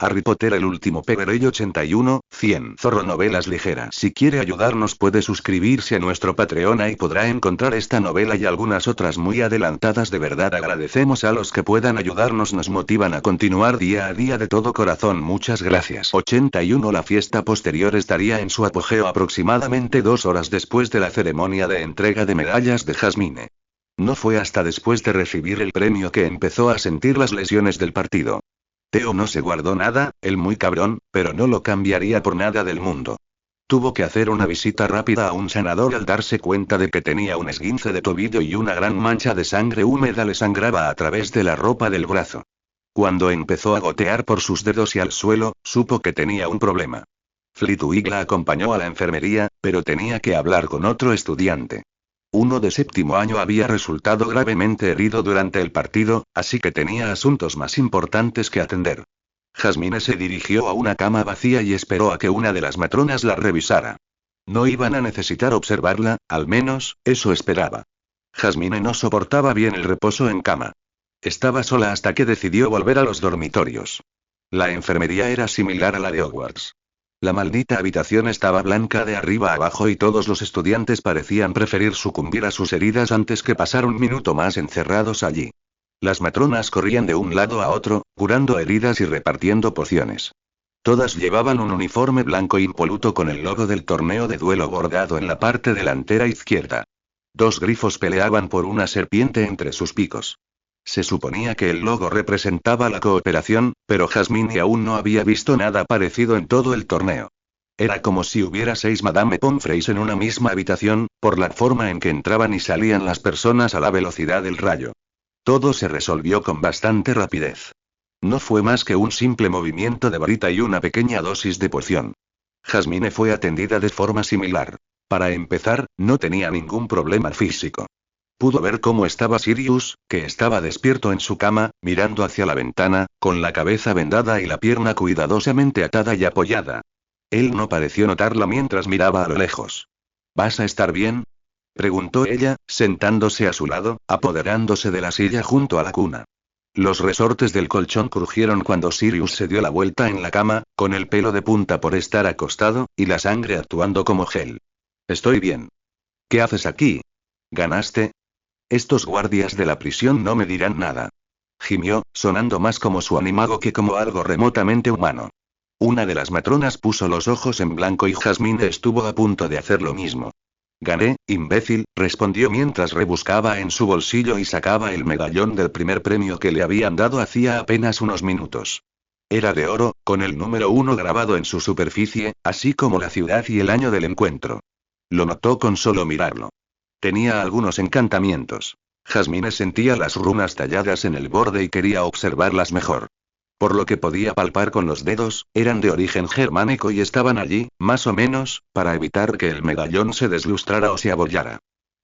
Harry Potter el último Peverell 81, 100 Zorro novelas ligeras. Si quiere ayudarnos puede suscribirse a nuestro Patreon y podrá encontrar esta novela y algunas otras muy adelantadas. De verdad agradecemos a los que puedan ayudarnos, nos motivan a continuar día a día de todo corazón. Muchas gracias. 81 La fiesta posterior estaría en su apogeo aproximadamente 2 horas después de la ceremonia de entrega de medallas de Jasmine. No fue hasta después de recibir el premio que empezó a sentir las lesiones del partido. Theo no se guardó nada, el muy cabrón, pero no lo cambiaría por nada del mundo. Tuvo que hacer una visita rápida a un sanador al darse cuenta de que tenía un esguince de tobillo y una gran mancha de sangre húmeda le sangraba a través de la ropa del brazo. Cuando empezó a gotear por sus dedos y al suelo, supo que tenía un problema. Flitwick la acompañó a la enfermería, pero tenía que hablar con otro estudiante. Uno de séptimo año había resultado gravemente herido durante el partido, así que tenía asuntos más importantes que atender. Jasmine se dirigió a una cama vacía y esperó a que una de las matronas la revisara. No iban a necesitar observarla, al menos, eso esperaba. Jasmine no soportaba bien el reposo en cama. Estaba sola hasta que decidió volver a los dormitorios. La enfermería era similar a la de Hogwarts. La maldita habitación estaba blanca de arriba a abajo y todos los estudiantes parecían preferir sucumbir a sus heridas antes que pasar un minuto más encerrados allí. Las matronas corrían de un lado a otro, curando heridas y repartiendo pociones. Todas llevaban un uniforme blanco impoluto con el logo del torneo de duelo bordado en la parte delantera izquierda. 2 grifos peleaban por una serpiente entre sus picos. Se suponía que el logo representaba la cooperación, pero Jasmine aún no había visto nada parecido en todo el torneo. Era como si hubiera 6 Madame Pomfreys en una misma habitación, por la forma en que entraban y salían las personas a la velocidad del rayo. Todo se resolvió con bastante rapidez. No fue más que un simple movimiento de varita y una pequeña dosis de poción. Jasmine fue atendida de forma similar. Para empezar, no tenía ningún problema físico. Pudo ver cómo estaba Sirius, que estaba despierto en su cama, mirando hacia la ventana, con la cabeza vendada y la pierna cuidadosamente atada y apoyada. Él no pareció notarla mientras miraba a lo lejos. ¿Vas a estar bien?, preguntó ella, sentándose a su lado, apoderándose de la silla junto a la cuna. Los resortes del colchón crujieron cuando Sirius se dio la vuelta en la cama, con el pelo de punta por estar acostado, y la sangre actuando como gel. Estoy bien. ¿Qué haces aquí? ¿Ganaste? Estos guardias de la prisión no me dirán nada. Gimió, sonando más como su animago que como algo remotamente humano. Una de las matronas puso los ojos en blanco y Jasmine estuvo a punto de hacer lo mismo. Gané, imbécil, respondió mientras rebuscaba en su bolsillo y sacaba el medallón del primer premio que le habían dado hacía apenas unos minutos. Era de oro, con el número 1 grabado en su superficie, así como la ciudad y el año del encuentro. Lo notó con solo mirarlo. Tenía algunos encantamientos. Jasmine sentía las runas talladas en el borde y quería observarlas mejor. Por lo que podía palpar con los dedos, eran de origen germánico y estaban allí, más o menos, para evitar que el medallón se deslustrara o se abollara.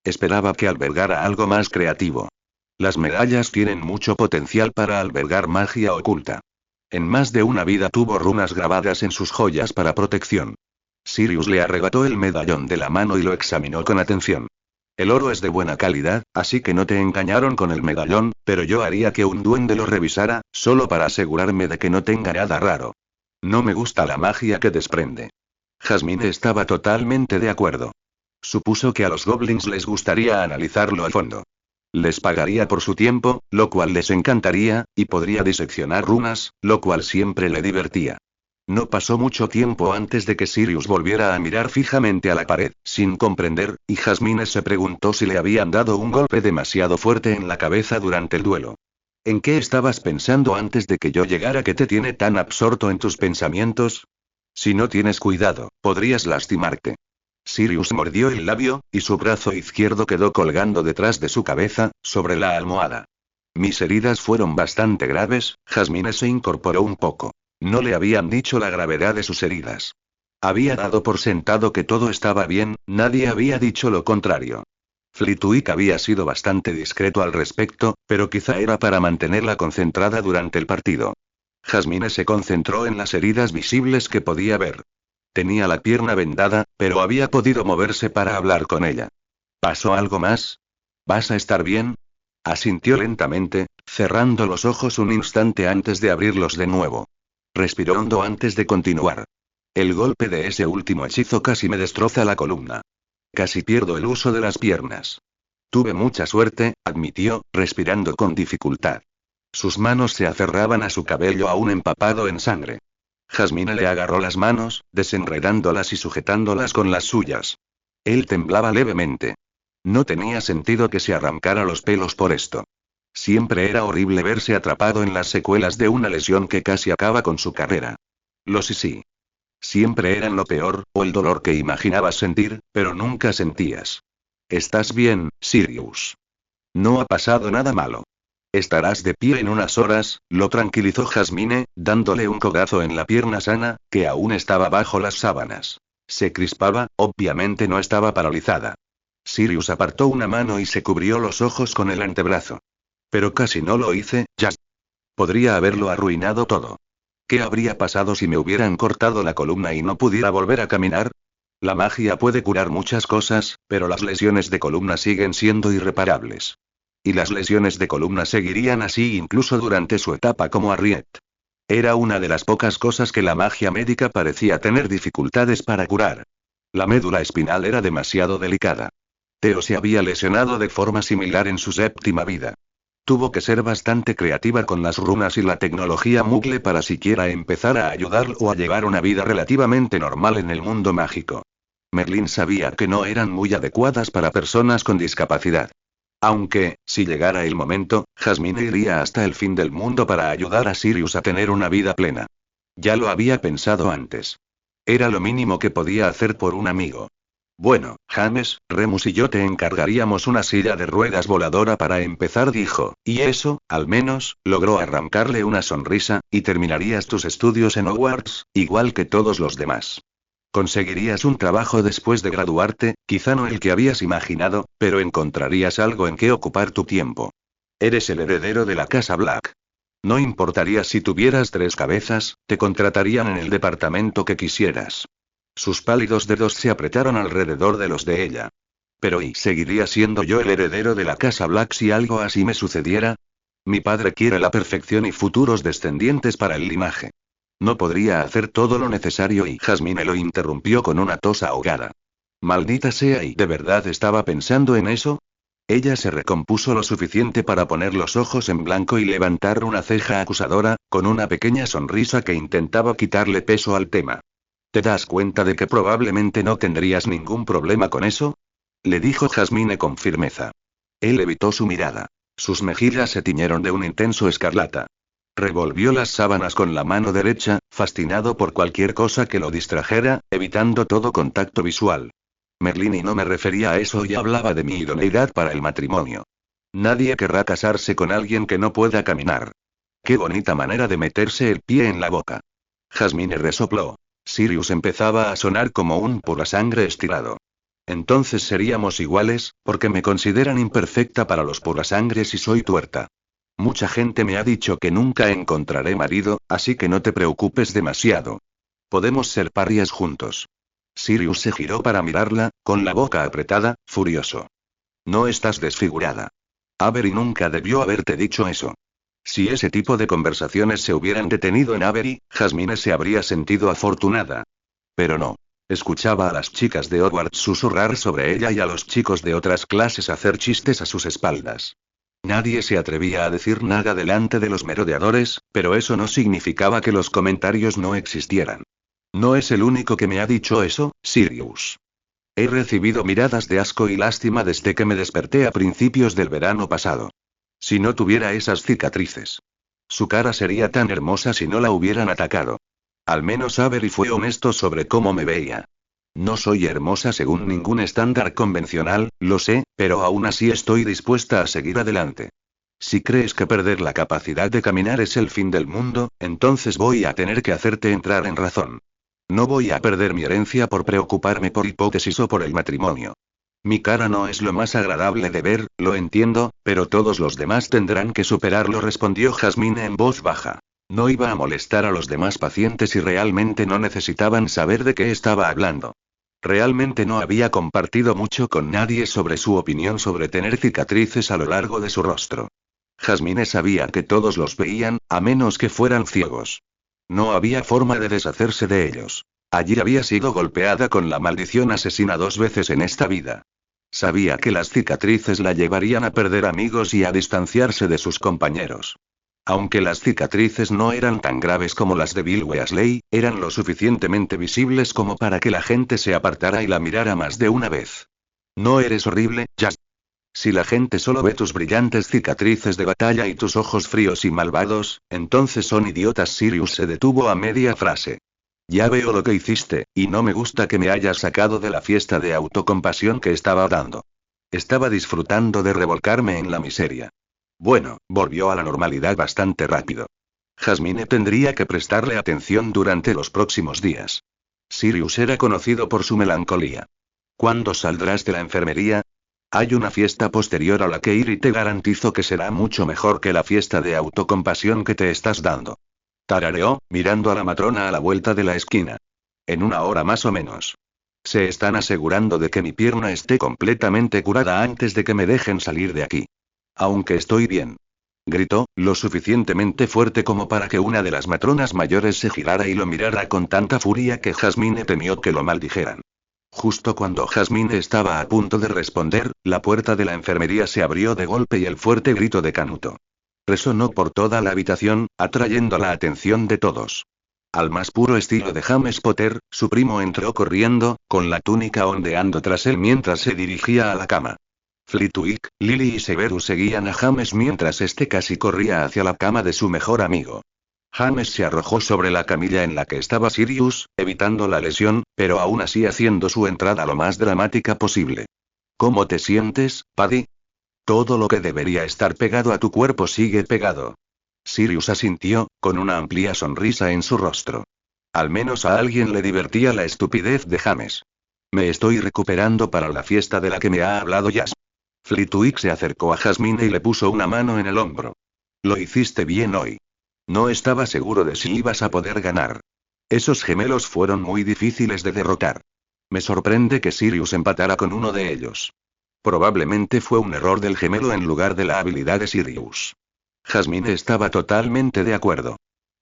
Esperaba que albergara algo más creativo. Las medallas tienen mucho potencial para albergar magia oculta. En más de una vida tuvo runas grabadas en sus joyas para protección. Sirius le arrebató el medallón de la mano y lo examinó con atención. El oro es de buena calidad, así que no te engañaron con el medallón, pero yo haría que un duende lo revisara, solo para asegurarme de que no tenga nada raro. No me gusta la magia que desprende. Jasmine estaba totalmente de acuerdo. Supuso que a los goblins les gustaría analizarlo a fondo. Les pagaría por su tiempo, lo cual les encantaría, y podría diseccionar runas, lo cual siempre le divertía. No pasó mucho tiempo antes de que Sirius volviera a mirar fijamente a la pared, sin comprender, y Jasmine se preguntó si le habían dado un golpe demasiado fuerte en la cabeza durante el duelo. ¿En qué estabas pensando antes de que yo llegara que te tiene tan absorto en tus pensamientos? Si no tienes cuidado, podrías lastimarte. Sirius mordió el labio, y su brazo izquierdo quedó colgando detrás de su cabeza, sobre la almohada. Mis heridas fueron bastante graves. Jasmine se incorporó un poco. No le habían dicho la gravedad de sus heridas. Había dado por sentado que todo estaba bien, nadie había dicho lo contrario. Flitwick había sido bastante discreto al respecto, pero quizá era para mantenerla concentrada durante el partido. Jasmine se concentró en las heridas visibles que podía ver. Tenía la pierna vendada, pero había podido moverse para hablar con ella. ¿Pasó algo más? ¿Vas a estar bien? Asintió lentamente, cerrando los ojos un instante antes de abrirlos de nuevo. Respiró hondo antes de continuar. El golpe de ese último hechizo casi me destroza la columna. Casi pierdo el uso de las piernas. Tuve mucha suerte, admitió, respirando con dificultad. Sus manos se aferraban a su cabello aún empapado en sangre. Jasmine le agarró las manos, desenredándolas y sujetándolas con las suyas. Él temblaba levemente. No tenía sentido que se arrancara los pelos por esto. Siempre era horrible verse atrapado en las secuelas de una lesión que casi acaba con su carrera. Los sí. Siempre eran lo peor, o el dolor que imaginabas sentir, pero nunca sentías. ¿Estás bien, Sirius? No ha pasado nada malo. Estarás de pie en unas horas, lo tranquilizó Jasmine, dándole un codazo en la pierna sana, que aún estaba bajo las sábanas. Se crispaba, obviamente no estaba paralizada. Sirius apartó una mano y se cubrió los ojos con el antebrazo. Pero casi no lo hice, ya. Podría haberlo arruinado todo. ¿Qué habría pasado si me hubieran cortado la columna y no pudiera volver a caminar? La magia puede curar muchas cosas, pero las lesiones de columna siguen siendo irreparables. Y las lesiones de columna seguirían así incluso durante su etapa como Harriet. Era una de las pocas cosas que la magia médica parecía tener dificultades para curar. La médula espinal era demasiado delicada. Theo se había lesionado de forma similar en su séptima vida. Tuvo que ser bastante creativa con las runas y la tecnología Moogle para siquiera empezar a ayudarlo a llevar una vida relativamente normal en el mundo mágico. Merlin sabía que no eran muy adecuadas para personas con discapacidad. Aunque, si llegara el momento, Jasmine iría hasta el fin del mundo para ayudar a Sirius a tener una vida plena. Ya lo había pensado antes. Era lo mínimo que podía hacer por un amigo. Bueno, James, Remus y yo te encargaríamos una silla de ruedas voladora para empezar, dijo, y eso, al menos, logró arrancarle una sonrisa, y terminarías tus estudios en Hogwarts, igual que todos los demás. Conseguirías un trabajo después de graduarte, quizá no el que habías imaginado, pero encontrarías algo en que ocupar tu tiempo. Eres el heredero de la casa Black. No importaría si tuvieras 3 cabezas, te contratarían en el departamento que quisieras. Sus pálidos dedos se apretaron alrededor de los de ella. Pero ¿y seguiría siendo yo el heredero de la casa Black si algo así me sucediera? Mi padre quiere la perfección y futuros descendientes para el linaje. No podría hacer todo lo necesario y Jasmine lo interrumpió con una tos ahogada. Maldita sea, ¿y de verdad estaba pensando en eso? Ella se recompuso lo suficiente para poner los ojos en blanco y levantar una ceja acusadora, con una pequeña sonrisa que intentaba quitarle peso al tema. ¿Te das cuenta de que probablemente no tendrías ningún problema con eso? Le dijo Jasmine con firmeza. Él evitó su mirada. Sus mejillas se tiñeron de un intenso escarlata. Revolvió las sábanas con la mano derecha, fascinado por cualquier cosa que lo distrajera, evitando todo contacto visual. Merlin, y no me refería a eso, y hablaba de mi idoneidad para el matrimonio. Nadie querrá casarse con alguien que no pueda caminar. Qué bonita manera de meterse el pie en la boca. Jasmine resopló. Sirius empezaba a sonar como un purasangre estirado. Entonces seríamos iguales, porque me consideran imperfecta para los purasangres y soy tuerta. Mucha gente me ha dicho que nunca encontraré marido, así que no te preocupes demasiado. Podemos ser parias juntos. Sirius se giró para mirarla, con la boca apretada, furioso. No estás desfigurada. Avery nunca debió haberte dicho eso. Si ese tipo de conversaciones se hubieran detenido en Avery, Jasmine se habría sentido afortunada. Pero no. Escuchaba a las chicas de Hogwarts susurrar sobre ella y a los chicos de otras clases hacer chistes a sus espaldas. Nadie se atrevía a decir nada delante de los merodeadores, pero eso no significaba que los comentarios no existieran. No es el único que me ha dicho eso, Sirius. He recibido miradas de asco y lástima desde que me desperté a principios del verano pasado. Si no tuviera esas cicatrices. Su cara sería tan hermosa si no la hubieran atacado. Al menos Avery fue honesto sobre cómo me veía. No soy hermosa según ningún estándar convencional, lo sé, pero aún así estoy dispuesta a seguir adelante. Si crees que perder la capacidad de caminar es el fin del mundo, entonces voy a tener que hacerte entrar en razón. No voy a perder mi herencia por preocuparme por hipótesis o por el matrimonio. Mi cara no es lo más agradable de ver, lo entiendo, pero todos los demás tendrán que superarlo, respondió Jasmine en voz baja. No iba a molestar a los demás pacientes y realmente no necesitaban saber de qué estaba hablando. Realmente no había compartido mucho con nadie sobre su opinión sobre tener cicatrices a lo largo de su rostro. Jasmine sabía que todos los veían, a menos que fueran ciegos. No había forma de deshacerse de ellos. Allí había sido golpeada con la maldición asesina 2 veces en esta vida. Sabía que las cicatrices la llevarían a perder amigos y a distanciarse de sus compañeros. Aunque las cicatrices no eran tan graves como las de Bill Weasley, eran lo suficientemente visibles como para que la gente se apartara y la mirara más de una vez. No eres horrible, Jas. Si la gente solo ve tus brillantes cicatrices de batalla y tus ojos fríos y malvados, entonces son idiotas. Sirius se detuvo a media frase. Ya veo lo que hiciste, y no me gusta que me hayas sacado de la fiesta de autocompasión que estaba dando. Estaba disfrutando de revolcarme en la miseria. Bueno, volvió a la normalidad bastante rápido. Jasmine tendría que prestarle atención durante los próximos días. Sirius era conocido por su melancolía. ¿Cuándo saldrás de la enfermería? Hay una fiesta posterior a la que ir y te garantizo que será mucho mejor que la fiesta de autocompasión que te estás dando. Tarareó, mirando a la matrona a la vuelta de la esquina. En 1 hora más o menos. Se están asegurando de que mi pierna esté completamente curada antes de que me dejen salir de aquí. Aunque estoy bien. Gritó, lo suficientemente fuerte como para que una de las matronas mayores se girara y lo mirara con tanta furia que Jasmine temió que lo maldijeran. Justo cuando Jasmine estaba a punto de responder, la puerta de la enfermería se abrió de golpe y el fuerte grito de Canuto resonó por toda la habitación, atrayendo la atención de todos. Al más puro estilo de James Potter, su primo entró corriendo, con la túnica ondeando tras él mientras se dirigía a la cama. Flitwick, Lily y Severus seguían a James mientras este casi corría hacia la cama de su mejor amigo. James se arrojó sobre la camilla en la que estaba Sirius, evitando la lesión, pero aún así haciendo su entrada lo más dramática posible. ¿Cómo te sientes, Paddy? Todo lo que debería estar pegado a tu cuerpo sigue pegado. Sirius asintió, con una amplia sonrisa en su rostro. Al menos a alguien le divertía la estupidez de James. Me estoy recuperando para la fiesta de la que me ha hablado Jas. Flitwick se acercó a Jasmine y le puso una mano en el hombro. Lo hiciste bien hoy. No estaba seguro de si ibas a poder ganar. Esos gemelos fueron muy difíciles de derrotar. Me sorprende que Sirius empatara con uno de ellos. Probablemente fue un error del gemelo en lugar de la habilidad de Sirius. Jasmine estaba totalmente de acuerdo.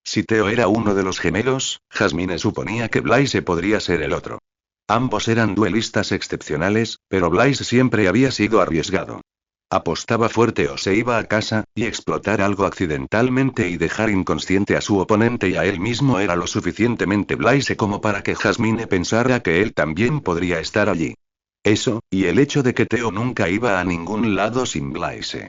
Si Theo era uno de los gemelos, Jasmine suponía que Blaise podría ser el otro. Ambos eran duelistas excepcionales, pero Blaise siempre había sido arriesgado. Apostaba fuerte o se iba a casa, y explotar algo accidentalmente y dejar inconsciente a su oponente y a él mismo era lo suficientemente Blaise como para que Jasmine pensara que él también podría estar allí. Eso, y el hecho de que Theo nunca iba a ningún lado sin Blaise.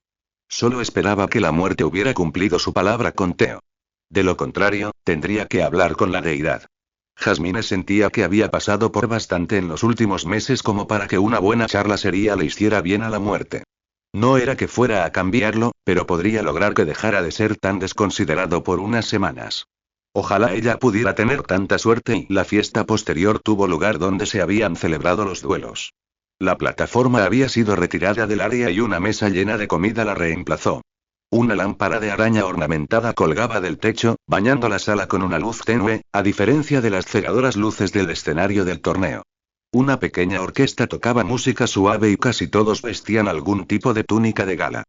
Solo esperaba que la muerte hubiera cumplido su palabra con Theo. De lo contrario, tendría que hablar con la deidad. Jasmine sentía que había pasado por bastante en los últimos meses como para que una buena charla seria le hiciera bien a la muerte. No era que fuera a cambiarlo, pero podría lograr que dejara de ser tan desconsiderado por unas semanas. Ojalá ella pudiera tener tanta suerte y la fiesta posterior tuvo lugar donde se habían celebrado los duelos. La plataforma había sido retirada del área y una mesa llena de comida la reemplazó. Una lámpara de araña ornamentada colgaba del techo, bañando la sala con una luz tenue, a diferencia de las cegadoras luces del escenario del torneo. Una pequeña orquesta tocaba música suave y casi todos vestían algún tipo de túnica de gala.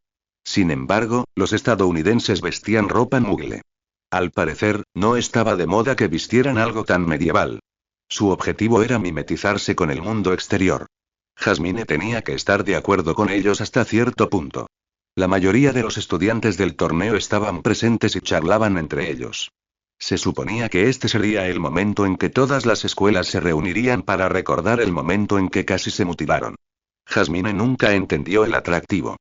Sin embargo, los estadounidenses vestían ropa mugle. Al parecer, no estaba de moda que vistieran algo tan medieval. Su objetivo era mimetizarse con el mundo exterior. Jasmine tenía que estar de acuerdo con ellos hasta cierto punto. La mayoría de los estudiantes del torneo estaban presentes y charlaban entre ellos. Se suponía que este sería el momento en que todas las escuelas se reunirían para recordar el momento en que casi se mutilaron. Jasmine nunca entendió el atractivo.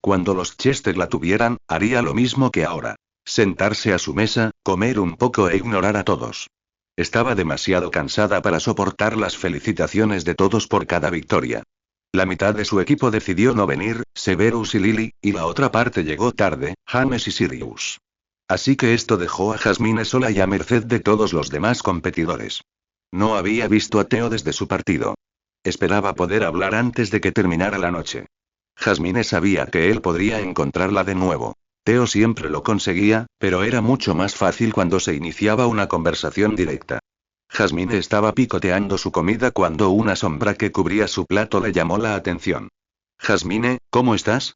Cuando los Chester la tuvieran, haría lo mismo que ahora. Sentarse a su mesa, comer un poco e ignorar a todos. Estaba demasiado cansada para soportar las felicitaciones de todos por cada victoria. La mitad de su equipo decidió no venir, Severus y Lily, y la otra parte llegó tarde, James y Sirius. Así que esto dejó a Jasmine sola y a merced de todos los demás competidores. No había visto a Theo desde su partido. Esperaba poder hablar antes de que terminara la noche. Jasmine sabía que él podría encontrarla de nuevo. Theo siempre lo conseguía, pero era mucho más fácil cuando se iniciaba una conversación directa. Jasmine estaba picoteando su comida cuando una sombra que cubría su plato le llamó la atención. «Jasmine, ¿cómo estás?»,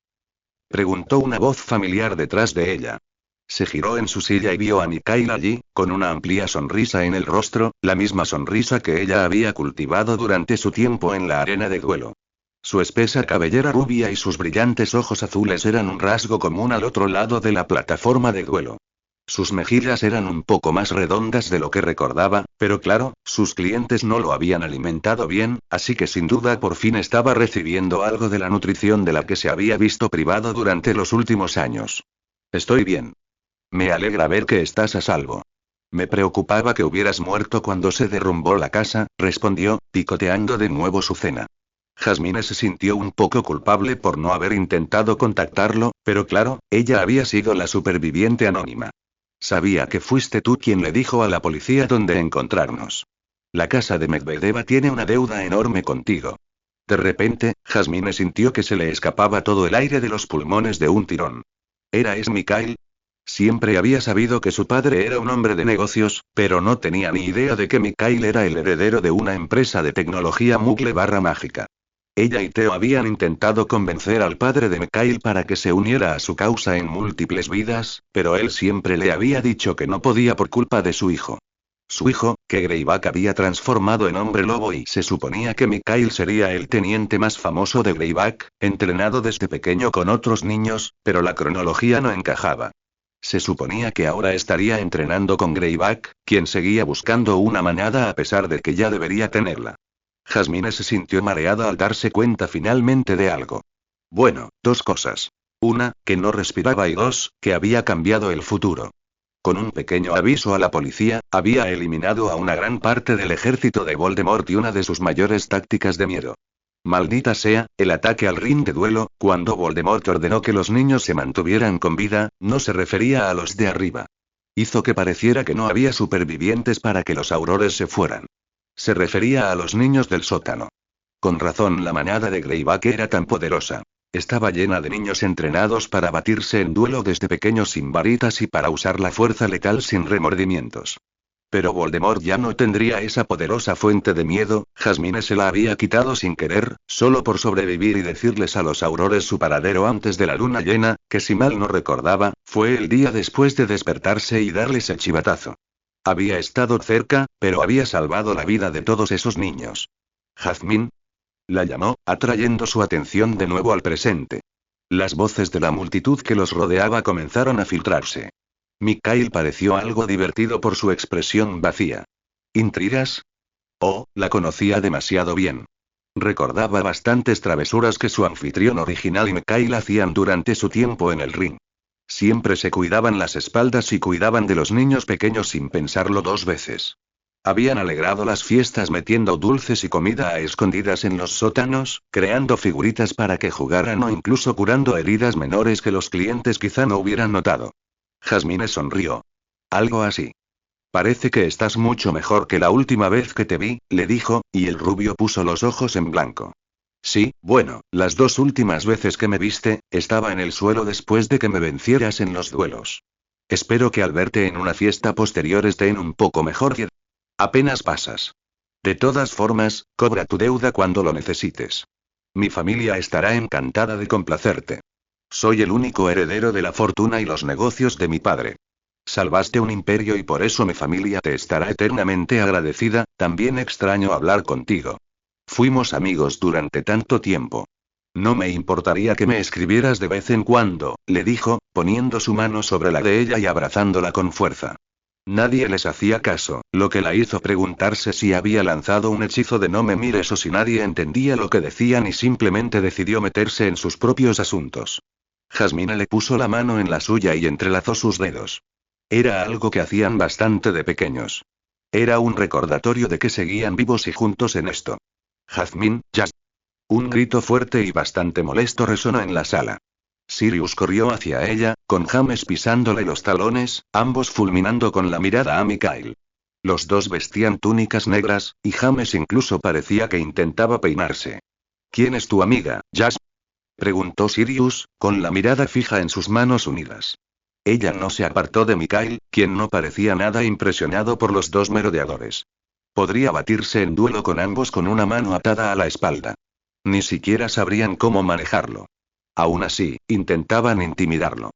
preguntó una voz familiar detrás de ella. Se giró en su silla y vio a Mikhail allí, con una amplia sonrisa en el rostro, la misma sonrisa que ella había cultivado durante su tiempo en la arena de duelo. Su espesa cabellera rubia y sus brillantes ojos azules eran un rasgo común al otro lado de la plataforma de duelo. Sus mejillas eran un poco más redondas de lo que recordaba, pero claro, sus clientes no lo habían alimentado bien, así que sin duda por fin estaba recibiendo algo de la nutrición de la que se había visto privado durante los últimos años. Estoy bien. Me alegra ver que estás a salvo. Me preocupaba que hubieras muerto cuando se derrumbó la casa, respondió, picoteando de nuevo su cena. Jasmine se sintió un poco culpable por no haber intentado contactarlo, pero claro, ella había sido la superviviente anónima. Sabía que fuiste tú quien le dijo a la policía dónde encontrarnos. La casa de Medvedeva tiene una deuda enorme contigo. De repente, Jasmine sintió que se le escapaba todo el aire de los pulmones de un tirón. ¿Es Mikhail? Siempre había sabido que su padre era un hombre de negocios, pero no tenía ni idea de que Mikhail era el heredero de una empresa de tecnología mágica. Ella y Theo habían intentado convencer al padre de Mikhail para que se uniera a su causa en múltiples vidas, pero él siempre le había dicho que no podía por culpa de su hijo. Su hijo, que Greyback había transformado en hombre lobo y se suponía que Mikhail sería el teniente más famoso de Greyback, entrenado desde pequeño con otros niños, pero la cronología no encajaba. Se suponía que ahora estaría entrenando con Greyback, quien seguía buscando una manada a pesar de que ya debería tenerla. Jasmine se sintió mareada al darse cuenta finalmente de algo. Bueno, dos cosas. Una, que no respiraba y dos, que había cambiado el futuro. Con un pequeño aviso a la policía, había eliminado a una gran parte del ejército de Voldemort y una de sus mayores tácticas de miedo. Maldita sea, el ataque al ring de duelo, cuando Voldemort ordenó que los niños se mantuvieran con vida, no se refería a los de arriba. Hizo que pareciera que no había supervivientes para que los aurores se fueran. Se refería a los niños del sótano. Con razón la manada de Greyback era tan poderosa. Estaba llena de niños entrenados para batirse en duelo desde pequeños sin varitas y para usar la fuerza letal sin remordimientos. Pero Voldemort ya no tendría esa poderosa fuente de miedo, Jasmine se la había quitado sin querer, solo por sobrevivir y decirles a los aurores su paradero antes de la luna llena, que si mal no recordaba, fue el día después de despertarse y darles el chivatazo. Había estado cerca, pero había salvado la vida de todos esos niños. Jazmín. La llamó, atrayendo su atención de nuevo al presente. Las voces de la multitud que los rodeaba comenzaron a filtrarse. Mikhail pareció algo divertido por su expresión vacía. ¿Intrigas? Oh, la conocía demasiado bien. Recordaba bastantes travesuras que su anfitrión original y Mikhail hacían durante su tiempo en el ring. Siempre se cuidaban las espaldas y cuidaban de los niños pequeños sin pensarlo dos veces. Habían alegrado las fiestas metiendo dulces y comida a escondidas en los sótanos, creando figuritas para que jugaran o incluso curando heridas menores que los clientes quizá no hubieran notado. Jasmine sonrió. Algo así. Parece que estás mucho mejor que la última vez que te vi, le dijo, y el rubio puso los ojos en blanco. Sí, bueno, las dos últimas veces que me viste, estaba en el suelo después de que me vencieras en los duelos. Espero que al verte en una fiesta posterior estén un poco mejor y... Apenas pasas. De todas formas, cobra tu deuda cuando lo necesites. Mi familia estará encantada de complacerte. Soy el único heredero de la fortuna y los negocios de mi padre. Salvaste un imperio y por eso mi familia te estará eternamente agradecida, también extraño hablar contigo. Fuimos amigos durante tanto tiempo. No me importaría que me escribieras de vez en cuando, le dijo, poniendo su mano sobre la de ella y abrazándola con fuerza. Nadie les hacía caso, lo que la hizo preguntarse si había lanzado un hechizo de no me mires o si nadie entendía lo que decían y simplemente decidió meterse en sus propios asuntos. Jasmine le puso la mano en la suya y entrelazó sus dedos. Era algo que hacían bastante de pequeños. Era un recordatorio de que seguían vivos y juntos en esto. Jazmín, Jazz. Un grito fuerte y bastante molesto resonó en la sala. Sirius corrió hacia ella, con James pisándole los talones, ambos fulminando con la mirada a Mikhail. Los dos vestían túnicas negras, y James incluso parecía que intentaba peinarse. ¿Quién es tu amiga, Jazz? Preguntó Sirius, con la mirada fija en sus manos unidas. Ella no se apartó de Mikhail, quien no parecía nada impresionado por los dos merodeadores. Podría batirse en duelo con ambos con una mano atada a la espalda. Ni siquiera sabrían cómo manejarlo. Aún así, intentaban intimidarlo.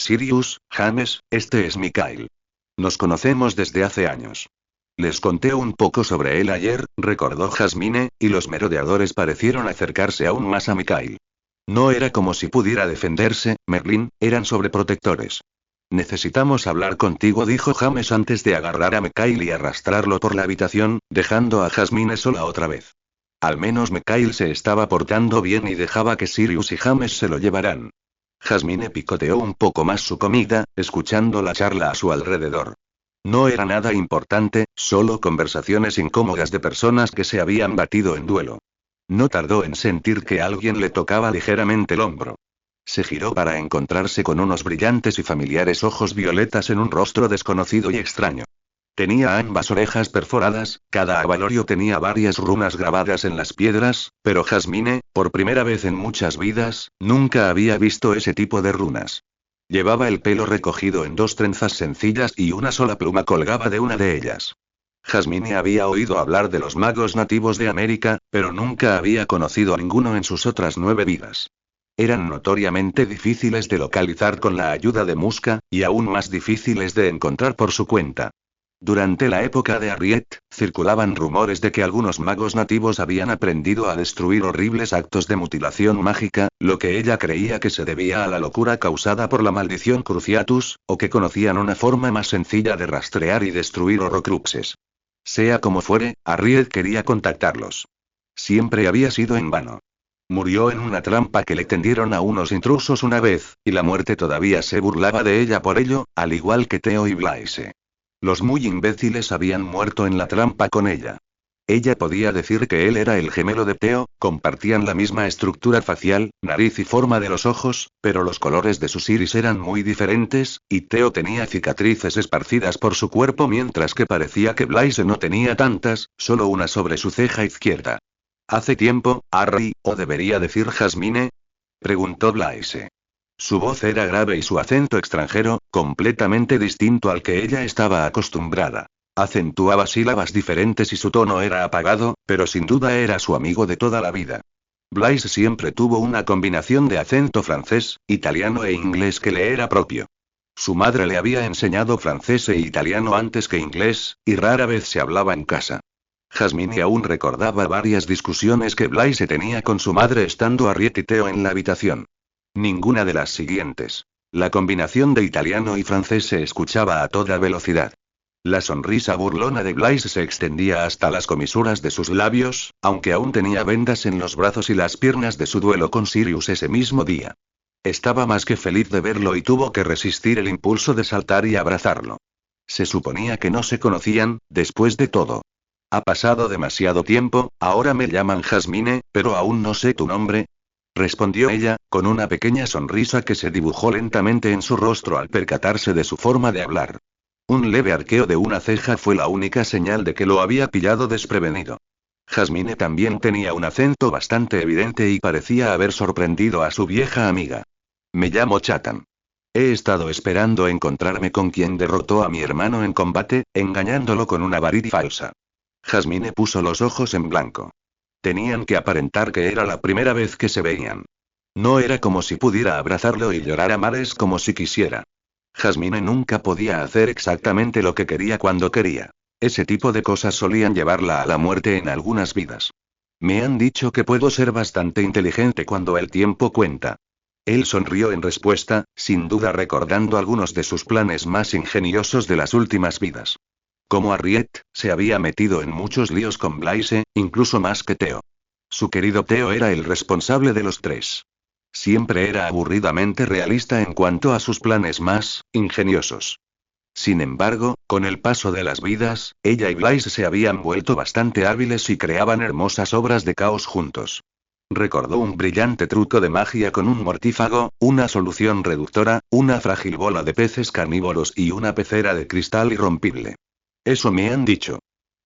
Sirius, James, este es Mikhail. Nos conocemos desde hace años. Les conté un poco sobre él ayer, recordó Jasmine, y los merodeadores parecieron acercarse aún más a Mikhail. No era como si pudiera defenderse, Merlin, eran sobreprotectores. Necesitamos hablar contigo, dijo James antes de agarrar a Mikhail y arrastrarlo por la habitación, dejando a Jasmine sola otra vez. Al menos Mikhail se estaba portando bien y dejaba que Sirius y James se lo llevaran. Jasmine picoteó un poco más su comida, escuchando la charla a su alrededor. No era nada importante, solo conversaciones incómodas de personas que se habían batido en duelo. No tardó en sentir que alguien le tocaba ligeramente el hombro. Se giró para encontrarse con unos brillantes y familiares ojos violetas en un rostro desconocido y extraño. Tenía ambas orejas perforadas, cada abalorio tenía varias runas grabadas en las piedras, pero Jasmine, por primera vez en muchas vidas, nunca había visto ese tipo de runas. Llevaba el pelo recogido en 2 trenzas sencillas y una sola pluma colgaba de una de ellas. Jasmine había oído hablar de los magos nativos de América, pero nunca había conocido a ninguno en sus otras 9 vidas. Eran notoriamente difíciles de localizar con la ayuda de Muska, y aún más difíciles de encontrar por su cuenta. Durante la época de Harriet, circulaban rumores de que algunos magos nativos habían aprendido a destruir horribles actos de mutilación mágica, lo que ella creía que se debía a la locura causada por la maldición Cruciatus, o que conocían una forma más sencilla de rastrear y destruir horrocruxes. Sea como fuere, Harriet quería contactarlos. Siempre había sido en vano. Murió en una trampa que le tendieron a unos intrusos una vez, y la muerte todavía se burlaba de ella por ello, al igual que Theo y Blaise. Los muy imbéciles habían muerto en la trampa con ella. Ella podía decir que él era el gemelo de Theo, compartían la misma estructura facial, nariz y forma de los ojos, pero los colores de sus iris eran muy diferentes, y Theo tenía cicatrices esparcidas por su cuerpo mientras que parecía que Blaise no tenía tantas, solo una sobre su ceja izquierda. ¿Hace tiempo, Harry, o debería decir Jasmine? Preguntó Blaise. Su voz era grave y su acento extranjero, completamente distinto al que ella estaba acostumbrada. Acentuaba sílabas diferentes y su tono era apagado, pero sin duda era su amigo de toda la vida. Blaise siempre tuvo una combinación de acento francés, italiano e inglés que le era propio. Su madre le había enseñado francés e italiano antes que inglés, y rara vez se hablaba en casa. Jasmine aún recordaba varias discusiones que Blaise tenía con su madre estando Harriet y Theo en la habitación. Ninguna de las siguientes. La combinación de italiano y francés se escuchaba a toda velocidad. La sonrisa burlona de Blaise se extendía hasta las comisuras de sus labios, aunque aún tenía vendas en los brazos y las piernas de su duelo con Sirius ese mismo día. Estaba más que feliz de verlo y tuvo que resistir el impulso de saltar y abrazarlo. Se suponía que no se conocían, después de todo. Ha pasado demasiado tiempo, ahora me llaman Jasmine, pero aún no sé tu nombre, respondió ella, con una pequeña sonrisa que se dibujó lentamente en su rostro al percatarse de su forma de hablar. Un leve arqueo de una ceja fue la única señal de que lo había pillado desprevenido. Jasmine también tenía un acento bastante evidente y parecía haber sorprendido a su vieja amiga. Me llamo Chatham. He estado esperando encontrarme con quien derrotó a mi hermano en combate, engañándolo con una varita falsa. Jasmine puso los ojos en blanco. Tenían que aparentar que era la primera vez que se veían. No era como si pudiera abrazarlo y llorar a mares como si quisiera. Jasmine nunca podía hacer exactamente lo que quería cuando quería. Ese tipo de cosas solían llevarla a la muerte en algunas vidas. Me han dicho que puedo ser bastante inteligente cuando el tiempo cuenta. Él sonrió en respuesta, sin duda recordando algunos de sus planes más ingeniosos de las últimas vidas. Como Harriet, se había metido en muchos líos con Blaise, incluso más que Theo. Su querido Theo era el responsable de los 3. Siempre era aburridamente realista en cuanto a sus planes más ingeniosos. Sin embargo, con el paso de las vidas, ella y Blaise se habían vuelto bastante hábiles y creaban hermosas obras de caos juntos. Recordó un brillante truco de magia con un mortífago, una solución reductora, una frágil bola de peces carnívoros y una pecera de cristal irrompible. Eso me han dicho.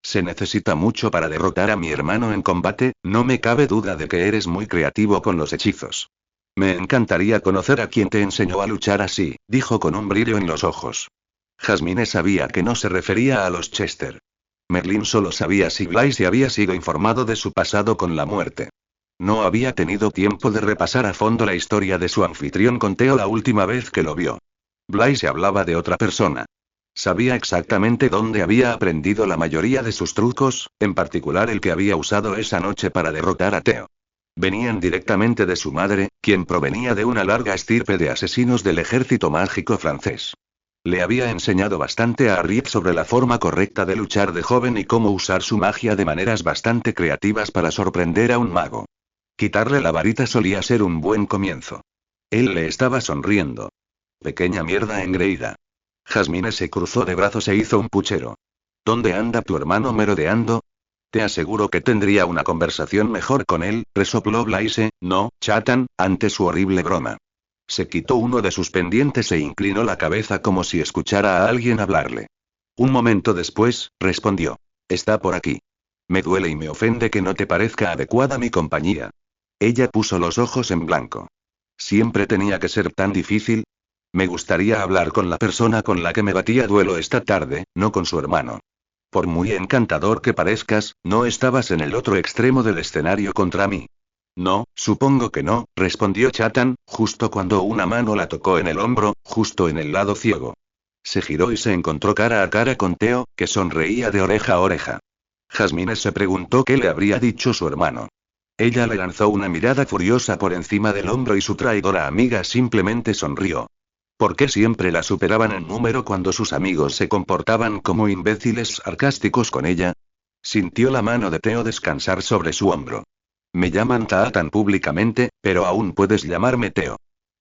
Se necesita mucho para derrotar a mi hermano en combate, no me cabe duda de que eres muy creativo con los hechizos. Me encantaría conocer a quien te enseñó a luchar así, dijo con un brillo en los ojos. Jasmine sabía que no se refería a los Chester. Merlin solo sabía si Blaise había sido informado de su pasado con la muerte. No había tenido tiempo de repasar a fondo la historia de su anfitrión con Theo la última vez que lo vio. Blaise hablaba de otra persona. Sabía exactamente dónde había aprendido la mayoría de sus trucos, en particular el que había usado esa noche para derrotar a Theo. Venían directamente de su madre, quien provenía de una larga estirpe de asesinos del ejército mágico francés. Le había enseñado bastante a Harriet sobre la forma correcta de luchar de joven y cómo usar su magia de maneras bastante creativas para sorprender a un mago. Quitarle la varita solía ser un buen comienzo. Él le estaba sonriendo. Pequeña mierda engreída. Jasmine se cruzó de brazos e hizo un puchero. ¿Dónde anda tu hermano merodeando? Te aseguro que tendría una conversación mejor con él, resopló Blaise. No, Chatan, ante su horrible broma. Se quitó uno de sus pendientes e inclinó la cabeza como si escuchara a alguien hablarle. Un momento después, respondió. Está por aquí. Me duele y me ofende que no te parezca adecuada mi compañía. Ella puso los ojos en blanco. ¿Siempre tenía que ser tan difícil? Me gustaría hablar con la persona con la que me batí a duelo esta tarde, no con su hermano. Por muy encantador que parezcas, no estabas en el otro extremo del escenario contra mí. No, supongo que no, respondió Chatan, justo cuando una mano la tocó en el hombro, justo en el lado ciego. Se giró y se encontró cara a cara con Theo, que sonreía de oreja a oreja. Jasmine se preguntó qué le habría dicho su hermano. Ella le lanzó una mirada furiosa por encima del hombro y su traidora amiga simplemente sonrió. ¿Por qué siempre la superaban en número cuando sus amigos se comportaban como imbéciles sarcásticos con ella? Sintió la mano de Theo descansar sobre su hombro. Me llaman Taatan públicamente, pero aún puedes llamarme Theo.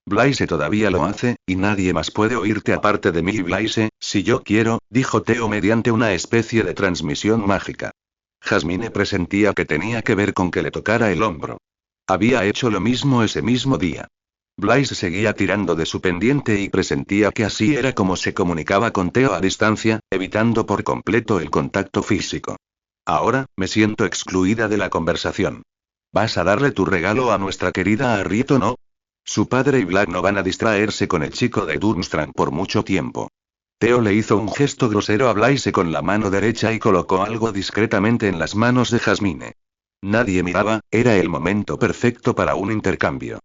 Blaise todavía lo hace, y nadie más puede oírte aparte de mí y Blaise, si yo quiero, dijo Theo mediante una especie de transmisión mágica. Jasmine presentía que tenía que ver con que le tocara el hombro. Había hecho lo mismo ese mismo día. Blaise seguía tirando de su pendiente y presentía que así era como se comunicaba con Theo a distancia, evitando por completo el contacto físico. Ahora, me siento excluida de la conversación. ¿Vas a darle tu regalo a nuestra querida Harriet o no? Su padre y Black no van a distraerse con el chico de Durmstrang por mucho tiempo. Theo le hizo un gesto grosero a Blaise con la mano derecha y colocó algo discretamente en las manos de Jasmine. Nadie miraba, era el momento perfecto para un intercambio.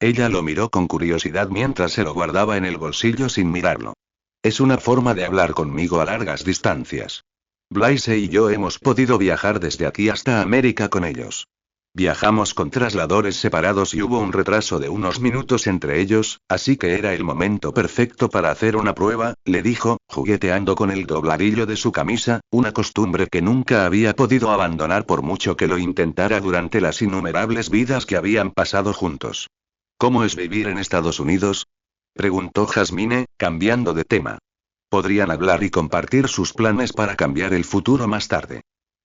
Ella lo miró con curiosidad mientras se lo guardaba en el bolsillo sin mirarlo. Es una forma de hablar conmigo a largas distancias. Blaise y yo hemos podido viajar desde aquí hasta América con ellos. Viajamos con trasladores separados y hubo un retraso de unos minutos entre ellos, así que era el momento perfecto para hacer una prueba, le dijo, jugueteando con el dobladillo de su camisa, una costumbre que nunca había podido abandonar por mucho que lo intentara durante las innumerables vidas que habían pasado juntos. ¿Cómo es vivir en Estados Unidos? Preguntó Jasmine, cambiando de tema. Podrían hablar y compartir sus planes para cambiar el futuro más tarde.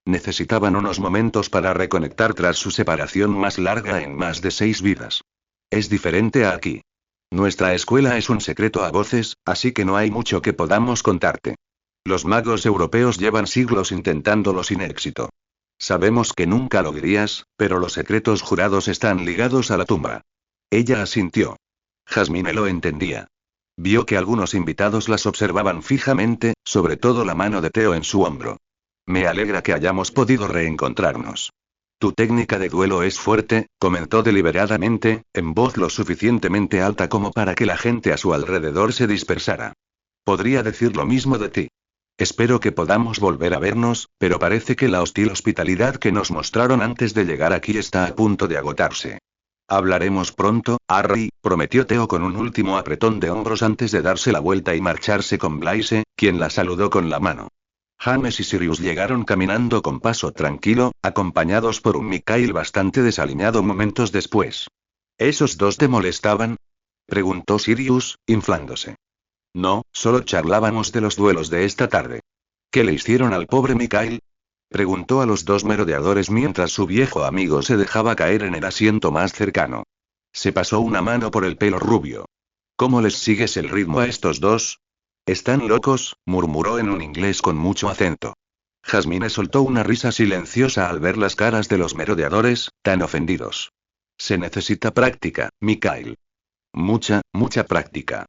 Necesitaban unos momentos para reconectar tras su separación más larga en más de 6 vidas. Es diferente a aquí. Nuestra escuela es un secreto a voces, así que no hay mucho que podamos contarte. Los magos europeos llevan siglos intentándolo sin éxito. Sabemos que nunca lo dirías, pero los secretos jurados están ligados a la tumba. Ella asintió. Jasmine lo entendía. Vio que algunos invitados las observaban fijamente, sobre todo la mano de Theo en su hombro. Me alegra que hayamos podido reencontrarnos. Tu técnica de duelo es fuerte, comentó deliberadamente, en voz lo suficientemente alta como para que la gente a su alrededor se dispersara. Podría decir lo mismo de ti. Espero que podamos volver a vernos, pero parece que la hostil hospitalidad que nos mostraron antes de llegar aquí está a punto de agotarse. Hablaremos pronto, Harry, prometió Theo con un último apretón de hombros antes de darse la vuelta y marcharse con Blaise, quien la saludó con la mano. James y Sirius llegaron caminando con paso tranquilo, acompañados por un Mikael bastante desaliñado momentos después. ¿Esos dos te molestaban? Preguntó Sirius, inflándose. No, solo charlábamos de los duelos de esta tarde. ¿Qué le hicieron al pobre Mikael? Preguntó a los dos merodeadores mientras su viejo amigo se dejaba caer en el asiento más cercano. Se pasó una mano por el pelo rubio. ¿Cómo les sigues el ritmo a estos dos? Están locos, murmuró en un inglés con mucho acento. Jasmine soltó una risa silenciosa al ver las caras de los merodeadores, tan ofendidos. Se necesita práctica, Mikael. Mucha práctica.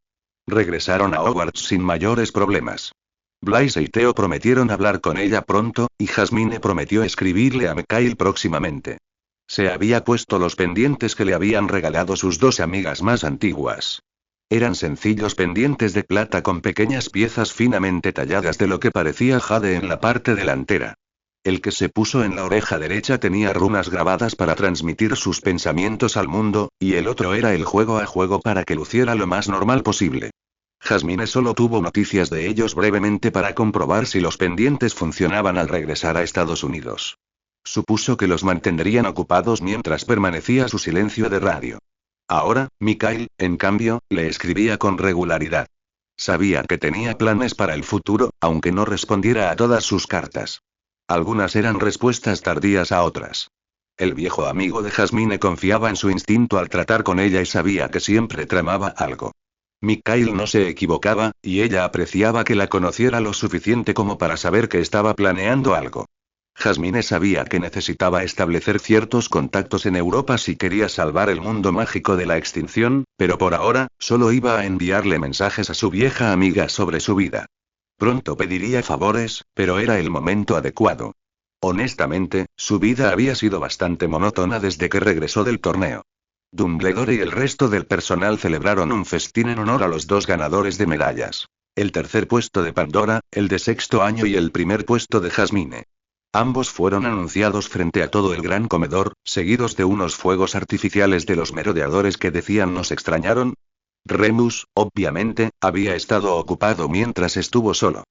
Regresaron a Hogwarts sin mayores problemas. Blaise y Theo prometieron hablar con ella pronto, y Jasmine prometió escribirle a Mikael próximamente. Se había puesto los pendientes que le habían regalado sus dos amigas más antiguas. Eran sencillos pendientes de plata con pequeñas piezas finamente talladas de lo que parecía jade en la parte delantera. El que se puso en la oreja derecha tenía runas grabadas para transmitir sus pensamientos al mundo, y el otro era el juego a juego para que luciera lo más normal posible. Jasmine solo tuvo noticias de ellos brevemente para comprobar si los pendientes funcionaban al regresar a Estados Unidos. Supuso que los mantendrían ocupados mientras permanecía su silencio de radio. Ahora, Mikhail, en cambio, le escribía con regularidad. Sabía que tenía planes para el futuro, aunque no respondiera a todas sus cartas. Algunas eran respuestas tardías a otras. El viejo amigo de Jasmine confiaba en su instinto al tratar con ella y sabía que siempre tramaba algo. Mikhail no se equivocaba, y ella apreciaba que la conociera lo suficiente como para saber que estaba planeando algo. Jasmine sabía que necesitaba establecer ciertos contactos en Europa si quería salvar el mundo mágico de la extinción, pero por ahora, solo iba a enviarle mensajes a su vieja amiga sobre su vida. Pronto pediría favores, pero era el momento adecuado. Honestamente, su vida había sido bastante monótona desde que regresó del torneo. Dumbledore y el resto del personal celebraron un festín en honor a los dos ganadores de medallas. El tercer puesto de Pandora, el de sexto año y el primer puesto de Jasmine. Ambos fueron anunciados frente a todo el gran comedor, seguidos de unos fuegos artificiales de los merodeadores que decían nos extrañaron. Remus, obviamente, había estado ocupado mientras estuvo solo.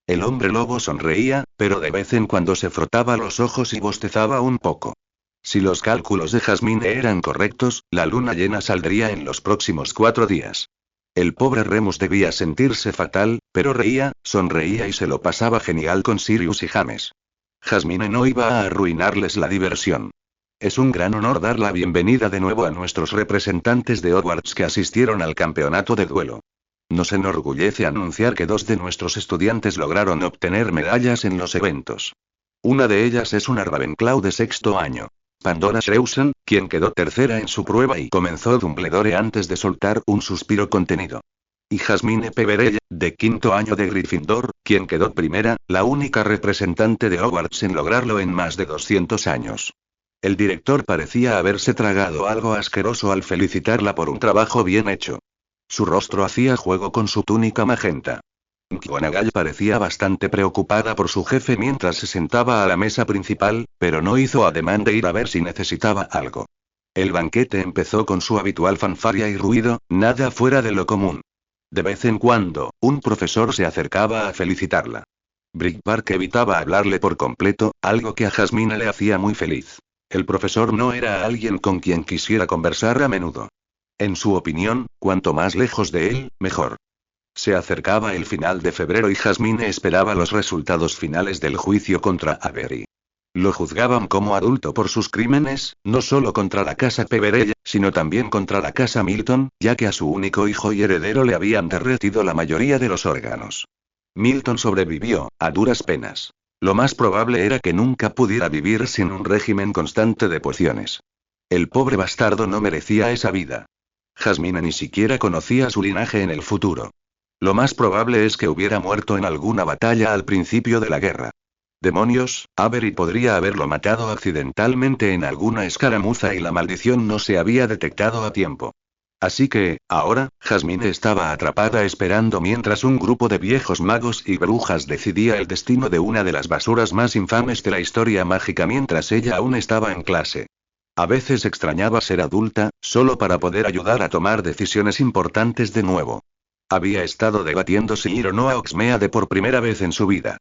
El hombre lobo sonreía, pero de vez en cuando se frotaba los ojos y bostezaba un poco. Si los cálculos de Jasmine eran correctos, la luna llena saldría en los próximos 4 días. El pobre Remus debía sentirse fatal, pero reía, sonreía y se lo pasaba genial con Sirius y James. Jasmine no iba a arruinarles la diversión. Es un gran honor dar la bienvenida de nuevo a nuestros representantes de Hogwarts que asistieron al campeonato de duelo. Nos enorgullece anunciar que 2 de nuestros estudiantes lograron obtener medallas en los eventos. Una de ellas es una Ravenclaw de sexto año. Pandora Shrewson, quien quedó tercera en su prueba y comenzó Dumbledore antes de soltar un suspiro contenido. Y Jasmine Peverell, de quinto año de Gryffindor, quien quedó primera, la única representante de Hogwarts en lograrlo en más de 200 años. El director parecía haberse tragado algo asqueroso al felicitarla por un trabajo bien hecho. Su rostro hacía juego con su túnica magenta. McGonagall parecía bastante preocupada por su jefe mientras se sentaba a la mesa principal, pero no hizo ademán de ir a ver si necesitaba algo. El banquete empezó con su habitual fanfarria y ruido, nada fuera de lo común. De vez en cuando, un profesor se acercaba a felicitarla. Brick Park evitaba hablarle por completo, algo que a Jasmine le hacía muy feliz. El profesor no era alguien con quien quisiera conversar a menudo. En su opinión, cuanto más lejos de él, mejor. Se acercaba el final de febrero y Jasmine esperaba los resultados finales del juicio contra Avery. Lo juzgaban como adulto por sus crímenes, no solo contra la casa Peverell, sino también contra la casa Milton, ya que a su único hijo y heredero le habían derretido la mayoría de los órganos. Milton sobrevivió, a duras penas. Lo más probable era que nunca pudiera vivir sin un régimen constante de pociones. El pobre bastardo no merecía esa vida. Jasmine ni siquiera conocía su linaje en el futuro. Lo más probable es que hubiera muerto en alguna batalla al principio de la guerra. Demonios, Avery podría haberlo matado accidentalmente en alguna escaramuza y la maldición no se había detectado a tiempo. Así que, ahora, Jasmine estaba atrapada esperando mientras un grupo de viejos magos y brujas decidía el destino de una de las basuras más infames de la historia mágica mientras ella aún estaba en clase. A veces extrañaba ser adulta, solo para poder ayudar a tomar decisiones importantes de nuevo. Había estado debatiendo si ir o no a Hogsmeade por primera vez en su vida.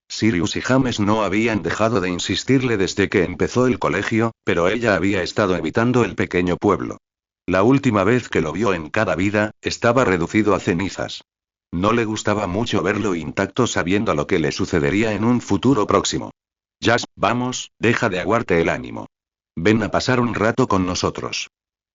Sirius y James no habían dejado de insistirle desde que empezó el colegio, pero ella había estado evitando el pequeño pueblo. La última vez que lo vio en cada vida, estaba reducido a cenizas. No le gustaba mucho verlo intacto sabiendo lo que le sucedería en un futuro próximo. Jazz, vamos, deja de aguarte el ánimo. Ven a pasar un rato con nosotros.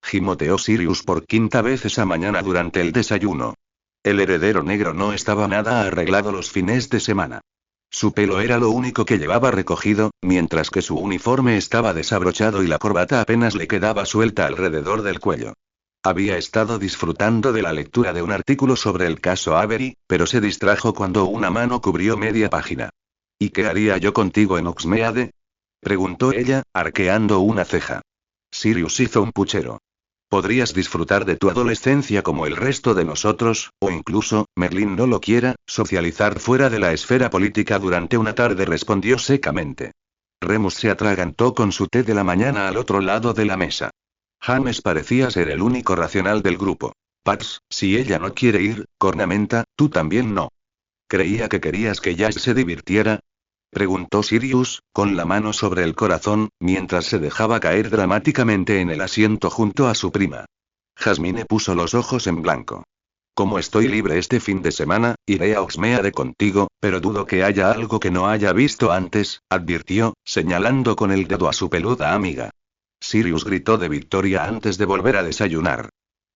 Gimoteó Sirius por quinta vez esa mañana durante el desayuno. El heredero negro no estaba nada arreglado los fines de semana. Su pelo era lo único que llevaba recogido, mientras que su uniforme estaba desabrochado y la corbata apenas le quedaba suelta alrededor del cuello. Había estado disfrutando de la lectura de un artículo sobre el caso Avery, pero se distrajo cuando una mano cubrió media página. ¿Y qué haría yo contigo en Hogsmeade? Preguntó ella, arqueando una ceja. Sirius hizo un puchero. Podrías disfrutar de tu adolescencia como el resto de nosotros, o incluso, Merlín no lo quiera, socializar fuera de la esfera política durante una tarde, respondió secamente. Remus se atragantó con su té de la mañana al otro lado de la mesa. James parecía ser el único racional del grupo. Pax, si ella no quiere ir, cornamenta, tú también no. ¿Creía que querías que Jazz se divirtiera? Preguntó Sirius, con la mano sobre el corazón, mientras se dejaba caer dramáticamente en el asiento junto a su prima. Jasmine puso los ojos en blanco. Como estoy libre este fin de semana, iré a Oxmeade contigo, pero dudo que haya algo que no haya visto antes, advirtió, señalando con el dedo a su peluda amiga. Sirius gritó de victoria antes de volver a desayunar.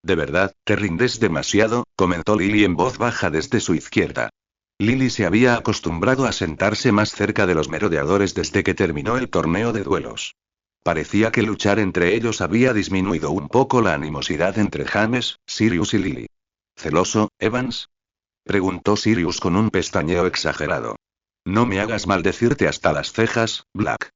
De verdad, te rindes demasiado, comentó Lily en voz baja desde su izquierda. Lily se había acostumbrado a sentarse más cerca de los merodeadores desde que terminó el torneo de duelos. Parecía que luchar entre ellos había disminuido un poco la animosidad entre James, Sirius y Lily. ¿Celoso, Evans? Preguntó Sirius con un pestañeo exagerado. No me hagas maldecirte hasta las cejas, Black.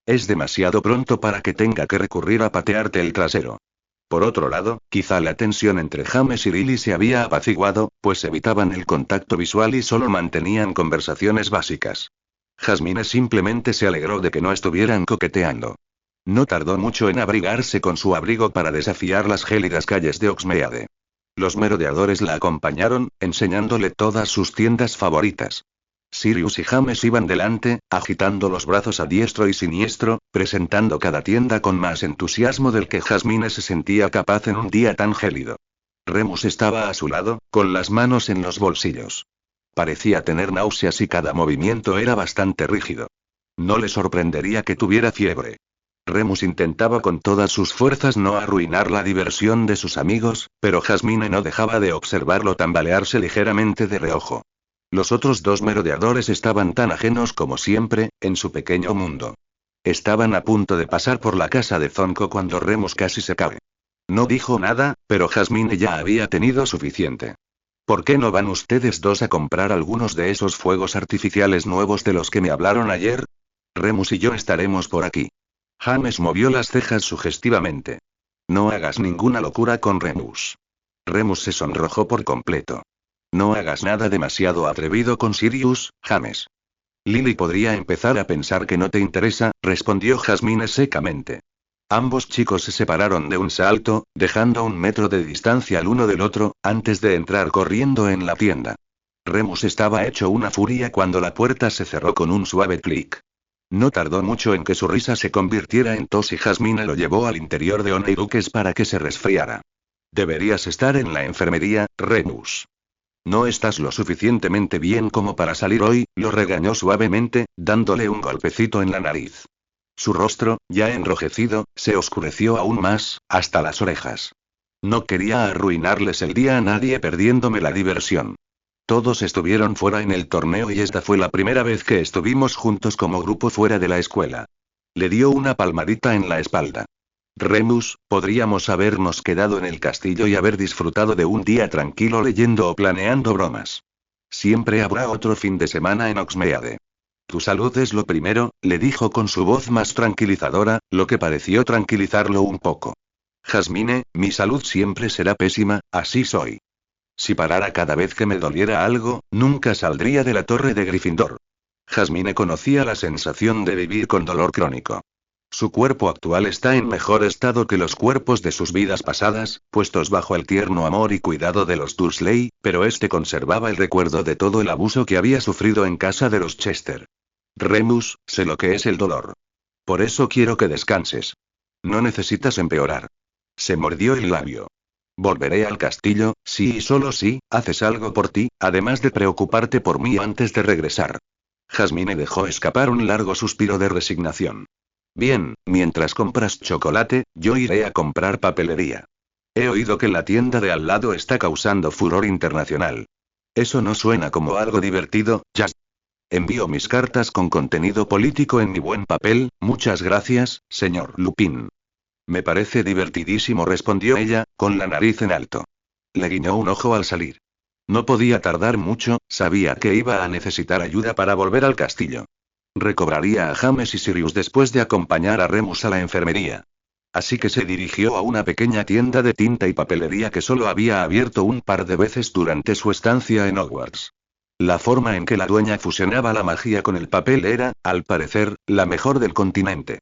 Es demasiado pronto para que tenga que recurrir a patearte el trasero. Por otro lado, quizá la tensión entre James y Lily se había apaciguado, pues evitaban el contacto visual y solo mantenían conversaciones básicas. Jasmine simplemente se alegró de que no estuvieran coqueteando. No tardó mucho en abrigarse con su abrigo para desafiar las gélidas calles de Oxmeade. Los merodeadores la acompañaron, enseñándole todas sus tiendas favoritas. Sirius y James iban delante, agitando los brazos a diestro y siniestro, presentando cada tienda con más entusiasmo del que Jasmine se sentía capaz en un día tan gélido. Remus estaba a su lado, con las manos en los bolsillos. Parecía tener náuseas y cada movimiento era bastante rígido. No le sorprendería que tuviera fiebre. Remus intentaba con todas sus fuerzas no arruinar la diversión de sus amigos, pero Jasmine no dejaba de observarlo tambalearse ligeramente de reojo. Los otros dos merodeadores estaban tan ajenos como siempre, en su pequeño mundo. Estaban a punto de pasar por la casa de Zonko cuando Remus casi se cae. No dijo nada, pero Jasmine ya había tenido suficiente. ¿Por qué no van ustedes dos a comprar algunos de esos fuegos artificiales nuevos de los que me hablaron ayer? Remus y yo estaremos por aquí. James movió las cejas sugestivamente. No hagas ninguna locura con Remus. Remus se sonrojó por completo. No hagas nada demasiado atrevido con Sirius, James. Lily podría empezar a pensar que no te interesa, respondió Jasmine secamente. Ambos chicos se separaron de un salto, dejando 1 metro de distancia el uno del otro, antes de entrar corriendo en la tienda. Remus estaba hecho una furia cuando la puerta se cerró con un suave clic. No tardó mucho en que su risa se convirtiera en tos y Jasmine lo llevó al interior de Oneiruques para que se resfriara. Deberías estar en la enfermería, Remus. No estás lo suficientemente bien como para salir hoy, lo regañó suavemente, dándole un golpecito en la nariz. Su rostro, ya enrojecido, se oscureció aún más, hasta las orejas. No quería arruinarles el día a nadie perdiéndome la diversión. Todos estuvieron fuera en el torneo y esta fue la primera vez que estuvimos juntos como grupo fuera de la escuela. Le dio una palmadita en la espalda. Remus, podríamos habernos quedado en el castillo y haber disfrutado de un día tranquilo leyendo o planeando bromas. Siempre habrá otro fin de semana en Oxmeade. Tu salud es lo primero, le dijo con su voz más tranquilizadora, lo que pareció tranquilizarlo un poco. Jasmine, mi salud siempre será pésima, así soy. Si parara cada vez que me doliera algo, nunca saldría de la torre de Gryffindor. Jasmine conocía la sensación de vivir con dolor crónico. Su cuerpo actual está en mejor estado que los cuerpos de sus vidas pasadas, puestos bajo el tierno amor y cuidado de los Dursley, pero este conservaba el recuerdo de todo el abuso que había sufrido en casa de los Chester. Remus, sé lo que es el dolor. Por eso quiero que descanses. No necesitas empeorar. Se mordió el labio. Volveré al castillo, sí y solo si haces algo por ti, además de preocuparte por mí antes de regresar. Jasmine dejó escapar un largo suspiro de resignación. Bien, mientras compras chocolate, yo iré a comprar papelería. He oído que la tienda de al lado está causando furor internacional. Eso no suena como algo divertido, Jazz. Envío mis cartas con contenido político en mi buen papel, muchas gracias, señor Lupin. Me parece divertidísimo, respondió ella, con la nariz en alto. Le guiñó un ojo al salir. No podía tardar mucho, sabía que iba a necesitar ayuda para volver al castillo. Recobraría a James y Sirius después de acompañar a Remus a la enfermería. así que se dirigió a una pequeña tienda de tinta y papelería que solo había abierto un par de veces durante su estancia en Hogwarts. La forma en que la dueña fusionaba la magia con el papel era, al parecer, la mejor del continente.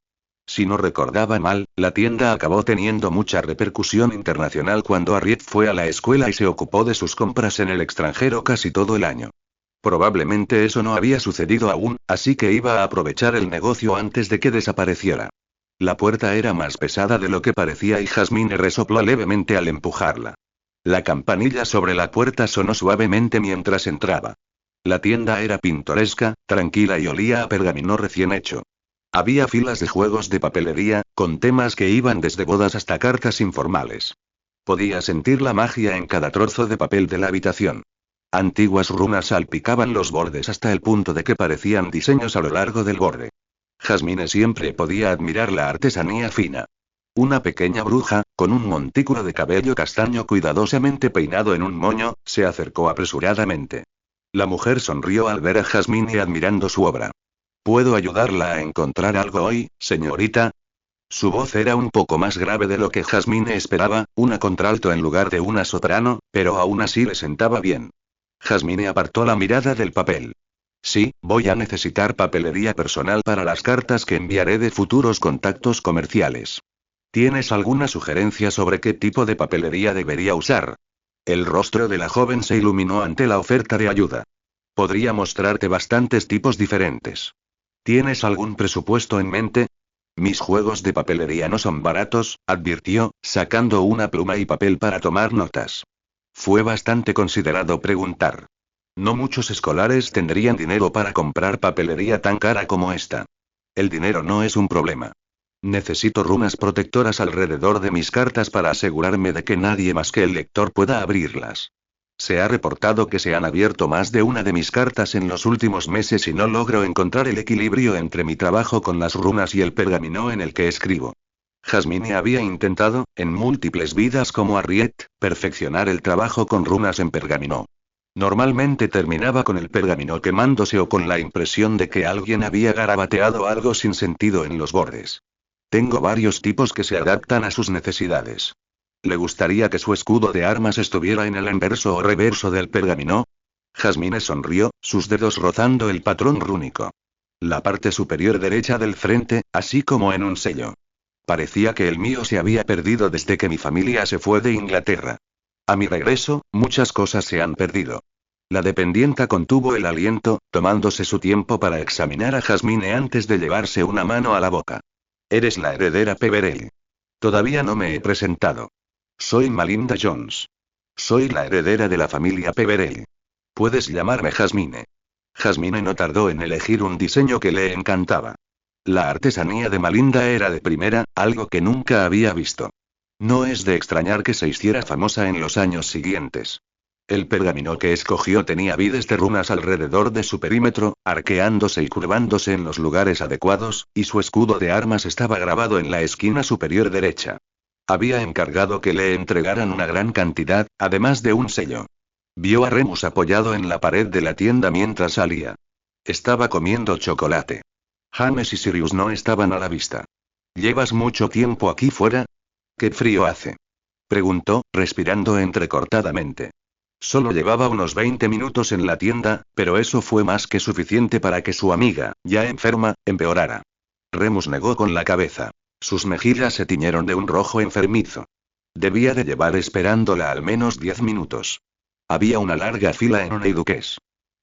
Si no recordaba mal, la tienda acabó teniendo mucha repercusión internacional cuando Harriet fue a la escuela y se ocupó de sus compras en el extranjero casi todo el año. Probablemente eso no había sucedido aún, así que iba a aprovechar el negocio antes de que desapareciera. La puerta era más pesada de lo que parecía y Jasmine resopló levemente al empujarla. La campanilla sobre la puerta sonó suavemente mientras entraba. La tienda era pintoresca, tranquila y olía a pergamino recién hecho. Había filas de juegos de papelería, con temas que iban desde bodas hasta cartas informales. Podía sentir la magia en cada trozo de papel de la habitación. Antiguas runas salpicaban los bordes hasta el punto de que parecían diseños a lo largo del borde. Jasmine siempre podía admirar la artesanía fina. Una pequeña bruja, con un montículo de cabello castaño cuidadosamente peinado en un moño, se acercó apresuradamente. La mujer sonrió al ver a Jasmine admirando su obra. ¿Puedo ayudarla a encontrar algo hoy, señorita? Su voz era un poco más grave de lo que Jasmine esperaba, una contralto en lugar de una soprano, pero aún así le sentaba bien. Jasmine apartó la mirada del papel. Sí, voy a necesitar papelería personal para las cartas que enviaré de futuros contactos comerciales. ¿Tienes alguna sugerencia sobre qué tipo de papelería debería usar? El rostro de la joven se iluminó ante la oferta de ayuda. Podría mostrarte bastantes tipos diferentes. ¿Tienes algún presupuesto en mente? Mis juegos de papelería no son baratos, advirtió, sacando una pluma y papel para tomar notas. Fue bastante considerado preguntar. No muchos escolares tendrían dinero para comprar papelería tan cara como esta. El dinero no es un problema. Necesito runas protectoras alrededor de mis cartas para asegurarme de que nadie más que el lector pueda abrirlas. Se ha reportado que se han abierto más de una de mis cartas en los últimos meses y no logro encontrar el equilibrio entre mi trabajo con las runas y el pergamino en el que escribo. Jasmine había intentado, en múltiples vidas como Harriet, perfeccionar el trabajo con runas en pergamino. Normalmente terminaba con el pergamino quemándose o con la impresión de que alguien había garabateado algo sin sentido en los bordes. Tengo varios tipos que se adaptan a sus necesidades. ¿Le gustaría que su escudo de armas estuviera en el anverso o reverso del pergamino? Jasmine sonrió, sus dedos rozando el patrón rúnico. La parte superior derecha del frente, así como en un sello. Parecía que el mío se había perdido desde que mi familia se fue de Inglaterra. A mi regreso, muchas cosas se han perdido. La dependienta contuvo el aliento, tomándose su tiempo para examinar a Jasmine antes de llevarse una mano a la boca. Eres la heredera Peverell. Todavía no me he presentado. Soy Malinda Jones. Soy la heredera de la familia Peverell. Puedes llamarme Jasmine. Jasmine no tardó en elegir un diseño que le encantaba. La artesanía de Malinda era de primera, algo que nunca había visto. No es de extrañar que se hiciera famosa en los años siguientes. El pergamino que escogió tenía vides de runas alrededor de su perímetro, arqueándose y curvándose en los lugares adecuados, y su escudo de armas estaba grabado en la esquina superior derecha. Había encargado que le entregaran una gran cantidad, además de un sello. Vio a Remus apoyado en la pared de la tienda mientras salía. Estaba comiendo chocolate. James y Sirius no estaban a la vista. ¿Llevas mucho tiempo aquí fuera? ¿Qué frío hace? Preguntó, respirando entrecortadamente. Solo llevaba unos 20 minutos en la tienda, pero eso fue más que suficiente para que su amiga, ya enferma, empeorara. Remus negó con la cabeza. Sus mejillas se tiñeron de un rojo enfermizo. Debía de llevar esperándola al menos 10 minutos. Había una larga fila en Honeyduques.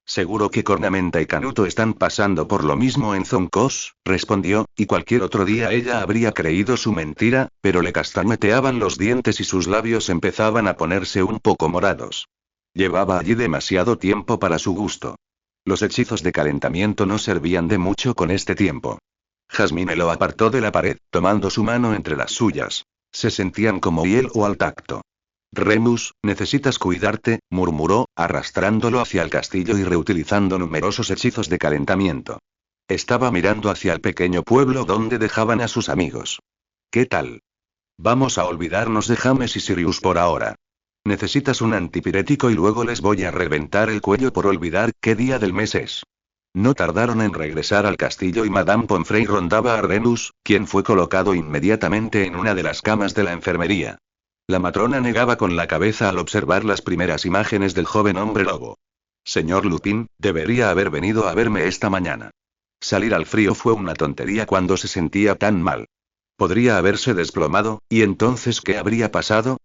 Seguro que Cornamenta y Canuto están pasando por lo mismo en Zoncos, respondió, y cualquier otro día ella habría creído su mentira, pero le castañeteaban los dientes y sus labios empezaban a ponerse un poco morados. Llevaba allí demasiado tiempo para su gusto. Los hechizos de calentamiento no servían de mucho con este tiempo. Jasmine lo apartó de la pared, tomando su mano entre las suyas. Se sentían como hielo al tacto. Remus, necesitas cuidarte, murmuró, arrastrándolo hacia el castillo y reutilizando numerosos hechizos de calentamiento. Estaba mirando hacia el pequeño pueblo donde dejaban a sus amigos. ¿Qué tal? Vamos a olvidarnos de James y Sirius por ahora. Necesitas un antipirético y luego les voy a reventar el cuello por olvidar qué día del mes es. No tardaron en regresar al castillo y Madame Pomfrey rondaba a Remus, quien fue colocado inmediatamente en una de las camas de la enfermería. La matrona negaba con la cabeza al observar las primeras imágenes del joven hombre lobo. Señor Lupin, debería haber venido a verme esta mañana. Salir al frío fue una tontería cuando se sentía tan mal. Podría haberse desplomado, ¿y entonces qué habría pasado?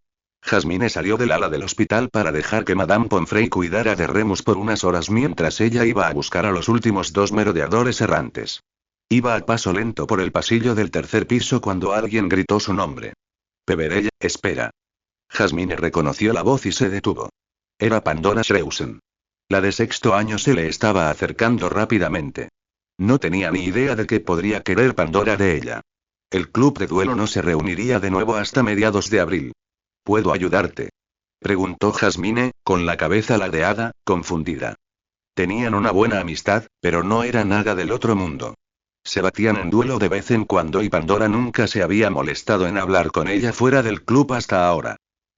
Jasmine salió del ala del hospital para dejar que Madame Pomfrey cuidara de Remus por unas horas mientras ella iba a buscar a los últimos dos merodeadores errantes. Iba a paso lento por el pasillo del tercer piso cuando alguien gritó su nombre. Peverell, espera. Jasmine reconoció la voz y se detuvo. Era Pandora Schreusen. La de sexto año se le estaba acercando rápidamente. No tenía ni idea de qué podría querer Pandora de ella. El club de duelo no se reuniría de nuevo hasta mediados de abril. ¿Puedo ayudarte?, preguntó Jasmine, con la cabeza ladeada, confundida. Tenían una buena amistad, pero no era nada del otro mundo. Se batían en duelo de vez en cuando y Pandora nunca se había molestado en hablar con ella fuera del club hasta ahora.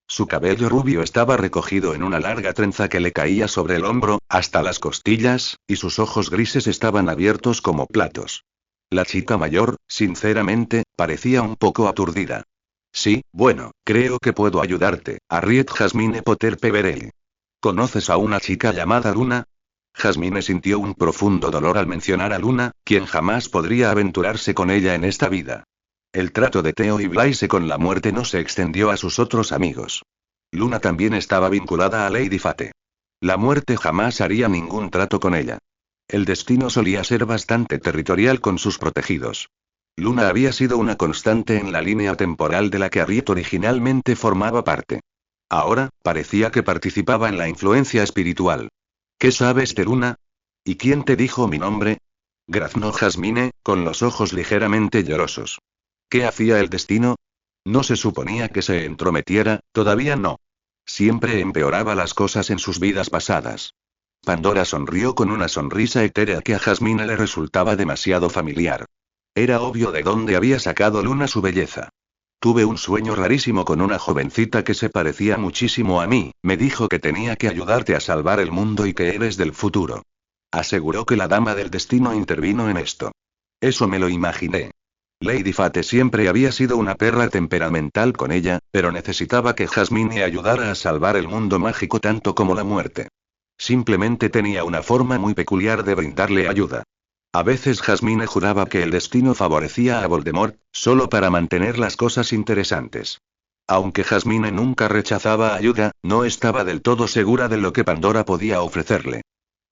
Su cabello rubio estaba recogido en una larga trenza que le caía sobre el hombro, hasta las costillas, y sus ojos grises estaban abiertos como platos. La chica mayor, sinceramente, parecía un poco aturdida. Sí, bueno, creo que puedo ayudarte, Harriet Jasmine Potter Peverell. ¿Conoces a una chica llamada Luna? Jasmine sintió un profundo dolor al mencionar a Luna, quien jamás podría aventurarse con ella en esta vida. El trato de Theo y Blaise con la muerte no se extendió a sus otros amigos. Luna también estaba vinculada a Lady Fate. La muerte jamás haría ningún trato con ella. El destino solía ser bastante territorial con sus protegidos. Luna había sido una constante en la línea temporal de la que Harriet originalmente formaba parte. Ahora, parecía que participaba en la influencia espiritual. ¿Qué sabes de Luna? ¿Y quién te dijo mi nombre? Graznó Jasmine, con los ojos ligeramente llorosos. ¿Qué hacía el destino? No se suponía que se entrometiera, todavía no. Siempre empeoraba las cosas en sus vidas pasadas. Pandora sonrió con una sonrisa etérea que a Jasmine le resultaba demasiado familiar. Era obvio de dónde había sacado Luna su belleza. Tuve un sueño rarísimo con una jovencita que se parecía muchísimo a mí, me dijo que tenía que ayudarte a salvar el mundo y que eres del futuro. Aseguró que la dama del destino intervino en esto. Eso me lo imaginé. Lady Fate siempre había sido una perra temperamental con ella, pero necesitaba que Jasmine ayudara a salvar el mundo mágico tanto como la muerte. Simplemente tenía una forma muy peculiar de brindarle ayuda. A veces Jasmine juraba que el destino favorecía a Voldemort, solo para mantener las cosas interesantes. Aunque Jasmine nunca rechazaba ayuda, no estaba del todo segura de lo que Pandora podía ofrecerle.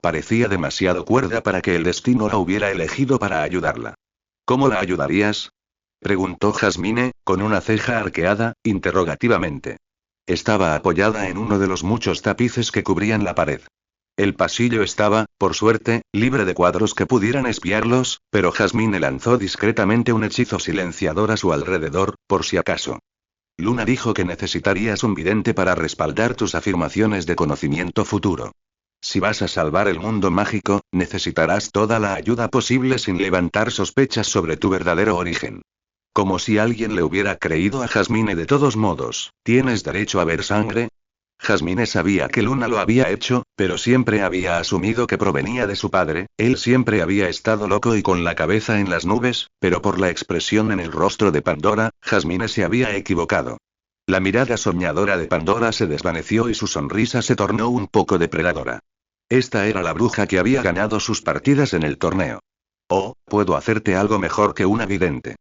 Parecía demasiado cuerda para que el destino la hubiera elegido para ayudarla. ¿Cómo la ayudarías?, preguntó Jasmine, con una ceja arqueada, interrogativamente. Estaba apoyada en uno de los muchos tapices que cubrían la pared. El pasillo estaba, por suerte, libre de cuadros que pudieran espiarlos, pero Jasmine lanzó discretamente un hechizo silenciador a su alrededor, por si acaso. Luna dijo que necesitarías un vidente para respaldar tus afirmaciones de conocimiento futuro. Si vas a salvar el mundo mágico, necesitarás toda la ayuda posible sin levantar sospechas sobre tu verdadero origen. Como si alguien le hubiera creído a Jasmine de todos modos, ¿tienes derecho a ver sangre? Jasmine sabía que Luna lo había hecho, pero siempre había asumido que provenía de su padre, él siempre había estado loco y con la cabeza en las nubes, pero por la expresión en el rostro de Pandora, Jasmine se había equivocado. La mirada soñadora de Pandora se desvaneció y su sonrisa se tornó un poco depredadora. Esta era la bruja que había ganado sus partidas en el torneo. Oh, puedo hacerte algo mejor que una vidente.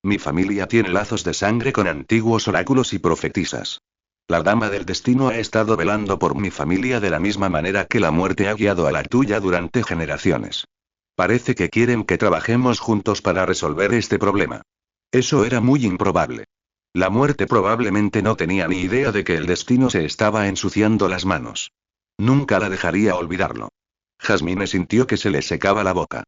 Mi familia tiene lazos de sangre con antiguos oráculos y profetisas. La dama del destino ha estado velando por mi familia de la misma manera que la muerte ha guiado a la tuya durante generaciones. Parece que quieren que trabajemos juntos para resolver este problema. Eso era muy improbable. La muerte probablemente no tenía ni idea de que el destino se estaba ensuciando las manos. Nunca la dejaría olvidarlo. Jasmine sintió que se le secaba la boca.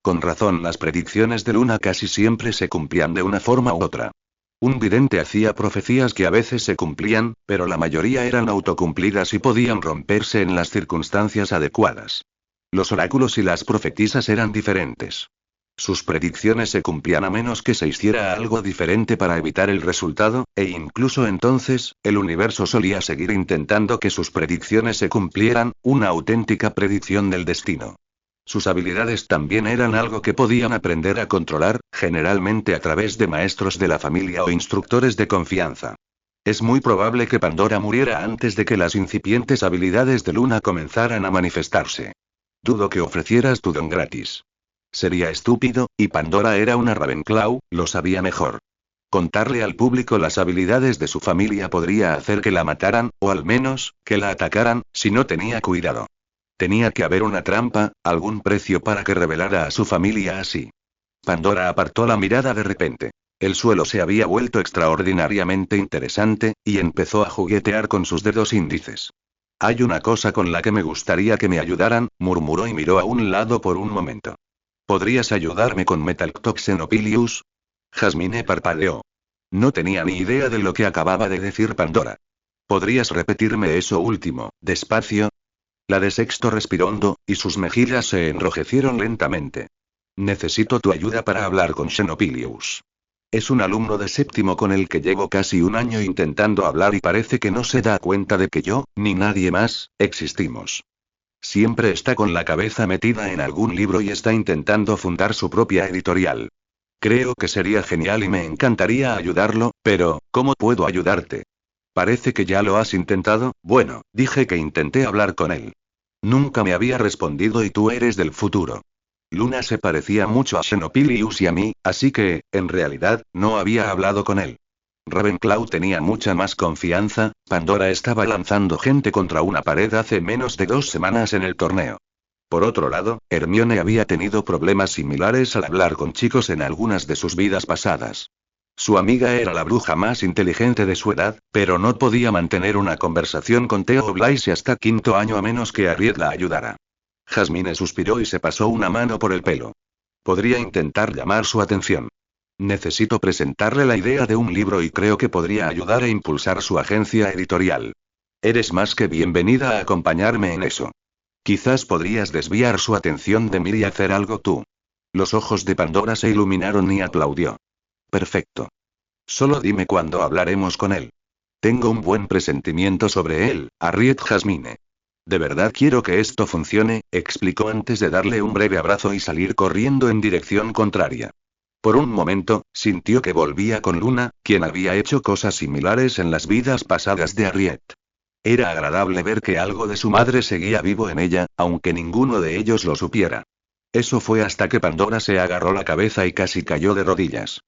Con razón, las predicciones de Luna casi siempre se cumplían de una forma u otra. Un vidente hacía profecías que a veces se cumplían, pero la mayoría eran autocumplidas y podían romperse en las circunstancias adecuadas. Los oráculos y las profetisas eran diferentes. Sus predicciones se cumplían a menos que se hiciera algo diferente para evitar el resultado, e incluso entonces, el universo solía seguir intentando que sus predicciones se cumplieran, una auténtica predicción del destino. Sus habilidades también eran algo que podían aprender a controlar, generalmente a través de maestros de la familia o instructores de confianza. Es muy probable que Pandora muriera antes de que las incipientes habilidades de Luna comenzaran a manifestarse. Dudo que ofrecieras tu don gratis. Sería estúpido, y Pandora era una Ravenclaw, lo sabía mejor. Contarle al público las habilidades de su familia podría hacer que la mataran, o al menos, que la atacaran, si no tenía cuidado. Tenía que haber una trampa, algún precio para que revelara a su familia así. Pandora apartó la mirada de repente. El suelo se había vuelto extraordinariamente interesante, y empezó a juguetear con sus dedos índices. Hay una cosa con la que me gustaría que me ayudaran, murmuró y miró a un lado por un momento. ¿Podrías ayudarme con Metaltoxenopilius? Jasmine parpadeó. No tenía ni idea de lo que acababa de decir Pandora. ¿Podrías repetirme eso último, despacio? La de sexto respiró hondo, y sus mejillas se enrojecieron lentamente. Necesito tu ayuda para hablar con Xenopilius. Es un alumno de séptimo con el que llevo casi un año intentando hablar y parece que no se da cuenta de que yo, ni nadie más, existimos. Siempre está con la cabeza metida en algún libro y está intentando fundar su propia editorial. Creo que sería genial y me encantaría ayudarlo, pero, ¿cómo puedo ayudarte? Parece que ya lo has intentado. Bueno, dije que intenté hablar con él. Nunca me había respondido y tú eres del futuro. Luna se parecía mucho a Xenopilius y a mí, así que, en realidad, no había hablado con él. Ravenclaw tenía mucha más confianza. Pandora estaba lanzando gente contra una pared hace menos de 2 semanas en el torneo. Por otro lado, Hermione había tenido problemas similares al hablar con chicos en algunas de sus vidas pasadas. Su amiga era la bruja más inteligente de su edad, pero no podía mantener una conversación con Theo Blaise hasta quinto año a menos que Harriet la ayudara. Jasmine suspiró y se pasó una mano por el pelo. Podría intentar llamar su atención. Necesito presentarle la idea de un libro y creo que podría ayudar a impulsar su agencia editorial. Eres más que bienvenida a acompañarme en eso. Quizás podrías desviar su atención de mí y hacer algo tú. Los ojos de Pandora se iluminaron y aplaudió. Perfecto. Solo dime cuándo hablaremos con él. Tengo un buen presentimiento sobre él, Harriet Jasmine. De verdad quiero que esto funcione, explicó antes de darle un breve abrazo y salir corriendo en dirección contraria. Por un momento, sintió que volvía con Luna, quien había hecho cosas similares en las vidas pasadas de Harriet. Era agradable ver que algo de su madre seguía vivo en ella, aunque ninguno de ellos lo supiera. Eso fue hasta que Pandora se agarró la cabeza y casi cayó de rodillas.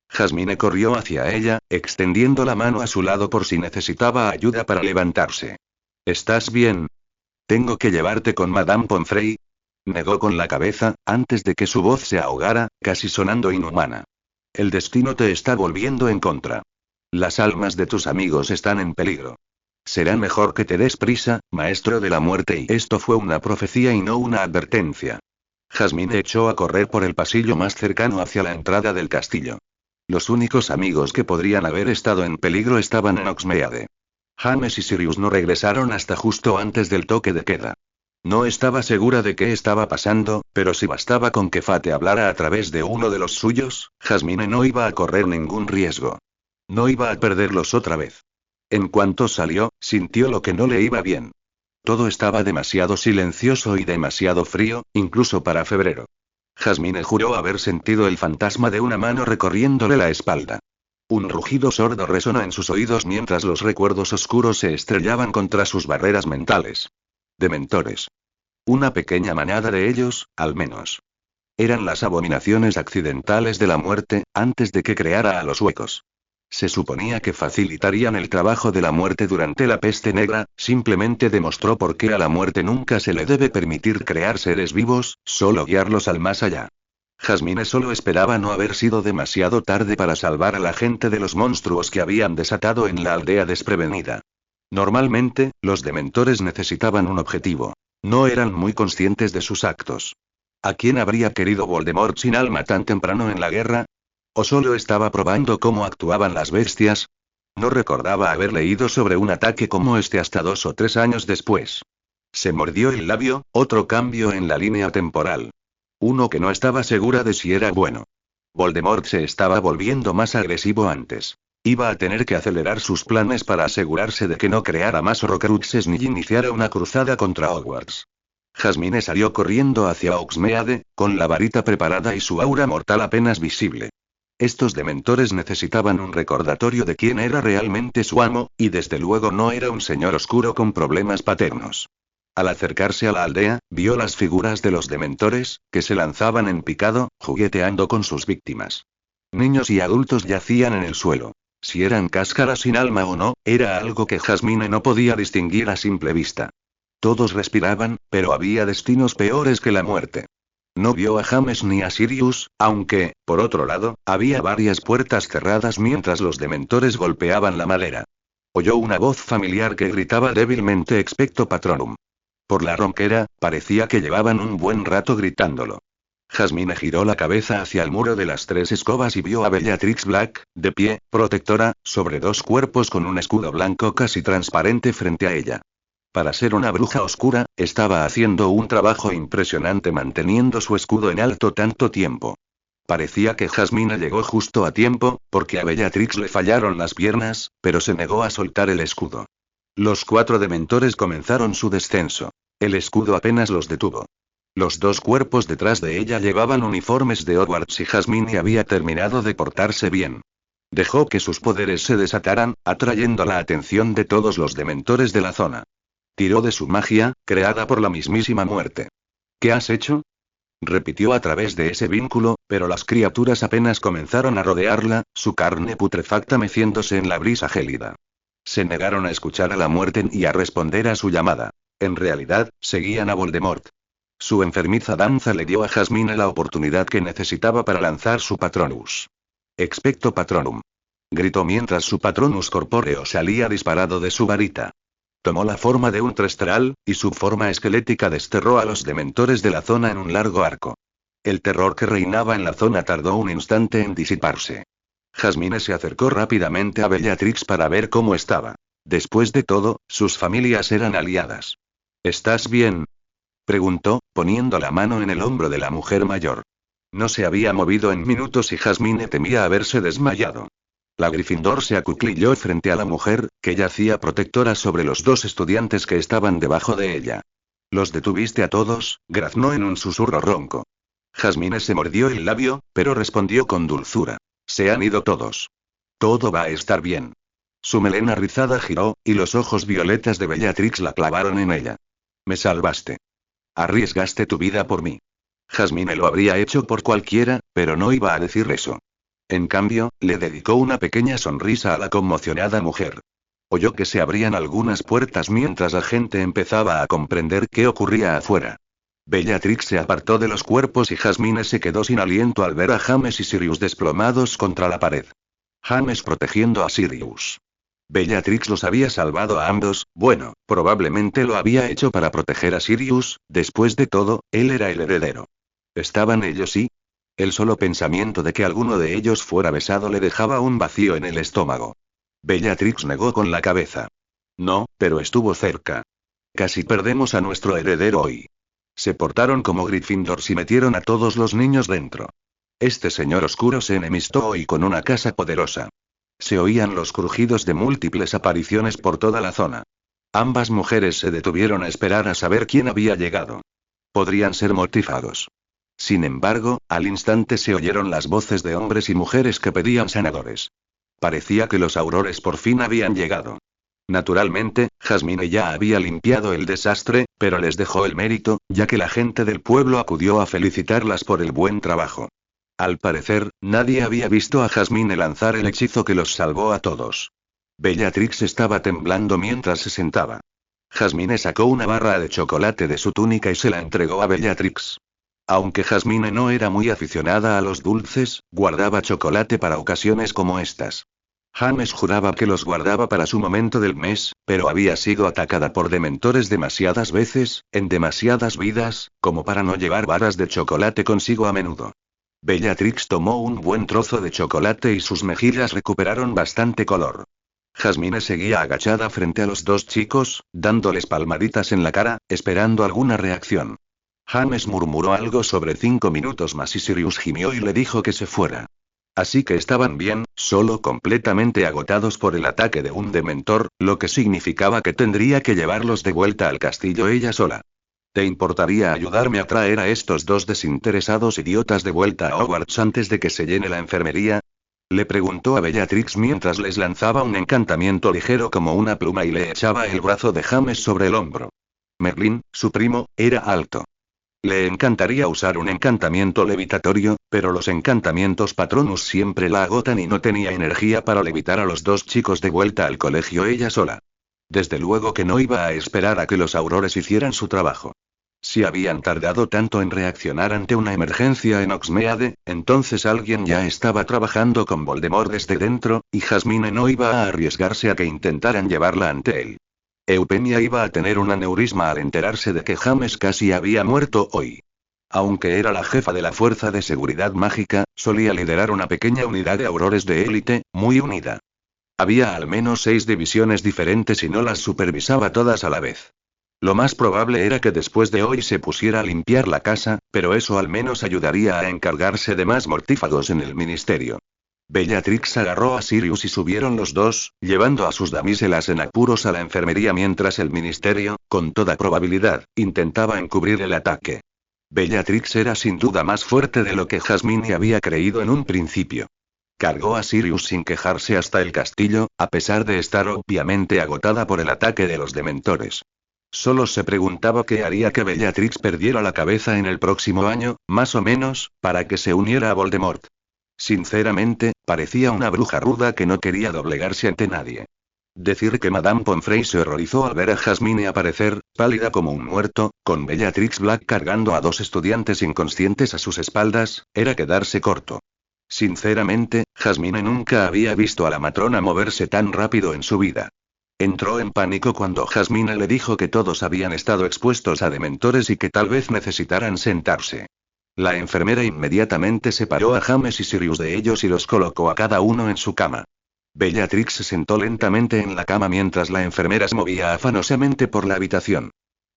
Jasmine corrió hacia ella, extendiendo la mano a su lado por si necesitaba ayuda para levantarse. ¿Estás bien? ¿Tengo que llevarte con Madame Pomfrey? Negó con la cabeza, antes de que su voz se ahogara, casi sonando inhumana. El destino te está volviendo en contra. Las almas de tus amigos están en peligro. Será mejor que te des prisa, maestro de la muerte. Y esto fue una profecía y no una advertencia. Jasmine echó a correr por el pasillo más cercano hacia la entrada del castillo. Los únicos amigos que podrían haber estado en peligro estaban en Hogsmeade. James y Sirius no regresaron hasta justo antes del toque de queda. No estaba segura de qué estaba pasando, pero si bastaba con que Fate hablara a través de uno de los suyos, Jasmine no iba a correr ningún riesgo. No iba a perderlos otra vez. En cuanto salió, sintió lo que no le iba bien. Todo estaba demasiado silencioso y demasiado frío, incluso para febrero. Jasmine juró haber sentido el fantasma de una mano recorriéndole la espalda. Un rugido sordo resonó en sus oídos mientras los recuerdos oscuros se estrellaban contra sus barreras mentales. Dementores. Una pequeña manada de ellos, al menos. Eran las abominaciones accidentales de la muerte, antes de que creara a los huecos. Se suponía que facilitarían el trabajo de la muerte durante la peste negra. Simplemente demostró por qué a la muerte nunca se le debe permitir crear seres vivos, solo guiarlos al más allá. Jasmine solo esperaba no haber sido demasiado tarde para salvar a la gente de los monstruos que habían desatado en la aldea desprevenida. Normalmente, los dementores necesitaban un objetivo. No eran muy conscientes de sus actos. ¿A quién habría querido Voldemort sin alma tan temprano en la guerra? ¿O solo estaba probando cómo actuaban las bestias? No recordaba haber leído sobre un ataque como este hasta 2 o 3 años después. Se mordió el labio, otro cambio en la línea temporal. Uno que no estaba segura de si era bueno. Voldemort se estaba volviendo más agresivo antes. Iba a tener que acelerar sus planes para asegurarse de que no creara más Horcruxes ni iniciara una cruzada contra Hogwarts. Jasmine salió corriendo hacia Oxmeade, con la varita preparada y su aura mortal apenas visible. Estos dementores necesitaban un recordatorio de quién era realmente su amo, y desde luego no era un señor oscuro con problemas paternos. Al acercarse a la aldea, vio las figuras de los dementores, que se lanzaban en picado, jugueteando con sus víctimas. Niños y adultos yacían en el suelo. Si eran cáscaras sin alma o no, era algo que Jasmine no podía distinguir a simple vista. Todos respiraban, pero había destinos peores que la muerte. No vio a James ni a Sirius, aunque, por otro lado, había varias puertas cerradas mientras los dementores golpeaban la madera. Oyó una voz familiar que gritaba débilmente Expecto Patronum. Por la ronquera, parecía que llevaban un buen rato gritándolo. Jasmine giró la cabeza hacia el muro de las tres escobas y vio a Bellatrix Black, de pie, protectora, sobre dos cuerpos con un escudo blanco casi transparente frente a ella. Para ser una bruja oscura, estaba haciendo un trabajo impresionante manteniendo su escudo en alto tanto tiempo. Parecía que Jasmine llegó justo a tiempo, porque a Bellatrix le fallaron las piernas, pero se negó a soltar el escudo. Los 4 dementores comenzaron su descenso. El escudo apenas los detuvo. Los 2 cuerpos detrás de ella llevaban uniformes de Hogwarts y Jasmine había terminado de portarse bien. Dejó que sus poderes se desataran, atrayendo la atención de todos los dementores de la zona. Tiró de su magia, creada por la mismísima muerte. ¿Qué has hecho? Repitió a través de ese vínculo, pero las criaturas apenas comenzaron a rodearla, su carne putrefacta meciéndose en la brisa gélida. Se negaron a escuchar a la muerte y a responder a su llamada. En realidad, seguían a Voldemort. Su enfermiza danza le dio a Jasmine la oportunidad que necesitaba para lanzar su Patronus. Expecto Patronum. Gritó mientras su Patronus corpóreo salía disparado de su varita. Tomó la forma de un trestral, y su forma esquelética desterró a los dementores de la zona en un largo arco. El terror que reinaba en la zona tardó un instante en disiparse. Jasmine se acercó rápidamente a Bellatrix para ver cómo estaba. Después de todo, sus familias eran aliadas. ¿Estás bien?, preguntó, poniendo la mano en el hombro de la mujer mayor. No se había movido en minutos y Jasmine temía haberse desmayado. La Gryffindor se acuclilló frente a la mujer, que yacía protectora sobre los 2 estudiantes que estaban debajo de ella. ¿Los detuviste a todos?, graznó en un susurro ronco. Jasmine se mordió el labio, pero respondió con dulzura. Se han ido todos. Todo va a estar bien. Su melena rizada giró, y los ojos violetas de Bellatrix la clavaron en ella. Me salvaste. Arriesgaste tu vida por mí. Jasmine lo habría hecho por cualquiera, pero no iba a decir eso. En cambio, le dedicó una pequeña sonrisa a la conmocionada mujer. Oyó que se abrían algunas puertas mientras la gente empezaba a comprender qué ocurría afuera. Bellatrix se apartó de los cuerpos y Jasmine se quedó sin aliento al ver a James y Sirius desplomados contra la pared. James protegiendo a Sirius. Bellatrix los había salvado a ambos, bueno, probablemente lo había hecho para proteger a Sirius, después de todo, él era el heredero. ¿Estaban ellos y? El solo pensamiento de que alguno de ellos fuera besado le dejaba un vacío en el estómago. Bellatrix negó con la cabeza. No, pero estuvo cerca. Casi perdemos a nuestro heredero hoy. Se portaron como Gryffindors y metieron a todos los niños dentro. Este señor oscuro se enemistó hoy con una casa poderosa. Se oían los crujidos de múltiples apariciones por toda la zona. Ambas mujeres se detuvieron a esperar a saber quién había llegado. Podrían ser mortífagos. Sin embargo, al instante se oyeron las voces de hombres y mujeres que pedían sanadores. Parecía que los aurores por fin habían llegado. Naturalmente, Jasmine ya había limpiado el desastre, pero les dejó el mérito, ya que la gente del pueblo acudió a felicitarlas por el buen trabajo. Al parecer, nadie había visto a Jasmine lanzar el hechizo que los salvó a todos. Bellatrix estaba temblando mientras se sentaba. Jasmine sacó una barra de chocolate de su túnica y se la entregó a Bellatrix. Aunque Jasmine no era muy aficionada a los dulces, guardaba chocolate para ocasiones como estas. James juraba que los guardaba para su momento del mes, pero había sido atacada por dementores demasiadas veces, en demasiadas vidas, como para no llevar barras de chocolate consigo a menudo. Bellatrix tomó un buen trozo de chocolate y sus mejillas recuperaron bastante color. Jasmine seguía agachada frente a los 2 chicos, dándoles palmaditas en la cara, esperando alguna reacción. James murmuró algo sobre 5 minutos más y Sirius gimió y le dijo que se fuera. Así que estaban bien, solo completamente agotados por el ataque de un dementor, lo que significaba que tendría que llevarlos de vuelta al castillo ella sola. ¿Te importaría ayudarme a traer a estos dos desinteresados idiotas de vuelta a Hogwarts antes de que se llene la enfermería? Le preguntó a Bellatrix mientras les lanzaba un encantamiento ligero como una pluma y le echaba el brazo de James sobre el hombro. Merlín, su primo, era alto. Le encantaría usar un encantamiento levitatorio, pero los encantamientos Patronus siempre la agotan y no tenía energía para levitar a los dos chicos de vuelta al colegio ella sola. Desde luego que no iba a esperar a que los aurores hicieran su trabajo. Si habían tardado tanto en reaccionar ante una emergencia en Hogsmeade, entonces alguien ya estaba trabajando con Voldemort desde dentro, y Jasmine no iba a arriesgarse a que intentaran llevarla ante él. Eupenia iba a tener un aneurisma al enterarse de que James casi había muerto hoy. Aunque era la jefa de la Fuerza de Seguridad Mágica, solía liderar una pequeña unidad de aurores de élite, muy unida. Había al menos 6 divisiones diferentes y no las supervisaba todas a la vez. Lo más probable era que después de hoy se pusiera a limpiar la casa, pero eso al menos ayudaría a encargarse de más mortífagos en el ministerio. Bellatrix agarró a Sirius y subieron los dos, llevando a sus damiselas en apuros a la enfermería mientras el ministerio, con toda probabilidad, intentaba encubrir el ataque. Bellatrix era sin duda más fuerte de lo que Jasmine había creído en un principio. Cargó a Sirius sin quejarse hasta el castillo, a pesar de estar obviamente agotada por el ataque de los dementores. Solo se preguntaba qué haría que Bellatrix perdiera la cabeza en el próximo año, más o menos, para que se uniera a Voldemort. Sinceramente, parecía una bruja ruda que no quería doblegarse ante nadie. Decir que Madame Pomfrey se horrorizó al ver a Jasmine aparecer, pálida como un muerto, con Bellatrix Black cargando a 2 estudiantes inconscientes a sus espaldas, era quedarse corto. Sinceramente, Jasmine nunca había visto a la matrona moverse tan rápido en su vida. Entró en pánico cuando Jasmine le dijo que todos habían estado expuestos a dementores y que tal vez necesitaran sentarse. La enfermera inmediatamente separó a James y Sirius de ellos y los colocó a cada uno en su cama. Bellatrix se sentó lentamente en la cama mientras la enfermera se movía afanosamente por la habitación.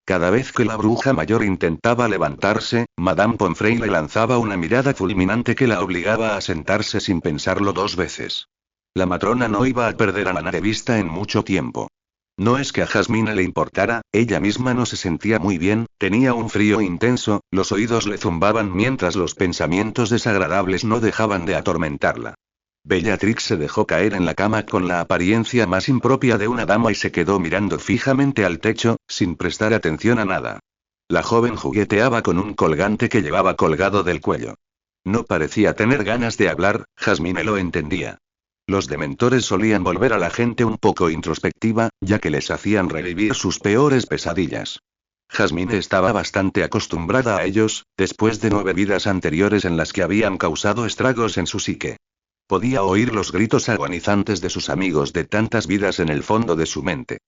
Cada vez que la bruja mayor intentaba levantarse, Madame Pomfrey le lanzaba una mirada fulminante que la obligaba a sentarse sin pensarlo 2 veces. La matrona no iba a perder a Nana de vista en mucho tiempo. No es que a Jasmine le importara, ella misma no se sentía muy bien, tenía un frío intenso, los oídos le zumbaban mientras los pensamientos desagradables no dejaban de atormentarla. Bellatrix se dejó caer en la cama con la apariencia más impropia de una dama y se quedó mirando fijamente al techo, sin prestar atención a nada. La joven jugueteaba con un colgante que llevaba colgado del cuello. No parecía tener ganas de hablar, Jasmine lo entendía. Los dementores solían volver a la gente un poco introspectiva, ya que les hacían revivir sus peores pesadillas. Jasmine estaba bastante acostumbrada a ellos, después de 9 vidas anteriores en las que habían causado estragos en su psique. Podía oír los gritos agonizantes de sus amigos de tantas vidas en el fondo de su mente.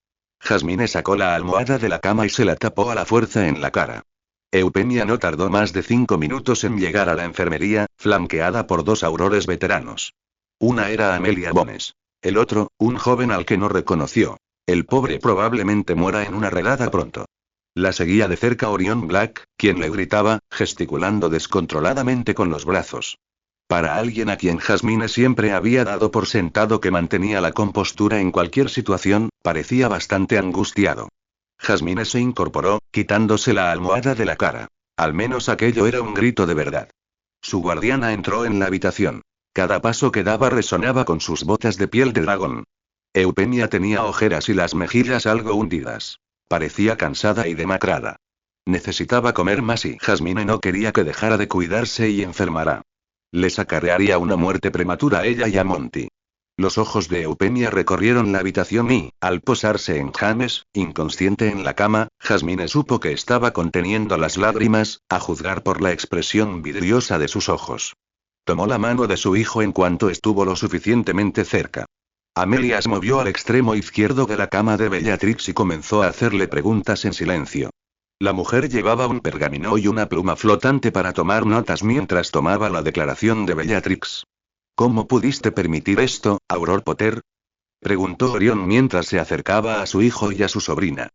Jasmine sacó la almohada de la cama y se la tapó a la fuerza en la cara. Eupenia no tardó más de 5 minutos en llegar a la enfermería, flanqueada por 2 aurores veteranos. Una era Amelia Bones. El otro, un joven al que no reconoció. El pobre probablemente muera en una redada pronto. La seguía de cerca Orion Black, quien le gritaba, gesticulando descontroladamente con los brazos. Para alguien a quien Jasmine siempre había dado por sentado que mantenía la compostura en cualquier situación, parecía bastante angustiado. Jasmine se incorporó, quitándose la almohada de la cara. Al menos aquello era un grito de verdad. Su guardiana entró en la habitación. Cada paso que daba resonaba con sus botas de piel de dragón. Eupenia tenía ojeras y las mejillas algo hundidas. Parecía cansada y demacrada. Necesitaba comer más y Jasmine no quería que dejara de cuidarse y enfermara. Les acarrearía una muerte prematura a ella y a Monty. Los ojos de Eupenia recorrieron la habitación y, al posarse en James, inconsciente en la cama, Jasmine supo que estaba conteniendo las lágrimas, a juzgar por la expresión vidriosa de sus ojos. Tomó la mano de su hijo en cuanto estuvo lo suficientemente cerca. Amelia se movió al extremo izquierdo de la cama de Bellatrix y comenzó a hacerle preguntas en silencio. La mujer llevaba un pergamino y una pluma flotante para tomar notas mientras tomaba la declaración de Bellatrix. ¿Cómo pudiste permitir esto, Auror Potter? Preguntó Orión mientras se acercaba a su hijo y a su sobrina.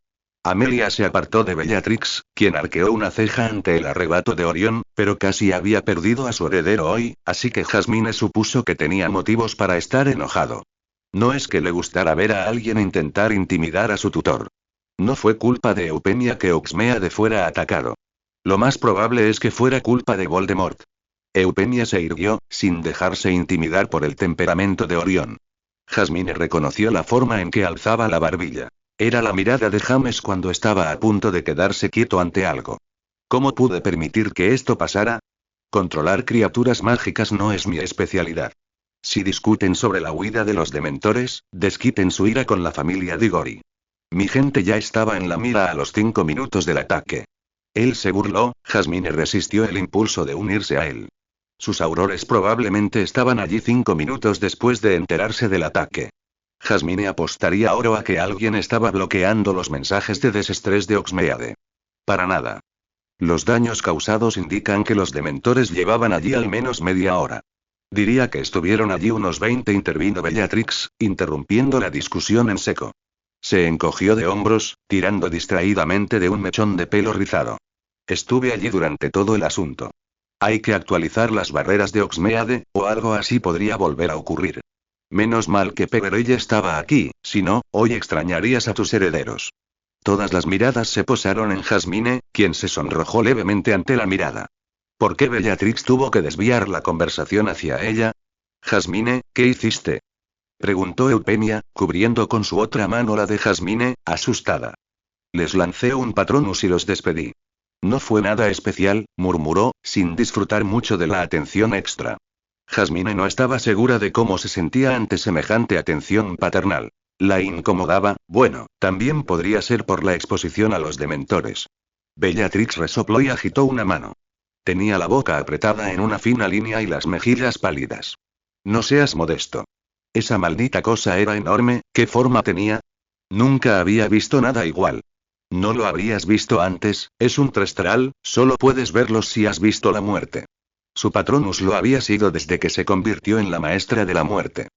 Amelia se apartó de Bellatrix, quien arqueó una ceja ante el arrebato de Orión, pero casi había perdido a su heredero hoy, así que Jasmine supuso que tenía motivos para estar enojado. No es que le gustara ver a alguien intentar intimidar a su tutor. No fue culpa de Eupemia que Oxmeade fuera atacado. Lo más probable es que fuera culpa de Voldemort. Eupemia se irguió, sin dejarse intimidar por el temperamento de Orión. Jasmine reconoció la forma en que alzaba la barbilla. Era la mirada de James cuando estaba a punto de quedarse quieto ante algo. ¿Cómo pude permitir que esto pasara? Controlar criaturas mágicas no es mi especialidad. Si discuten sobre la huida de los dementores, desquiten su ira con la familia Diggory. Mi gente ya estaba en la mira a los 5 minutos del ataque. Él se burló, Jasmine resistió el impulso de unirse a él. Sus aurores probablemente estaban allí 5 minutos después de enterarse del ataque. Jasmine apostaría oro a que alguien estaba bloqueando los mensajes de desestrés de Oxmeade. Para nada. Los daños causados indican que los dementores llevaban allí al menos media hora. Diría que estuvieron allí unos 20, intervino Bellatrix, interrumpiendo la discusión en seco. Se encogió de hombros, tirando distraídamente de un mechón de pelo rizado. Estuve allí durante todo el asunto. Hay que actualizar las barreras de Oxmeade, o algo así podría volver a ocurrir. Menos mal que Peverell estaba aquí, si no, hoy extrañarías a tus herederos. Todas las miradas se posaron en Jasmine, quien se sonrojó levemente ante la mirada. ¿Por qué Bellatrix tuvo que desviar la conversación hacia ella? Jasmine, ¿qué hiciste? Preguntó Eupemia, cubriendo con su otra mano la de Jasmine, asustada. Les lancé un patronus y los despedí. No fue nada especial, murmuró, sin disfrutar mucho de la atención extra. Jasmine no estaba segura de cómo se sentía ante semejante atención paternal. La incomodaba, bueno, también podría ser por la exposición a los dementores. Bellatrix resopló y agitó una mano. Tenía la boca apretada en una fina línea y las mejillas pálidas. No seas modesto. Esa maldita cosa era enorme, ¿qué forma tenía? Nunca había visto nada igual. No lo habrías visto antes, es un trestral, solo puedes verlos si has visto la muerte. Su patronus lo había sido desde que se convirtió en la maestra de la muerte.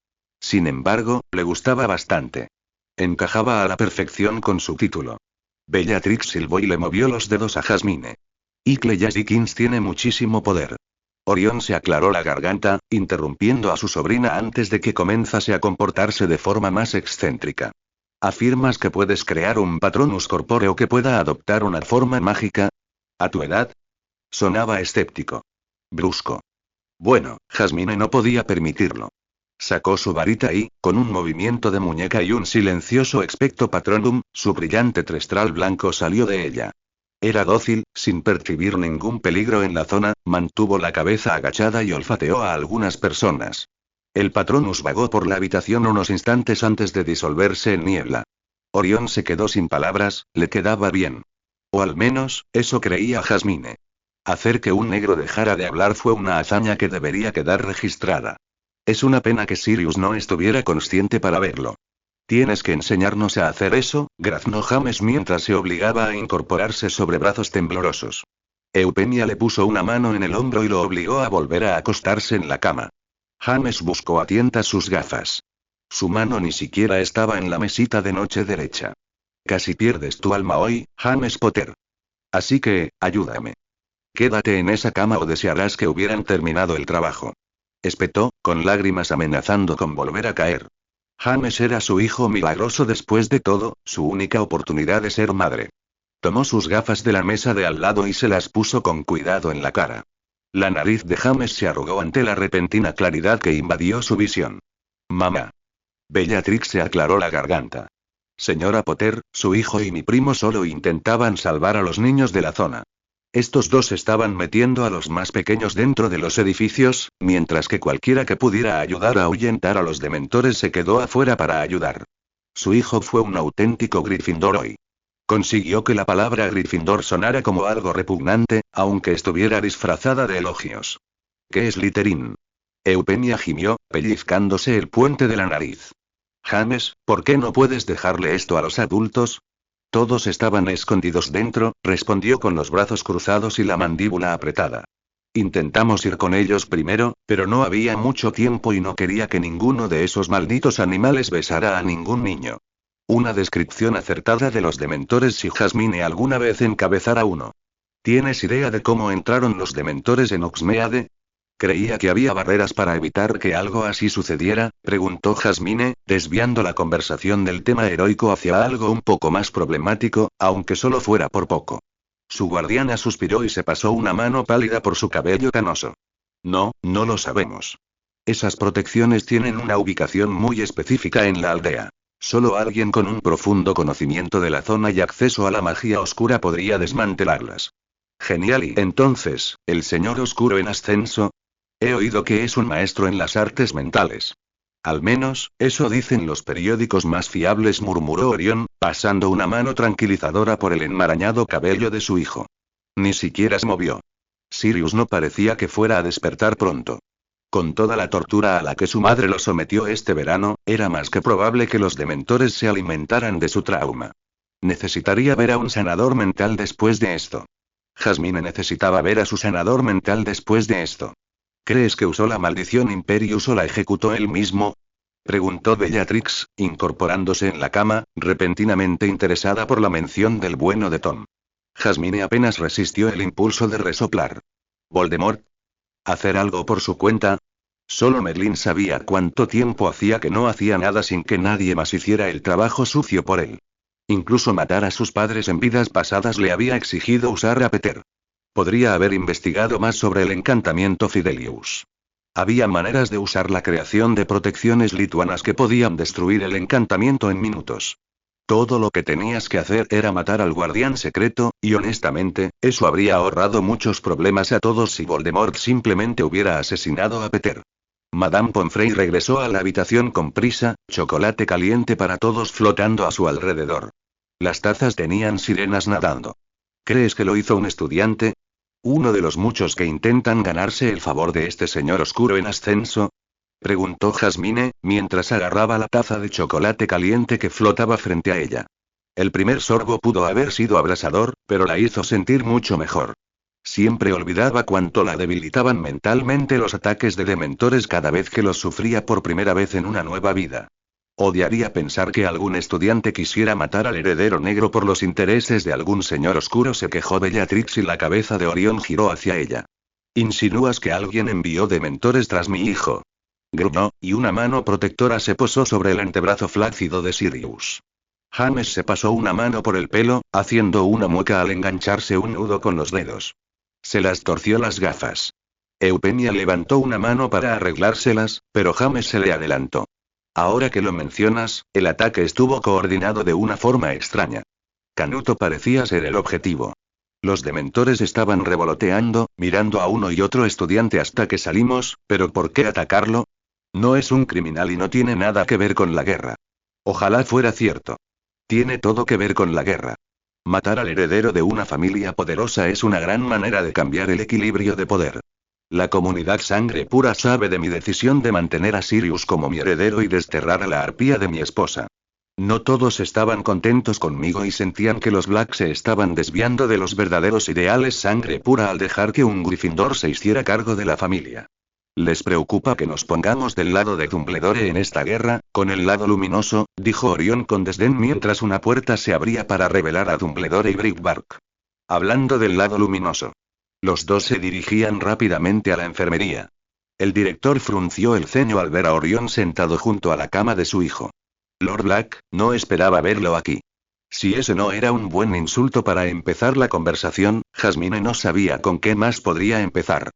Sin embargo, le gustaba bastante. Encajaba a la perfección con su título. Bellatrix silbó y le movió los dedos a Jasmine. Dickens tiene muchísimo poder. Orión se aclaró la garganta, interrumpiendo a su sobrina antes de que comenzase a comportarse de forma más excéntrica. ¿Afirmas que puedes crear un patronus corpóreo que pueda adoptar una forma mágica? ¿A tu edad? Sonaba escéptico. Brusco. Bueno, Jasmine no podía permitirlo. Sacó su varita y, con un movimiento de muñeca y un silencioso expecto patronum, su brillante trestral blanco salió de ella. Era dócil, sin percibir ningún peligro en la zona, mantuvo la cabeza agachada y olfateó a algunas personas. El patronus vagó por la habitación unos instantes antes de disolverse en niebla. Orión se quedó sin palabras, le quedaba bien. O al menos, eso creía Jasmine. Hacer que un negro dejara de hablar fue una hazaña que debería quedar registrada. Es una pena que Sirius no estuviera consciente para verlo. Tienes que enseñarnos a hacer eso, graznó James mientras se obligaba a incorporarse sobre brazos temblorosos. Eupemia le puso una mano en el hombro y lo obligó a volver a acostarse en la cama. James buscó a tientas sus gafas. Su mano ni siquiera estaba en la mesita de noche derecha. Casi pierdes tu alma hoy, James Potter. Así que, ayúdame. Quédate en esa cama o desearás que hubieran terminado el trabajo. Espetó, con lágrimas amenazando con volver a caer. James era su hijo milagroso después de todo, su única oportunidad de ser madre. Tomó sus gafas de la mesa de al lado y se las puso con cuidado en la cara. La nariz de James se arrugó ante la repentina claridad que invadió su visión. Mamá. Bellatrix se aclaró la garganta. Señora Potter, su hijo y mi primo solo intentaban salvar a los niños de la zona. Estos dos estaban metiendo a los más pequeños dentro de los edificios, mientras que cualquiera que pudiera ayudar a ahuyentar a los dementores se quedó afuera para ayudar. Su hijo fue un auténtico Gryffindor hoy. Consiguió que la palabra Gryffindor sonara como algo repugnante, aunque estuviera disfrazada de elogios. ¿Qué es Slytherin? Eupemia gimió, pellizcándose el puente de la nariz. James, ¿por qué no puedes dejarle esto a los adultos? Todos estaban escondidos dentro, respondió con los brazos cruzados y la mandíbula apretada. Intentamos ir con ellos primero, pero no había mucho tiempo y no quería que ninguno de esos malditos animales besara a ningún niño. Una descripción acertada de los dementores si Jasmine alguna vez encabezara uno. ¿Tienes idea de cómo entraron los dementores en Oxmeade? ¿Creía que había barreras para evitar que algo así sucediera?, preguntó Jasmine, desviando la conversación del tema heroico hacia algo un poco más problemático, aunque solo fuera por poco. Su guardiana suspiró y se pasó una mano pálida por su cabello canoso. No, no lo sabemos. Esas protecciones tienen una ubicación muy específica en la aldea. Solo alguien con un profundo conocimiento de la zona y acceso a la magia oscura podría desmantelarlas. Genial. ¿Y entonces, el señor oscuro en ascenso? He oído que es un maestro en las artes mentales. Al menos, eso dicen los periódicos más fiables, murmuró Orión, pasando una mano tranquilizadora por el enmarañado cabello de su hijo. Ni siquiera se movió. Sirius no parecía que fuera a despertar pronto. Con toda la tortura a la que su madre lo sometió este verano, era más que probable que los dementores se alimentaran de su trauma. Necesitaría ver a un sanador mental después de esto. Jasmine necesitaba ver a su sanador mental después de esto. ¿Crees que usó la maldición Imperius o la ejecutó él mismo?, preguntó Bellatrix, incorporándose en la cama, repentinamente interesada por la mención del bueno de Tom. Jasmine apenas resistió el impulso de resoplar. ¿Voldemort? ¿Hacer algo por su cuenta? Solo Merlín sabía cuánto tiempo hacía que no hacía nada sin que nadie más hiciera el trabajo sucio por él. Incluso matar a sus padres en vidas pasadas le había exigido usar a Peter. Podría haber investigado más sobre el encantamiento Fidelius. Había maneras de usar la creación de protecciones lituanas que podían destruir el encantamiento en minutos. Todo lo que tenías que hacer era matar al guardián secreto, y honestamente, eso habría ahorrado muchos problemas a todos si Voldemort simplemente hubiera asesinado a Peter. Madame Pomfrey regresó a la habitación con prisa, chocolate caliente para todos flotando a su alrededor. Las tazas tenían sirenas nadando. ¿Crees que lo hizo un estudiante? ¿Uno de los muchos que intentan ganarse el favor de este señor oscuro en ascenso?, preguntó Jasmine, mientras agarraba la taza de chocolate caliente que flotaba frente a ella. El primer sorbo pudo haber sido abrasador, pero la hizo sentir mucho mejor. Siempre olvidaba cuánto la debilitaban mentalmente los ataques de dementores cada vez que los sufría por primera vez en una nueva vida. Odiaría pensar que algún estudiante quisiera matar al heredero negro por los intereses de algún señor oscuro, se quejó Bellatrix y la cabeza de Orión giró hacia ella. ¿Insinúas que alguien envió dementores tras mi hijo? Gruñó, y una mano protectora se posó sobre el antebrazo flácido de Sirius. James se pasó una mano por el pelo, haciendo una mueca al engancharse un nudo con los dedos. Se las torció las gafas. Eugenia levantó una mano para arreglárselas, pero James se le adelantó. Ahora que lo mencionas, el ataque estuvo coordinado de una forma extraña. Canuto parecía ser el objetivo. Los dementores estaban revoloteando, mirando a uno y otro estudiante hasta que salimos, pero ¿por qué atacarlo? No es un criminal y no tiene nada que ver con la guerra. Ojalá fuera cierto. Tiene todo que ver con la guerra. Matar al heredero de una familia poderosa es una gran manera de cambiar el equilibrio de poder. La comunidad sangre pura sabe de mi decisión de mantener a Sirius como mi heredero y desterrar a la arpía de mi esposa. No todos estaban contentos conmigo y sentían que los Black se estaban desviando de los verdaderos ideales sangre pura al dejar que un Gryffindor se hiciera cargo de la familia. ¿Les preocupa que nos pongamos del lado de Dumbledore en esta guerra, con el lado luminoso?, dijo Orión con desdén mientras una puerta se abría para revelar a Dumbledore y Brickbark. Hablando del lado luminoso. Los dos se dirigían rápidamente a la enfermería. El director frunció el ceño al ver a Orión sentado junto a la cama de su hijo. Lord Black, no esperaba verlo aquí. Si ese no era un buen insulto para empezar la conversación, Jasmine no sabía con qué más podría empezar.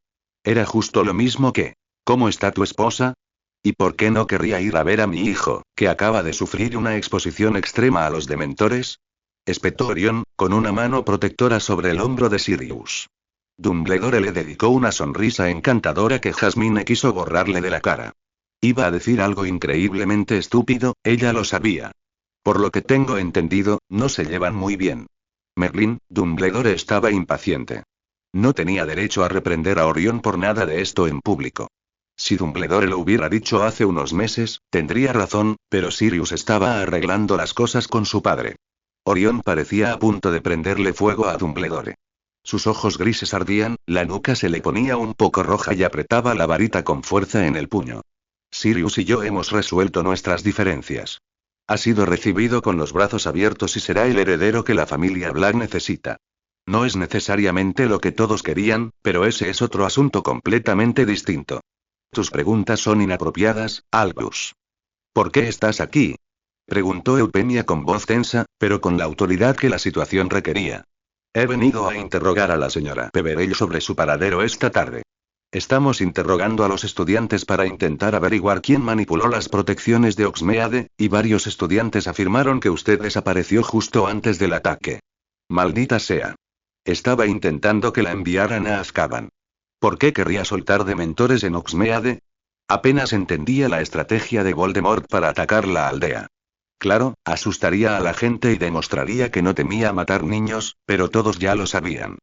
Era justo lo mismo que: ¿cómo está tu esposa? ¿Y por qué no querría ir a ver a mi hijo, que acaba de sufrir una exposición extrema a los dementores? Espetó Orión, con una mano protectora sobre el hombro de Sirius. Dumbledore le dedicó una sonrisa encantadora que Jasmine quiso borrarle de la cara. Iba a decir algo increíblemente estúpido, ella lo sabía. Por lo que tengo entendido, no se llevan muy bien. Merlín, Dumbledore estaba impaciente. No tenía derecho a reprender a Orión por nada de esto en público. Si Dumbledore lo hubiera dicho hace unos meses, tendría razón, pero Sirius estaba arreglando las cosas con su padre. Orión parecía a punto de prenderle fuego a Dumbledore. Sus ojos grises ardían, la nuca se le ponía un poco roja y apretaba la varita con fuerza en el puño. Sirius y yo hemos resuelto nuestras diferencias. Ha sido recibido con los brazos abiertos y será el heredero que la familia Black necesita. No es necesariamente lo que todos querían, pero ese es otro asunto completamente distinto. Tus preguntas son inapropiadas, Albus. ¿Por qué estás aquí? Preguntó Eugenia con voz tensa, pero con la autoridad que la situación requería. He venido a interrogar a la señora Peverell sobre su paradero esta tarde. Estamos interrogando a los estudiantes para intentar averiguar quién manipuló las protecciones de Oxmeade, y varios estudiantes afirmaron que usted desapareció justo antes del ataque. Maldita sea. Estaba intentando que la enviaran a Azkaban. ¿Por qué querría soltar dementores en Oxmeade? Apenas entendía la estrategia de Voldemort para atacar la aldea. Claro, asustaría a la gente y demostraría que no temía matar niños, pero todos ya lo sabían.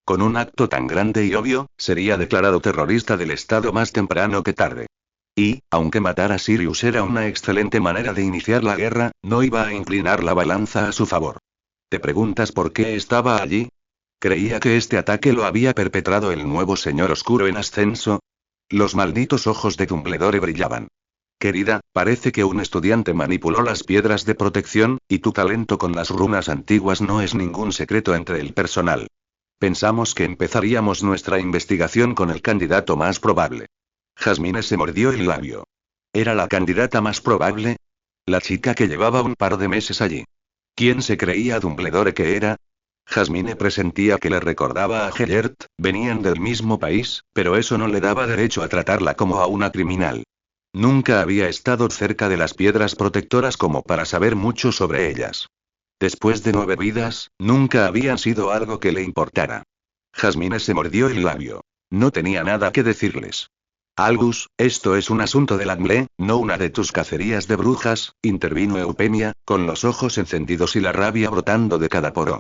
Con un acto tan grande y obvio, sería declarado terrorista del Estado más temprano que tarde. Y, aunque matar a Sirius era una excelente manera de iniciar la guerra, no iba a inclinar la balanza a su favor. ¿Te preguntas por qué estaba allí? ¿Creía que este ataque lo había perpetrado el nuevo señor oscuro en ascenso? Los malditos ojos de Dumbledore brillaban. Querida, parece que un estudiante manipuló las piedras de protección, y tu talento con las runas antiguas no es ningún secreto entre el personal. Pensamos que empezaríamos nuestra investigación con el candidato más probable. Jasmine se mordió el labio. ¿Era la candidata más probable? La chica que llevaba un par de meses allí. ¿Quién se creía Dumbledore que era? Jasmine presentía que le recordaba a Gellert, venían del mismo país, pero eso no le daba derecho a tratarla como a una criminal. Nunca había estado cerca de las piedras protectoras como para saber mucho sobre ellas. Después de 9 vidas, nunca habían sido algo que le importara. Jasmine se mordió el labio. No tenía nada que decirles. Albus, esto es un asunto de Langley, no una de tus cacerías de brujas, intervino Eugenia, con los ojos encendidos y la rabia brotando de cada poro.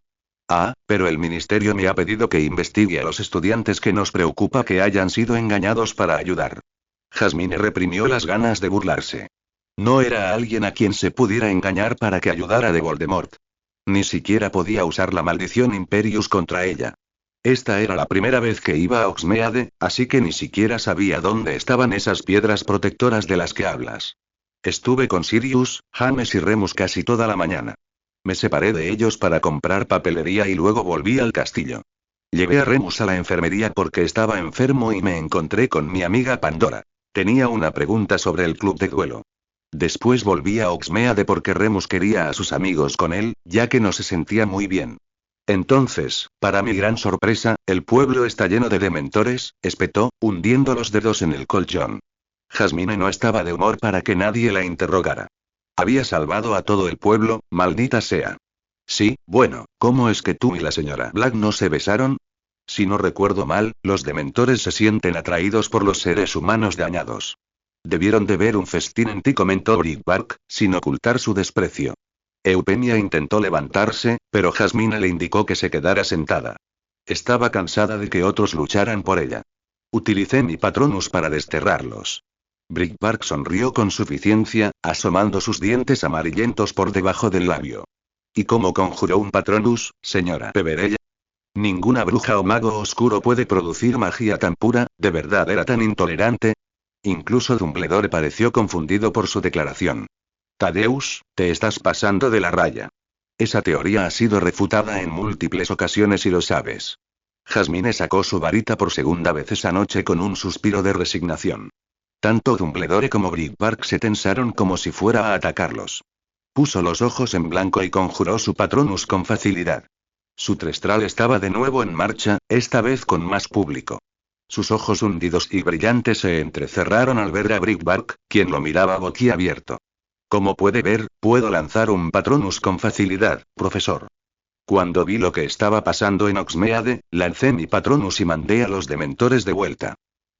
Ah, pero el ministerio me ha pedido que investigue a los estudiantes, que nos preocupa que hayan sido engañados para ayudar. Jasmine reprimió las ganas de burlarse. No era alguien a quien se pudiera engañar para que ayudara de Voldemort. Ni siquiera podía usar la maldición Imperius contra ella. Esta era la primera vez que iba a Oxmeade, así que ni siquiera sabía dónde estaban esas piedras protectoras de las que hablas. Estuve con Sirius, James y Remus casi toda la mañana. Me separé de ellos para comprar papelería y luego volví al castillo. Llevé a Remus a la enfermería porque estaba enfermo y me encontré con mi amiga Pandora. Tenía una pregunta sobre el club de duelo. Después volví a Oxmeade porque Remus quería a sus amigos con él, ya que no se sentía muy bien. Entonces, para mi gran sorpresa, el pueblo está lleno de dementores, espetó, hundiendo los dedos en el colchón. Jasmine no estaba de humor para que nadie la interrogara. Había salvado a todo el pueblo, maldita sea. Sí, bueno, ¿cómo es que tú y la señora Black no se besaron? Si no recuerdo mal, los dementores se sienten atraídos por los seres humanos dañados. Debieron de ver un festín en ti, comentó Brickbark, sin ocultar su desprecio. Eugenia intentó levantarse, pero Jasmine le indicó que se quedara sentada. Estaba cansada de que otros lucharan por ella. Utilicé mi Patronus para desterrarlos. Brickbark sonrió con suficiencia, asomando sus dientes amarillentos por debajo del labio. ¿Y cómo conjuró un Patronus, señora Peverell? Ninguna bruja o mago oscuro puede producir magia tan pura, ¿de verdad era tan intolerante? Incluso Dumbledore pareció confundido por su declaración. Tadeus, te estás pasando de la raya. Esa teoría ha sido refutada en múltiples ocasiones y lo sabes. Jasmine sacó su varita por segunda vez esa noche con un suspiro de resignación. Tanto Dumbledore como Brickbark se tensaron como si fuera a atacarlos. Puso los ojos en blanco y conjuró su Patronus con facilidad. Su Trestral estaba de nuevo en marcha, esta vez con más público. Sus ojos hundidos y brillantes se entrecerraron al ver a Brickbark, quien lo miraba boquiabierto. Como puede ver, puedo lanzar un Patronus con facilidad, profesor. Cuando vi lo que estaba pasando en Oxmeade, lancé mi Patronus y mandé a los dementores de vuelta.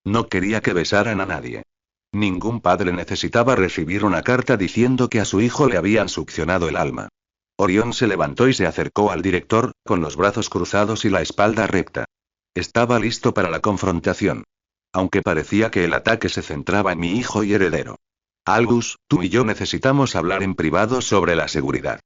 No quería que besaran a nadie. Ningún padre necesitaba recibir una carta diciendo que a su hijo le habían succionado el alma. Orión se levantó y se acercó al director, con los brazos cruzados y la espalda recta. Estaba listo para la confrontación. Aunque parecía que el ataque se centraba en mi hijo y heredero. Albus, tú y yo necesitamos hablar en privado sobre la seguridad.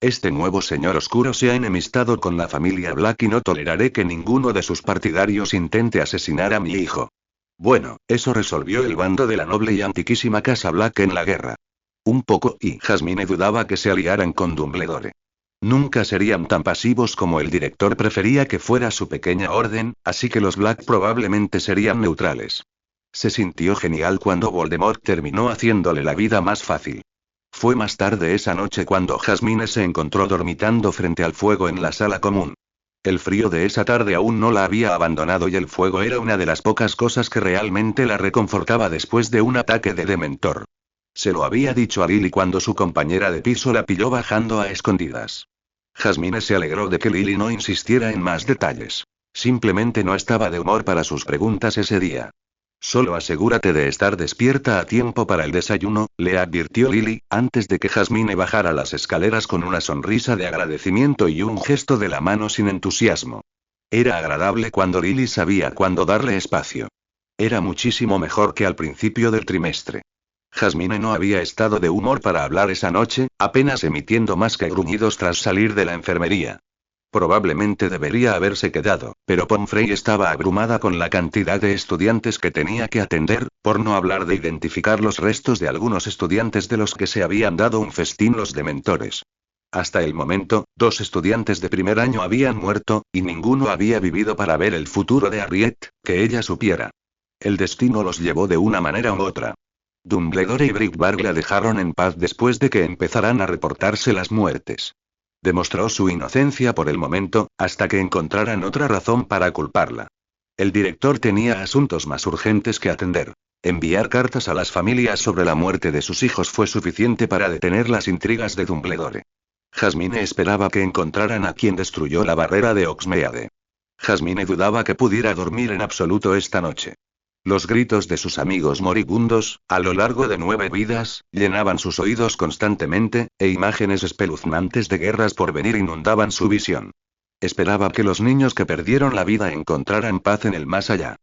Este nuevo señor oscuro se ha enemistado con la familia Black y no toleraré que ninguno de sus partidarios intente asesinar a mi hijo. Bueno, eso resolvió el bando de la noble y antiquísima casa Black en la guerra. Un poco, y Jasmine dudaba que se aliaran con Dumbledore. Nunca serían tan pasivos como el director prefería que fuera su pequeña orden, así que los Black probablemente serían neutrales. Se sintió genial cuando Voldemort terminó haciéndole la vida más fácil. Fue más tarde esa noche cuando Jasmine se encontró dormitando frente al fuego en la sala común. El frío de esa tarde aún no la había abandonado y el fuego era una de las pocas cosas que realmente la reconfortaba después de un ataque de dementor. Se lo había dicho a Lily cuando su compañera de piso la pilló bajando a escondidas. Jasmine se alegró de que Lily no insistiera en más detalles. Simplemente no estaba de humor para sus preguntas ese día. Solo asegúrate de estar despierta a tiempo para el desayuno, le advirtió Lily, antes de que Jasmine bajara las escaleras con una sonrisa de agradecimiento y un gesto de la mano sin entusiasmo. Era agradable cuando Lily sabía cuándo darle espacio. Era muchísimo mejor que al principio del trimestre. Jasmine no había estado de humor para hablar esa noche, apenas emitiendo más que gruñidos tras salir de la enfermería. Probablemente debería haberse quedado, pero Pomfrey estaba abrumada con la cantidad de estudiantes que tenía que atender, por no hablar de identificar los restos de algunos estudiantes de los que se habían dado un festín los dementores. Hasta el momento, 2 estudiantes de primer año habían muerto, y ninguno había vivido para ver el futuro de Harriet, que ella supiera. El destino los llevó de una manera u otra. Dumbledore y Brickbat la dejaron en paz después de que empezaran a reportarse las muertes. Demostró su inocencia por el momento, hasta que encontraran otra razón para culparla. El director tenía asuntos más urgentes que atender. Enviar cartas a las familias sobre la muerte de sus hijos fue suficiente para detener las intrigas de Dumbledore. Jasmine esperaba que encontraran a quien destruyó la barrera de Hogsmeade. Jasmine dudaba que pudiera dormir en absoluto esta noche. Los gritos de sus amigos moribundos, a lo largo de 9 vidas, llenaban sus oídos constantemente, e imágenes espeluznantes de guerras por venir inundaban su visión. Esperaba que los niños que perdieron la vida encontraran paz en el más allá.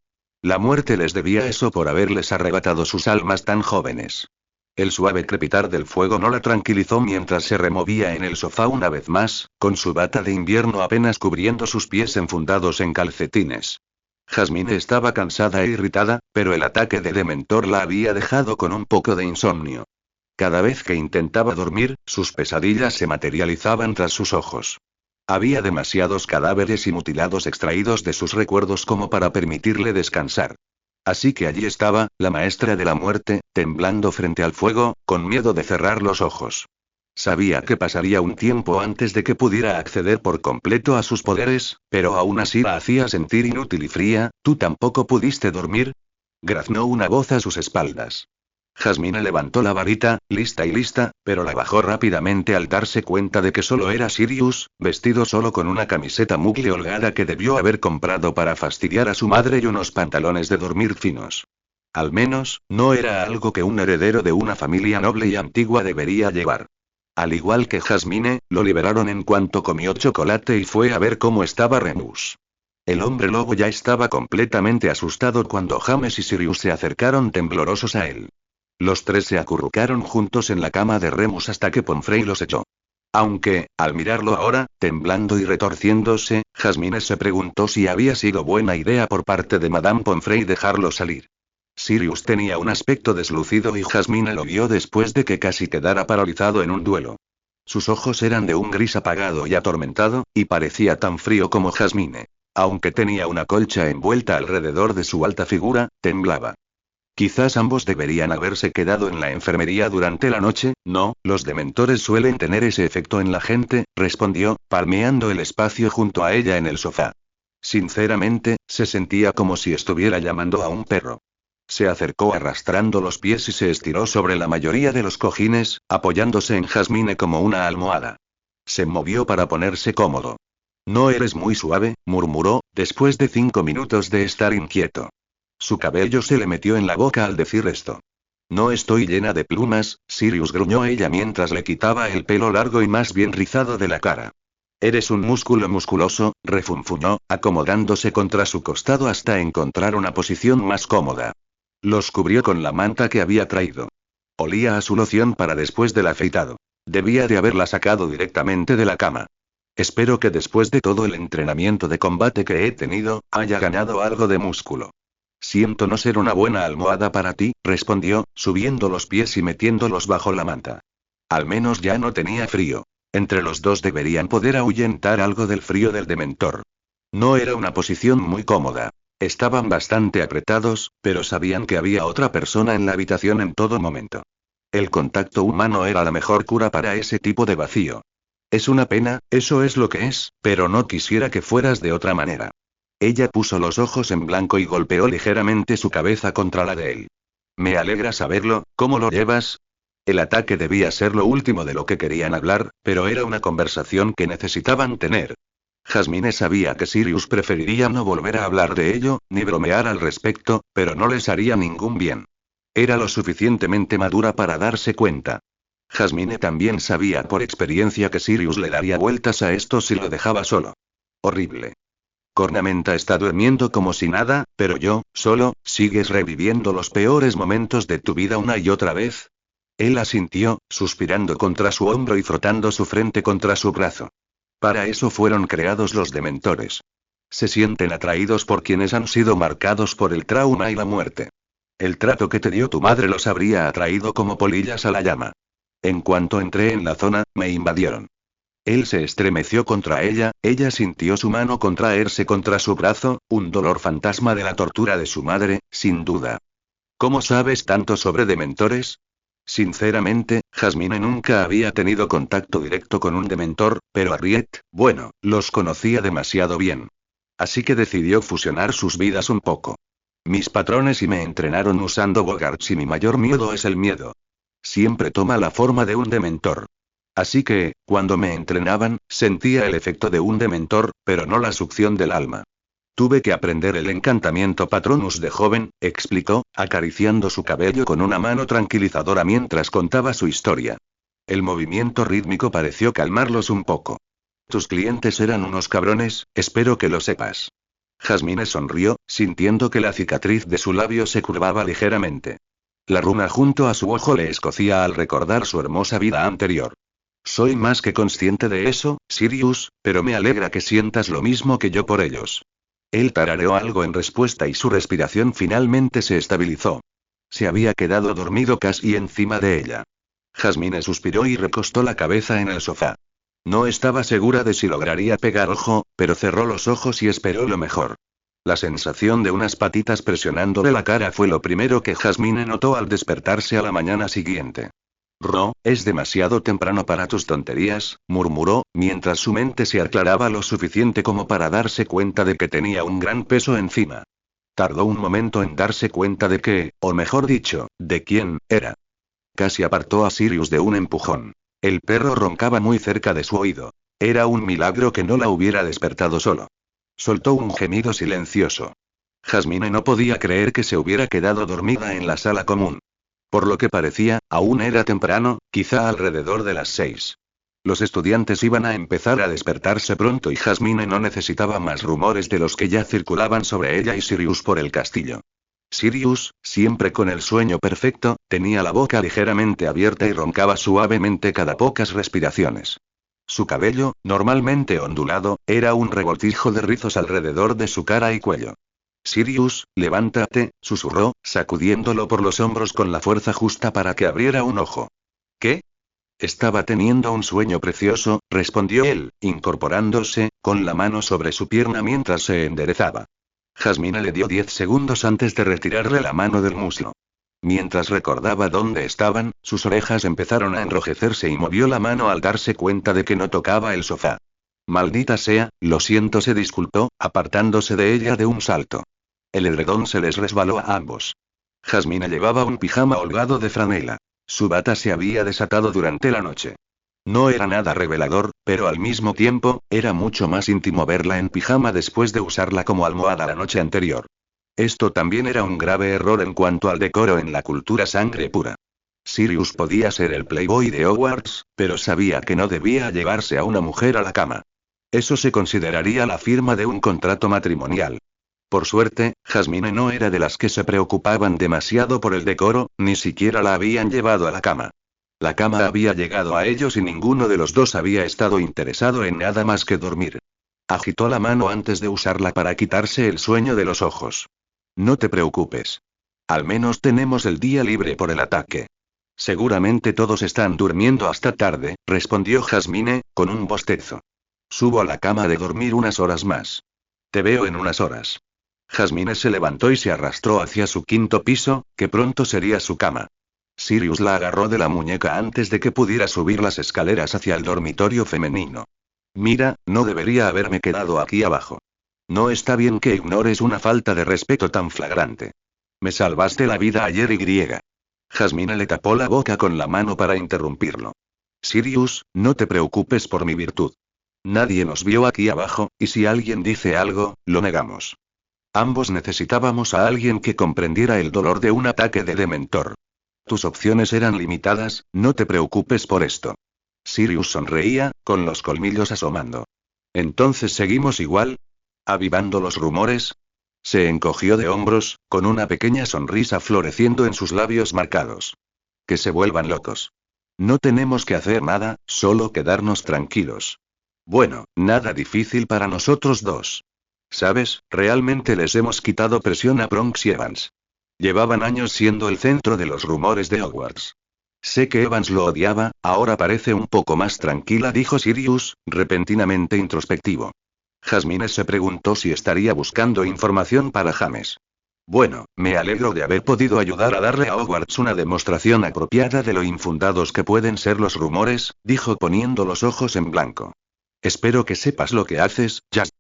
La muerte les debía eso por haberles arrebatado sus almas tan jóvenes. El suave crepitar del fuego no la tranquilizó mientras se removía en el sofá una vez más, con su bata de invierno apenas cubriendo sus pies enfundados en calcetines. Jasmine estaba cansada e irritada, pero el ataque de dementor la había dejado con un poco de insomnio. Cada vez que intentaba dormir, sus pesadillas se materializaban tras sus ojos. Había demasiados cadáveres y mutilados extraídos de sus recuerdos como para permitirle descansar. Así que allí estaba, la maestra de la muerte, temblando frente al fuego, con miedo de cerrar los ojos. Sabía que pasaría un tiempo antes de que pudiera acceder por completo a sus poderes, pero aún así la hacía sentir inútil y fría. ¿Tú tampoco pudiste dormir?, graznó una voz a sus espaldas. Jasmine levantó la varita, lista, pero la bajó rápidamente al darse cuenta de que solo era Sirius, vestido solo con una camiseta mugre holgada que debió haber comprado para fastidiar a su madre y unos pantalones de dormir finos. Al menos, no era algo que un heredero de una familia noble y antigua debería llevar. Al igual que Jasmine, lo liberaron en cuanto comió chocolate y fue a ver cómo estaba Remus. El hombre lobo ya estaba completamente asustado cuando James y Sirius se acercaron temblorosos a él. Los 3 se acurrucaron juntos en la cama de Remus hasta que Pomfrey los echó. Aunque, al mirarlo ahora, temblando y retorciéndose, Jasmine se preguntó si había sido buena idea por parte de Madame Pomfrey dejarlo salir. Sirius tenía un aspecto deslucido y Jasmine lo vio después de que casi quedara paralizado en un duelo. Sus ojos eran de un gris apagado y atormentado, y parecía tan frío como Jasmine. Aunque tenía una colcha envuelta alrededor de su alta figura, temblaba. Quizás ambos deberían haberse quedado en la enfermería durante la noche. No, los dementores suelen tener ese efecto en la gente, respondió, palmeando el espacio junto a ella en el sofá. Sinceramente, se sentía como si estuviera llamando a un perro. Se acercó arrastrando los pies y se estiró sobre la mayoría de los cojines, apoyándose en Jasmine como una almohada. Se movió para ponerse cómodo. No eres muy suave, murmuró, después de 5 minutos de estar inquieto. Su cabello se le metió en la boca al decir esto. No estoy llena de plumas, Sirius, gruñó ella mientras le quitaba el pelo largo y más bien rizado de la cara. Eres un músculo musculoso, refunfuñó, acomodándose contra su costado hasta encontrar una posición más cómoda. Los cubrió con la manta que había traído. Olía a su loción para después del afeitado. Debía de haberla sacado directamente de la cama. Espero que después de todo el entrenamiento de combate que he tenido, haya ganado algo de músculo. Siento no ser una buena almohada para ti, respondió, subiendo los pies y metiéndolos bajo la manta. Al menos ya no tenía frío. Entre los dos deberían poder ahuyentar algo del frío del dementor. No era una posición muy cómoda. Estaban bastante apretados, pero sabían que había otra persona en la habitación en todo momento. El contacto humano era la mejor cura para ese tipo de vacío. Es una pena, eso es lo que es, pero no quisiera que fueras de otra manera. Ella puso los ojos en blanco y golpeó ligeramente su cabeza contra la de él. Me alegra saberlo, ¿cómo lo llevas? El ataque debía ser lo último de lo que querían hablar, pero era una conversación que necesitaban tener. Jasmine sabía que Sirius preferiría no volver a hablar de ello, ni bromear al respecto, pero no les haría ningún bien. Era lo suficientemente madura para darse cuenta. Jasmine también sabía por experiencia que Sirius le daría vueltas a esto si lo dejaba solo. Horrible. Cornamenta está durmiendo como si nada, pero sigues reviviendo los peores momentos de tu vida una y otra vez. Él asintió, suspirando contra su hombro y frotando su frente contra su brazo. Para eso fueron creados los dementores. Se sienten atraídos por quienes han sido marcados por el trauma y la muerte. El trato que te dio tu madre los habría atraído como polillas a la llama. En cuanto entré en la zona, me invadieron. Él se estremeció contra ella, ella sintió su mano contraerse contra su brazo, un dolor fantasma de la tortura de su madre, sin duda. ¿Cómo sabes tanto sobre dementores? Sinceramente, Jasmine nunca había tenido contacto directo con un dementor, pero Harriet, los conocía demasiado bien. Así que decidió fusionar sus vidas un poco. Mis patrones y me entrenaron usando Bogarts y mi mayor miedo es el miedo. Siempre toma la forma de un dementor. Así que, cuando me entrenaban, sentía el efecto de un dementor, pero no la succión del alma. Tuve que aprender el encantamiento Patronus de joven, explicó, acariciando su cabello con una mano tranquilizadora mientras contaba su historia. El movimiento rítmico pareció calmarlos un poco. Tus clientes eran unos cabrones, espero que lo sepas. Jasmine sonrió, sintiendo que la cicatriz de su labio se curvaba ligeramente. La runa junto a su ojo le escocía al recordar su hermosa vida anterior. Soy más que consciente de eso, Sirius, pero me alegra que sientas lo mismo que yo por ellos. Él tarareó algo en respuesta y su respiración finalmente se estabilizó. Se había quedado dormido casi encima de ella. Jasmine suspiró y recostó la cabeza en el sofá. No estaba segura de si lograría pegar ojo, pero cerró los ojos y esperó lo mejor. La sensación de unas patitas presionándole la cara fue lo primero que Jasmine notó al despertarse a la mañana siguiente. Es demasiado temprano para tus tonterías, murmuró, mientras su mente se aclaraba lo suficiente como para darse cuenta de que tenía un gran peso encima. Tardó un momento en darse cuenta de que, o mejor dicho, de quién era. Casi apartó a Sirius de un empujón. El perro roncaba muy cerca de su oído. Era un milagro que no la hubiera despertado solo. Soltó un gemido silencioso. Jasmine no podía creer que se hubiera quedado dormida en la sala común. Por lo que parecía, aún era temprano, quizá alrededor de las 6. Los estudiantes iban a empezar a despertarse pronto y Jasmine no necesitaba más rumores de los que ya circulaban sobre ella y Sirius por el castillo. Sirius, siempre con el sueño perfecto, tenía la boca ligeramente abierta y roncaba suavemente cada pocas respiraciones. Su cabello, normalmente ondulado, era un revoltijo de rizos alrededor de su cara y cuello. Sirius, levántate, susurró, sacudiéndolo por los hombros con la fuerza justa para que abriera un ojo. ¿Qué? Estaba teniendo un sueño precioso, respondió él, incorporándose, con la mano sobre su pierna mientras se enderezaba. Jasmine le dio 10 segundos antes de retirarle la mano del muslo. Mientras recordaba dónde estaban, sus orejas empezaron a enrojecerse y movió la mano al darse cuenta de que no tocaba el sofá. Maldita sea, lo siento, se disculpó, apartándose de ella de un salto. El edredón se les resbaló a ambos. Jasmine llevaba un pijama holgado de franela. Su bata se había desatado durante la noche. No era nada revelador, pero al mismo tiempo, era mucho más íntimo verla en pijama después de usarla como almohada la noche anterior. Esto también era un grave error en cuanto al decoro en la cultura sangre pura. Sirius podía ser el playboy de Hogwarts, pero sabía que no debía llevarse a una mujer a la cama. Eso se consideraría la firma de un contrato matrimonial. Por suerte, Jasmine no era de las que se preocupaban demasiado por el decoro, ni siquiera la habían llevado a la cama. La cama había llegado a ellos y ninguno de los dos había estado interesado en nada más que dormir. Agitó la mano antes de usarla para quitarse el sueño de los ojos. No te preocupes. Al menos tenemos el día libre por el ataque. Seguramente todos están durmiendo hasta tarde, respondió Jasmine, con un bostezo. Subo a la cama de dormir unas horas más. Te veo en unas horas. Jasmine se levantó y se arrastró hacia su quinto piso, que pronto sería su cama. Sirius la agarró de la muñeca antes de que pudiera subir las escaleras hacia el dormitorio femenino. Mira, no debería haberme quedado aquí abajo. No está bien que ignores una falta de respeto tan flagrante. Me salvaste la vida ayer y. Jasmine le tapó la boca con la mano para interrumpirlo. Sirius, no te preocupes por mi virtud. Nadie nos vio aquí abajo, y si alguien dice algo, lo negamos. Ambos necesitábamos a alguien que comprendiera el dolor de un ataque de dementor. Tus opciones eran limitadas, no te preocupes por esto. Sirius sonreía, con los colmillos asomando. ¿Entonces seguimos igual? ¿Avivando los rumores? Se encogió de hombros, con una pequeña sonrisa floreciendo en sus labios marcados. Que se vuelvan locos. No tenemos que hacer nada, solo quedarnos tranquilos. Bueno, nada difícil para nosotros dos. ¿Sabes? Realmente les hemos quitado presión a Bronx y Evans. Llevaban años siendo el centro de los rumores de Hogwarts. Sé que Evans lo odiaba, ahora parece un poco más tranquila, dijo Sirius, repentinamente introspectivo. Jasmine se preguntó si estaría buscando información para James. Bueno, me alegro de haber podido ayudar a darle a Hogwarts una demostración apropiada de lo infundados que pueden ser los rumores, dijo poniendo los ojos en blanco. Espero que sepas lo que haces, Jas.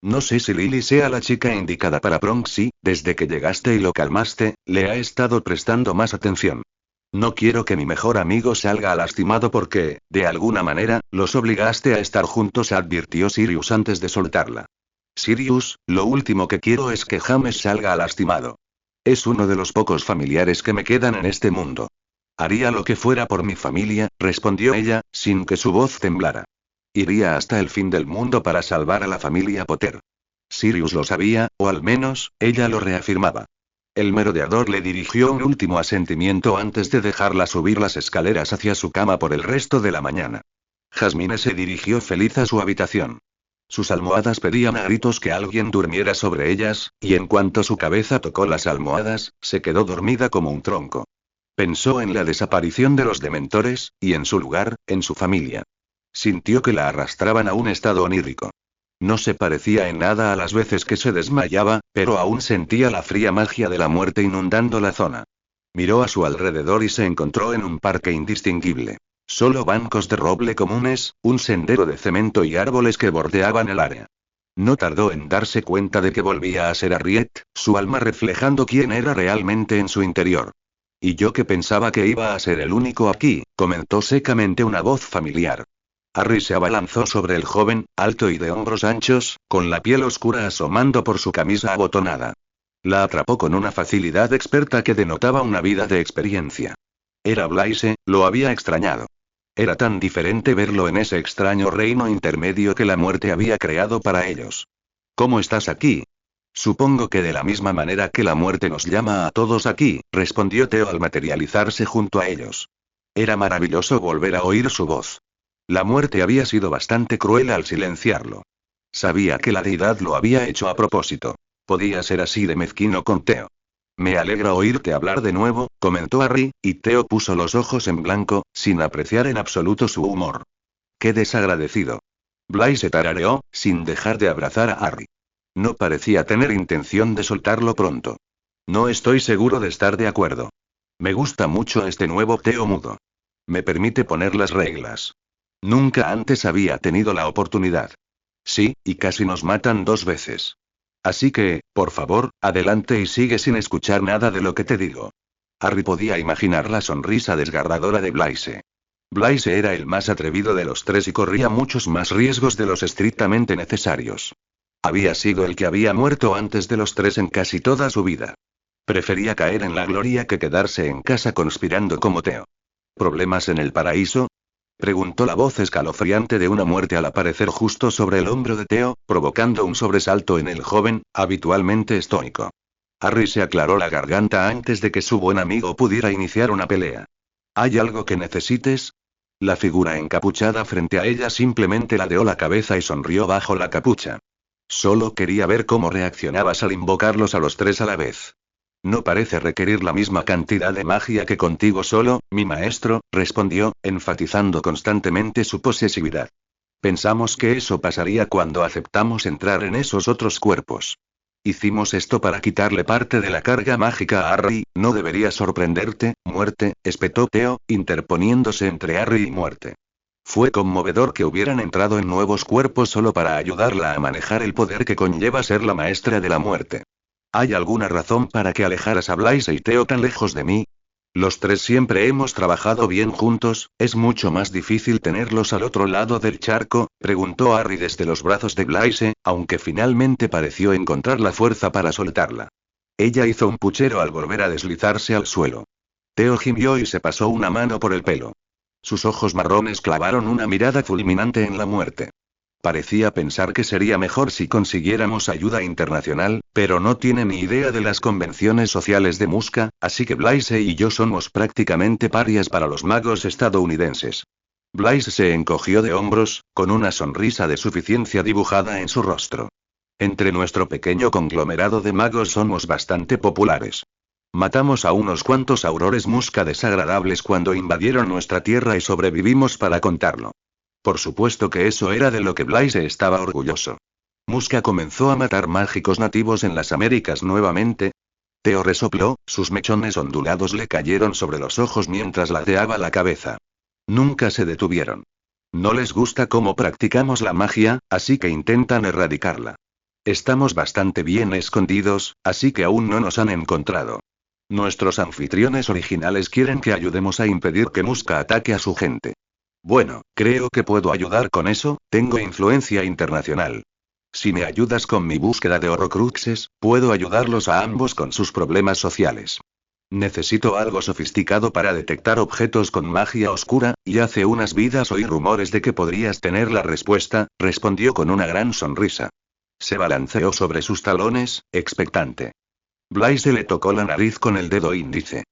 No sé si Lily sea la chica indicada para Bronxy, desde que llegaste y lo calmaste, le ha estado prestando más atención. No quiero que mi mejor amigo salga lastimado porque, de alguna manera, los obligaste a estar juntos, advirtió Sirius antes de soltarla. Sirius, lo último que quiero es que James salga lastimado. Es uno de los pocos familiares que me quedan en este mundo. Haría lo que fuera por mi familia, respondió ella, sin que su voz temblara. Iría hasta el fin del mundo para salvar a la familia Potter. Sirius lo sabía, o al menos, ella lo reafirmaba. El merodeador le dirigió un último asentimiento antes de dejarla subir las escaleras hacia su cama por el resto de la mañana. Jasmine se dirigió feliz a su habitación. Sus almohadas pedían a gritos que alguien durmiera sobre ellas, y en cuanto su cabeza tocó las almohadas, se quedó dormida como un tronco. Pensó en la desaparición de los dementores, y en su lugar, en su familia. Sintió que la arrastraban a un estado onírico. No se parecía en nada a las veces que se desmayaba, pero aún sentía la fría magia de la muerte inundando la zona. Miró a su alrededor y se encontró en un parque indistinguible. Solo bancos de roble comunes, un sendero de cemento y árboles que bordeaban el área. No tardó en darse cuenta de que volvía a ser Harriet, su alma reflejando quién era realmente en su interior. Y yo que pensaba que iba a ser el único aquí, comentó secamente una voz familiar. Harry se abalanzó sobre el joven, alto y de hombros anchos, con la piel oscura asomando por su camisa abotonada. La atrapó con una facilidad experta que denotaba una vida de experiencia. Era Blaise, lo había extrañado. Era tan diferente verlo en ese extraño reino intermedio que la muerte había creado para ellos. ¿Cómo estás aquí? Supongo que de la misma manera que la muerte nos llama a todos aquí, respondió Theo al materializarse junto a ellos. Era maravilloso volver a oír su voz. La muerte había sido bastante cruel al silenciarlo. Sabía que la deidad lo había hecho a propósito. Podía ser así de mezquino con Theo. Me alegra oírte hablar de nuevo, comentó Harry, y Theo puso los ojos en blanco, sin apreciar en absoluto su humor. Qué desagradecido. Blaise tarareó, sin dejar de abrazar a Harry. No parecía tener intención de soltarlo pronto. No estoy seguro de estar de acuerdo. Me gusta mucho este nuevo Theo mudo. Me permite poner las reglas. Nunca antes había tenido la oportunidad. Sí, y casi nos matan 2 veces. Así que, por favor, adelante y sigue sin escuchar nada de lo que te digo. Harry podía imaginar la sonrisa desgarradora de Blaise. Blaise era el más atrevido de los 3 y corría muchos más riesgos de los estrictamente necesarios. Había sido el que había muerto antes de los 3 en casi toda su vida. Prefería caer en la gloria que quedarse en casa conspirando como Theo. ¿Problemas en el paraíso?, preguntó la voz escalofriante de una muerte al aparecer justo sobre el hombro de Theo, provocando un sobresalto en el joven, habitualmente estoico. Harry se aclaró la garganta antes de que su buen amigo pudiera iniciar una pelea. ¿Hay algo que necesites? La figura encapuchada frente a ella simplemente ladeó la cabeza y sonrió bajo la capucha. Solo quería ver cómo reaccionabas al invocarlos a los 3 a la vez. No parece requerir la misma cantidad de magia que contigo solo, mi maestro, respondió, enfatizando constantemente su posesividad. Pensamos que eso pasaría cuando aceptamos entrar en esos otros cuerpos. Hicimos esto para quitarle parte de la carga mágica a Harry, no debería sorprenderte, muerte, espetó Theo, interponiéndose entre Harry y muerte. Fue conmovedor que hubieran entrado en nuevos cuerpos solo para ayudarla a manejar el poder que conlleva ser la maestra de la muerte. ¿Hay alguna razón para que alejaras a Blaise y Theo tan lejos de mí? Los tres siempre hemos trabajado bien juntos, ¿es mucho más difícil tenerlos al otro lado del charco?, preguntó Harry desde los brazos de Blaise, aunque finalmente pareció encontrar la fuerza para soltarla. Ella hizo un puchero al volver a deslizarse al suelo. Theo gimió y se pasó una mano por el pelo. Sus ojos marrones clavaron una mirada fulminante en la muerte. Parecía pensar que sería mejor si consiguiéramos ayuda internacional, pero no tiene ni idea de las convenciones sociales de Muska, así que Blaise y yo somos prácticamente parias para los magos estadounidenses. Blaise se encogió de hombros, con una sonrisa de suficiencia dibujada en su rostro. Entre nuestro pequeño conglomerado de magos somos bastante populares. Matamos a unos cuantos aurores Muska desagradables cuando invadieron nuestra tierra y sobrevivimos para contarlo. Por supuesto que eso era de lo que Blaise estaba orgulloso. Muska comenzó a matar mágicos nativos en las Américas nuevamente. Theo resopló, sus mechones ondulados le cayeron sobre los ojos mientras ladeaba la cabeza. Nunca se detuvieron. No les gusta cómo practicamos la magia, así que intentan erradicarla. Estamos bastante bien escondidos, así que aún no nos han encontrado. Nuestros anfitriones originales quieren que ayudemos a impedir que Muska ataque a su gente. Bueno, creo que puedo ayudar con eso, tengo influencia internacional. Si me ayudas con mi búsqueda de Horrocruxes, puedo ayudarlos a ambos con sus problemas sociales. Necesito algo sofisticado para detectar objetos con magia oscura, y hace unas vidas oí rumores de que podrías tener la respuesta, respondió con una gran sonrisa. Se balanceó sobre sus talones, expectante. Blaise le tocó la nariz con el dedo índice.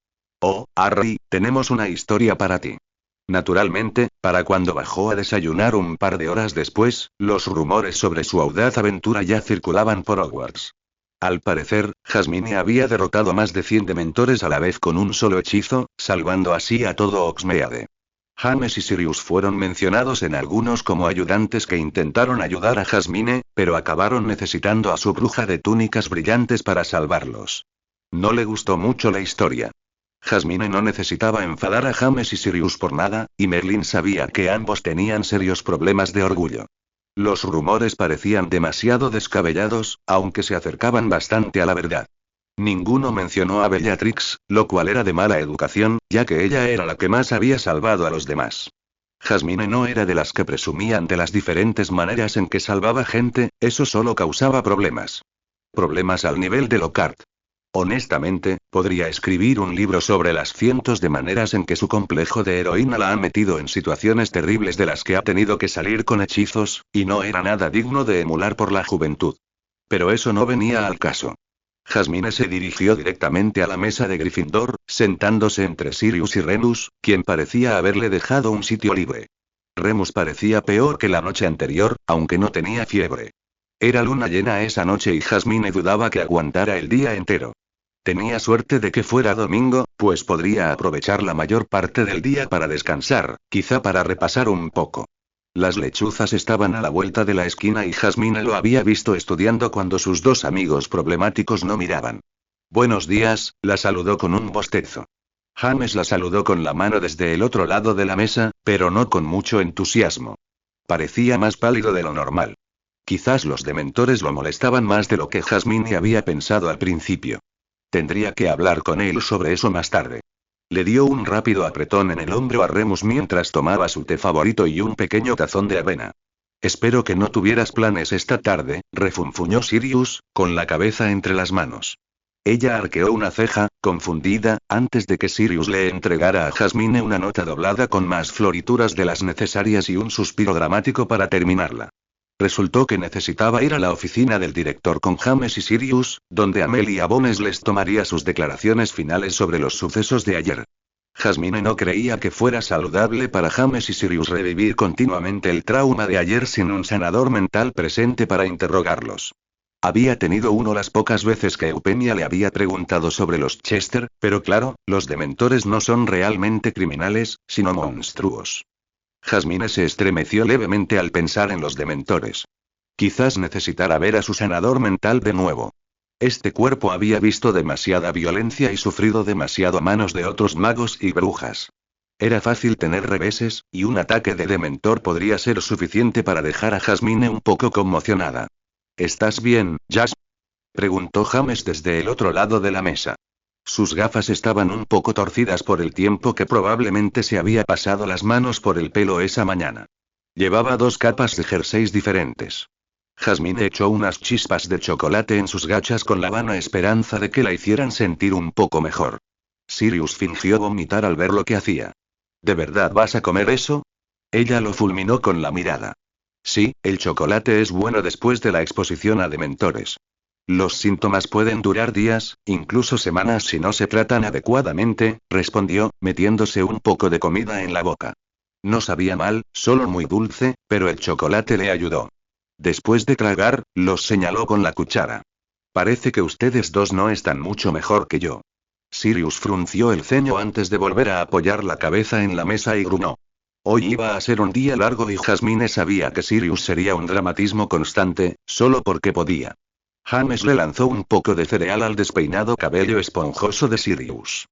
Oh, Harry, tenemos una historia para ti. Naturalmente, para cuando bajó a desayunar un par de horas después, los rumores sobre su audaz aventura ya circulaban por Hogwarts. Al parecer, Jasmine había derrotado a más de 100 dementores a la vez con un solo hechizo, salvando así a todo Hogsmeade. James y Sirius fueron mencionados en algunos como ayudantes que intentaron ayudar a Jasmine, pero acabaron necesitando a su bruja de túnicas brillantes para salvarlos. No le gustó mucho la historia. Jasmine no necesitaba enfadar a James y Sirius por nada, y Merlin sabía que ambos tenían serios problemas de orgullo. Los rumores parecían demasiado descabellados, aunque se acercaban bastante a la verdad. Ninguno mencionó a Bellatrix, lo cual era de mala educación, ya que ella era la que más había salvado a los demás. Jasmine no era de las que presumían de las diferentes maneras en que salvaba gente, eso solo causaba problemas. Problemas al nivel de Lockhart. Honestamente, podría escribir un libro sobre las cientos de maneras en que su complejo de heroína la ha metido en situaciones terribles de las que ha tenido que salir con hechizos, y no era nada digno de emular por la juventud. Pero eso no venía al caso. Jasmine se dirigió directamente a la mesa de Gryffindor, sentándose entre Sirius y Remus, quien parecía haberle dejado un sitio libre. Remus parecía peor que la noche anterior, aunque no tenía fiebre. Era luna llena esa noche y Jasmine dudaba que aguantara el día entero. Tenía suerte de que fuera domingo, pues podría aprovechar la mayor parte del día para descansar, quizá para repasar un poco. Las lechuzas estaban a la vuelta de la esquina y Jasmine lo había visto estudiando cuando sus dos amigos problemáticos no miraban. Buenos días, la saludó con un bostezo. James la saludó con la mano desde el otro lado de la mesa, pero no con mucho entusiasmo. Parecía más pálido de lo normal. Quizás los dementores lo molestaban más de lo que Jasmine había pensado al principio. Tendría que hablar con él sobre eso más tarde. Le dio un rápido apretón en el hombro a Remus mientras tomaba su té favorito y un pequeño tazón de avena. Espero que no tuvieras planes esta tarde, refunfuñó Sirius, con la cabeza entre las manos. Ella arqueó una ceja, confundida, antes de que Sirius le entregara a Jasmine una nota doblada con más florituras de las necesarias y un suspiro dramático para terminarla. Resultó que necesitaba ir a la oficina del director con James y Sirius, donde Amelia Bones les tomaría sus declaraciones finales sobre los sucesos de ayer. Jasmine no creía que fuera saludable para James y Sirius revivir continuamente el trauma de ayer sin un sanador mental presente para interrogarlos. Había tenido uno las pocas veces que Eugenia le había preguntado sobre los Chester, pero claro, los dementores no son realmente criminales, sino monstruos. Jasmine se estremeció levemente al pensar en los dementores. Quizás necesitara ver a su sanador mental de nuevo. Este cuerpo había visto demasiada violencia y sufrido demasiado a manos de otros magos y brujas. Era fácil tener reveses, y un ataque de dementor podría ser suficiente para dejar a Jasmine un poco conmocionada. ¿Estás bien, Jas? Preguntó James desde el otro lado de la mesa. Sus gafas estaban un poco torcidas por el tiempo que probablemente se había pasado las manos por el pelo esa mañana. Llevaba 2 capas de jerseys diferentes. Jasmine echó unas chispas de chocolate en sus gachas con la vana esperanza de que la hicieran sentir un poco mejor. Sirius fingió vomitar al ver lo que hacía. ¿De verdad vas a comer eso? Ella lo fulminó con la mirada. Sí, el chocolate es bueno después de la exposición a dementores. Los síntomas pueden durar días, incluso semanas si no se tratan adecuadamente, respondió, metiéndose un poco de comida en la boca. No sabía mal, solo muy dulce, pero el chocolate le ayudó. Después de tragar, los señaló con la cuchara. Parece que ustedes dos no están mucho mejor que yo. Sirius frunció el ceño antes de volver a apoyar la cabeza en la mesa y gruñó. Hoy iba a ser un día largo y Jasmine sabía que Sirius sería un dramatismo constante, solo porque podía. James le lanzó un poco de cereal al despeinado cabello esponjoso de Sirius.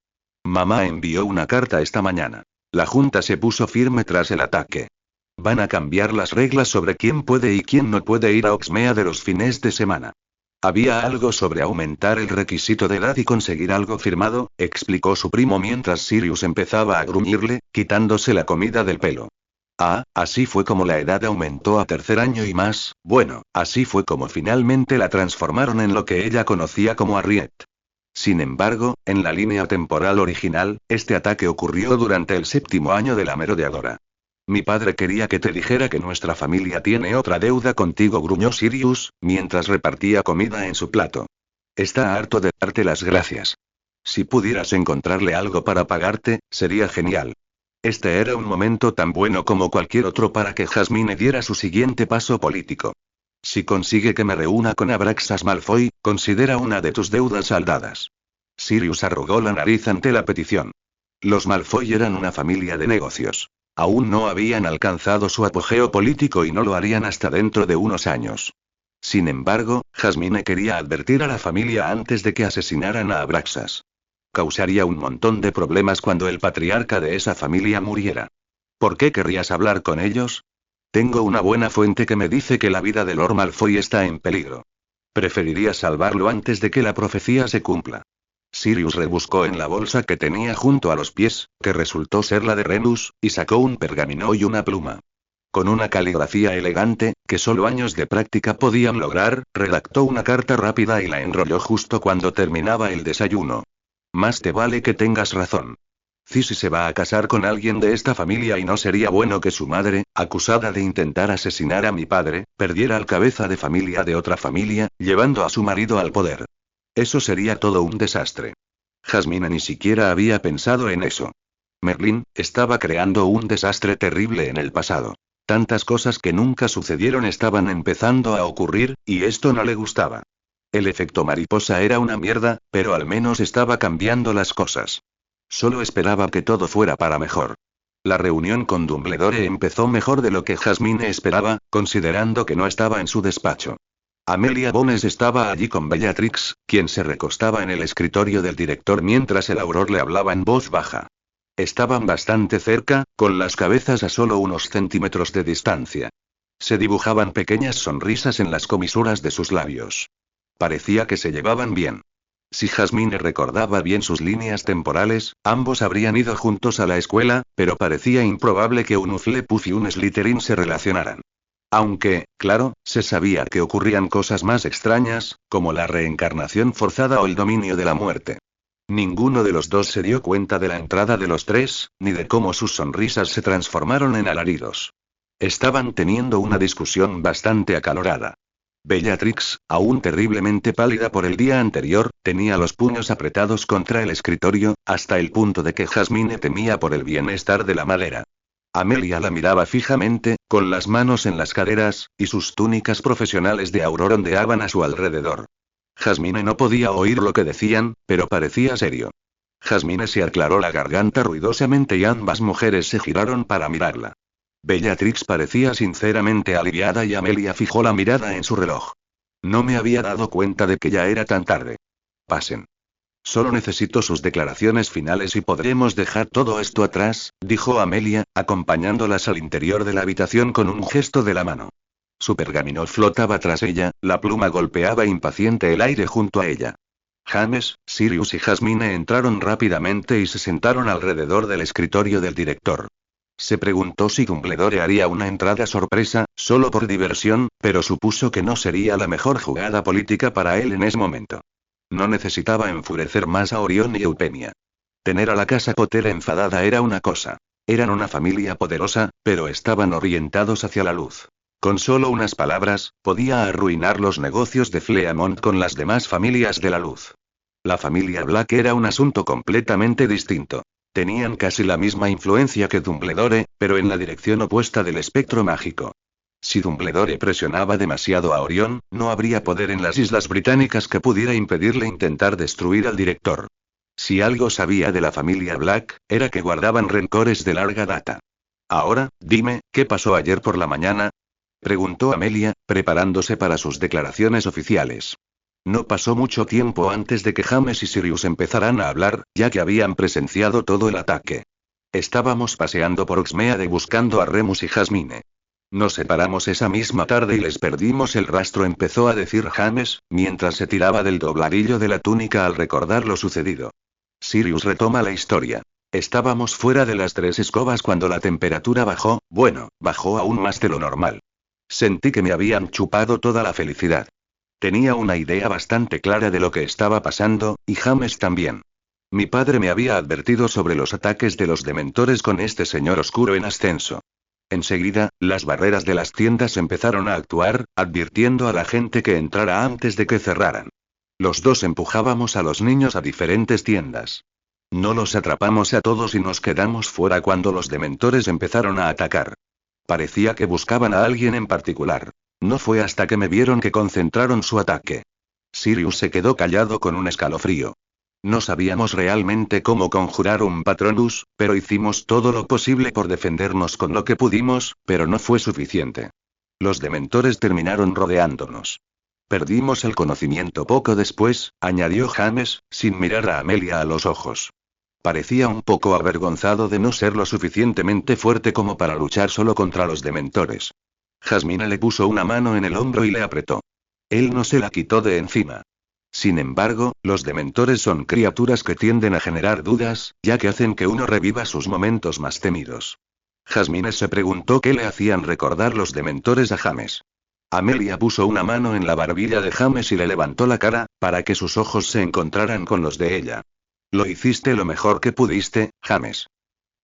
Mamá envió una carta esta mañana. La junta se puso firme tras el ataque. Van a cambiar las reglas sobre quién puede y quién no puede ir a Oxmea de los fines de semana. Había algo sobre aumentar el requisito de edad y conseguir algo firmado, explicó su primo mientras Sirius empezaba a gruñirle, quitándose la comida del pelo. Ah, así fue como la edad aumentó a 3er año y más, bueno, así fue como finalmente la transformaron en lo que ella conocía como Harriet. Sin embargo, en la línea temporal original, este ataque ocurrió durante el 7º año de la merodeadora. Mi padre quería que te dijera que nuestra familia tiene otra deuda contigo, gruñó Sirius, mientras repartía comida en su plato. Está harto de darte las gracias. Si pudieras encontrarle algo para pagarte, sería genial. Este era un momento tan bueno como cualquier otro para que Jasmine diera su siguiente paso político. Si consigue que me reúna con Abraxas Malfoy, considera una de tus deudas saldadas. Sirius arrugó la nariz ante la petición. Los Malfoy eran una familia de negocios. Aún no habían alcanzado su apogeo político y no lo harían hasta dentro de unos años. Sin embargo, Jasmine quería advertir a la familia antes de que asesinaran a Abraxas. Causaría un montón de problemas cuando el patriarca de esa familia muriera. ¿Por qué querrías hablar con ellos? Tengo una buena fuente que me dice que la vida de Lord Malfoy está en peligro. Preferiría salvarlo antes de que la profecía se cumpla. Sirius rebuscó en la bolsa que tenía junto a los pies, que resultó ser la de Remus, y sacó un pergamino y una pluma. Con una caligrafía elegante, que solo años de práctica podían lograr, redactó una carta rápida y la enrolló justo cuando terminaba el desayuno. Más te vale que tengas razón. Cissy se va a casar con alguien de esta familia y no sería bueno que su madre, acusada de intentar asesinar a mi padre, perdiera al cabeza de familia de otra familia, llevando a su marido al poder. Eso sería todo un desastre. Jasmine ni siquiera había pensado en eso. Merlín estaba creando un desastre terrible en el pasado. Tantas cosas que nunca sucedieron estaban empezando a ocurrir, y esto no le gustaba. El efecto mariposa era una mierda, pero al menos estaba cambiando las cosas. Solo esperaba que todo fuera para mejor. La reunión con Dumbledore empezó mejor de lo que Jasmine esperaba, considerando que no estaba en su despacho. Amelia Bones estaba allí con Bellatrix, quien se recostaba en el escritorio del director mientras el Auror le hablaba en voz baja. Estaban bastante cerca, con las cabezas a solo unos centímetros de distancia. Se dibujaban pequeñas sonrisas en las comisuras de sus labios. Parecía que se llevaban bien. Si Jasmine recordaba bien sus líneas temporales, ambos habrían ido juntos a la escuela, pero parecía improbable que un Hufflepuff y un Slytherin se relacionaran. Aunque, claro, se sabía que ocurrían cosas más extrañas, como la reencarnación forzada o el dominio de la muerte. Ninguno de los dos se dio cuenta de la entrada de los tres, ni de cómo sus sonrisas se transformaron en alaridos. Estaban teniendo una discusión bastante acalorada. Bellatrix, aún terriblemente pálida por el día anterior, tenía los puños apretados contra el escritorio, hasta el punto de que Jasmine temía por el bienestar de la madera. Amelia la miraba fijamente, con las manos en las caderas, y sus túnicas profesionales de aurora ondeaban a su alrededor. Jasmine no podía oír lo que decían, pero parecía serio. Jasmine se aclaró la garganta ruidosamente y ambas mujeres se giraron para mirarla. Bellatrix parecía sinceramente aliviada y Amelia fijó la mirada en su reloj. No me había dado cuenta de que ya era tan tarde. Pasen. Solo necesito sus declaraciones finales y podremos dejar todo esto atrás, dijo Amelia, acompañándolas al interior de la habitación con un gesto de la mano. Su pergamino flotaba tras ella, la pluma golpeaba impaciente el aire junto a ella. James, Sirius y Jasmine entraron rápidamente y se sentaron alrededor del escritorio del director. Se preguntó si Dumbledore haría una entrada sorpresa, solo por diversión, pero supuso que no sería la mejor jugada política para él en ese momento. No necesitaba enfurecer más a Orión y Eupemia. Tener a la casa Potter enfadada era una cosa. Eran una familia poderosa, pero estaban orientados hacia la luz. Con solo unas palabras, podía arruinar los negocios de Fleamont con las demás familias de la luz. La familia Black era un asunto completamente distinto. Tenían casi la misma influencia que Dumbledore, pero en la dirección opuesta del espectro mágico. Si Dumbledore presionaba demasiado a Orión, no habría poder en las Islas Británicas que pudiera impedirle intentar destruir al director. Si algo sabía de la familia Black, era que guardaban rencores de larga data. Ahora, dime, ¿qué pasó ayer por la mañana?, preguntó Amelia, preparándose para sus declaraciones oficiales. No pasó mucho tiempo antes de que James y Sirius empezaran a hablar, ya que habían presenciado todo el ataque. Estábamos paseando por Hogsmeade buscando a Remus y Jasmine. Nos separamos esa misma tarde y les perdimos el rastro, empezó a decir James, mientras se tiraba del dobladillo de la túnica al recordar lo sucedido. Sirius retoma la historia. Estábamos fuera de las 3 escobas cuando la temperatura bajó, bueno, bajó aún más de lo normal. Sentí que me habían chupado toda la felicidad. Tenía una idea bastante clara de lo que estaba pasando, y James también. Mi padre me había advertido sobre los ataques de los dementores con este señor oscuro en ascenso. Enseguida, las barreras de las tiendas empezaron a actuar, advirtiendo a la gente que entrara antes de que cerraran. Los dos empujábamos a los niños a diferentes tiendas. No los atrapamos a todos y nos quedamos fuera cuando los dementores empezaron a atacar. Parecía que buscaban a alguien en particular. No fue hasta que me vieron que concentraron su ataque. Sirius se quedó callado con un escalofrío. No sabíamos realmente cómo conjurar un Patronus, pero hicimos todo lo posible por defendernos con lo que pudimos, pero no fue suficiente. Los dementores terminaron rodeándonos. Perdimos el conocimiento poco después, añadió James, sin mirar a Amelia a los ojos. Parecía un poco avergonzado de no ser lo suficientemente fuerte como para luchar solo contra los dementores. Jasmine le puso una mano en el hombro y le apretó. Él no se la quitó de encima. Sin embargo, los dementores son criaturas que tienden a generar dudas, ya que hacen que uno reviva sus momentos más temidos. Jasmine se preguntó qué le hacían recordar los dementores a James. Amelia puso una mano en la barbilla de James y le levantó la cara, para que sus ojos se encontraran con los de ella. Lo hiciste lo mejor que pudiste, James.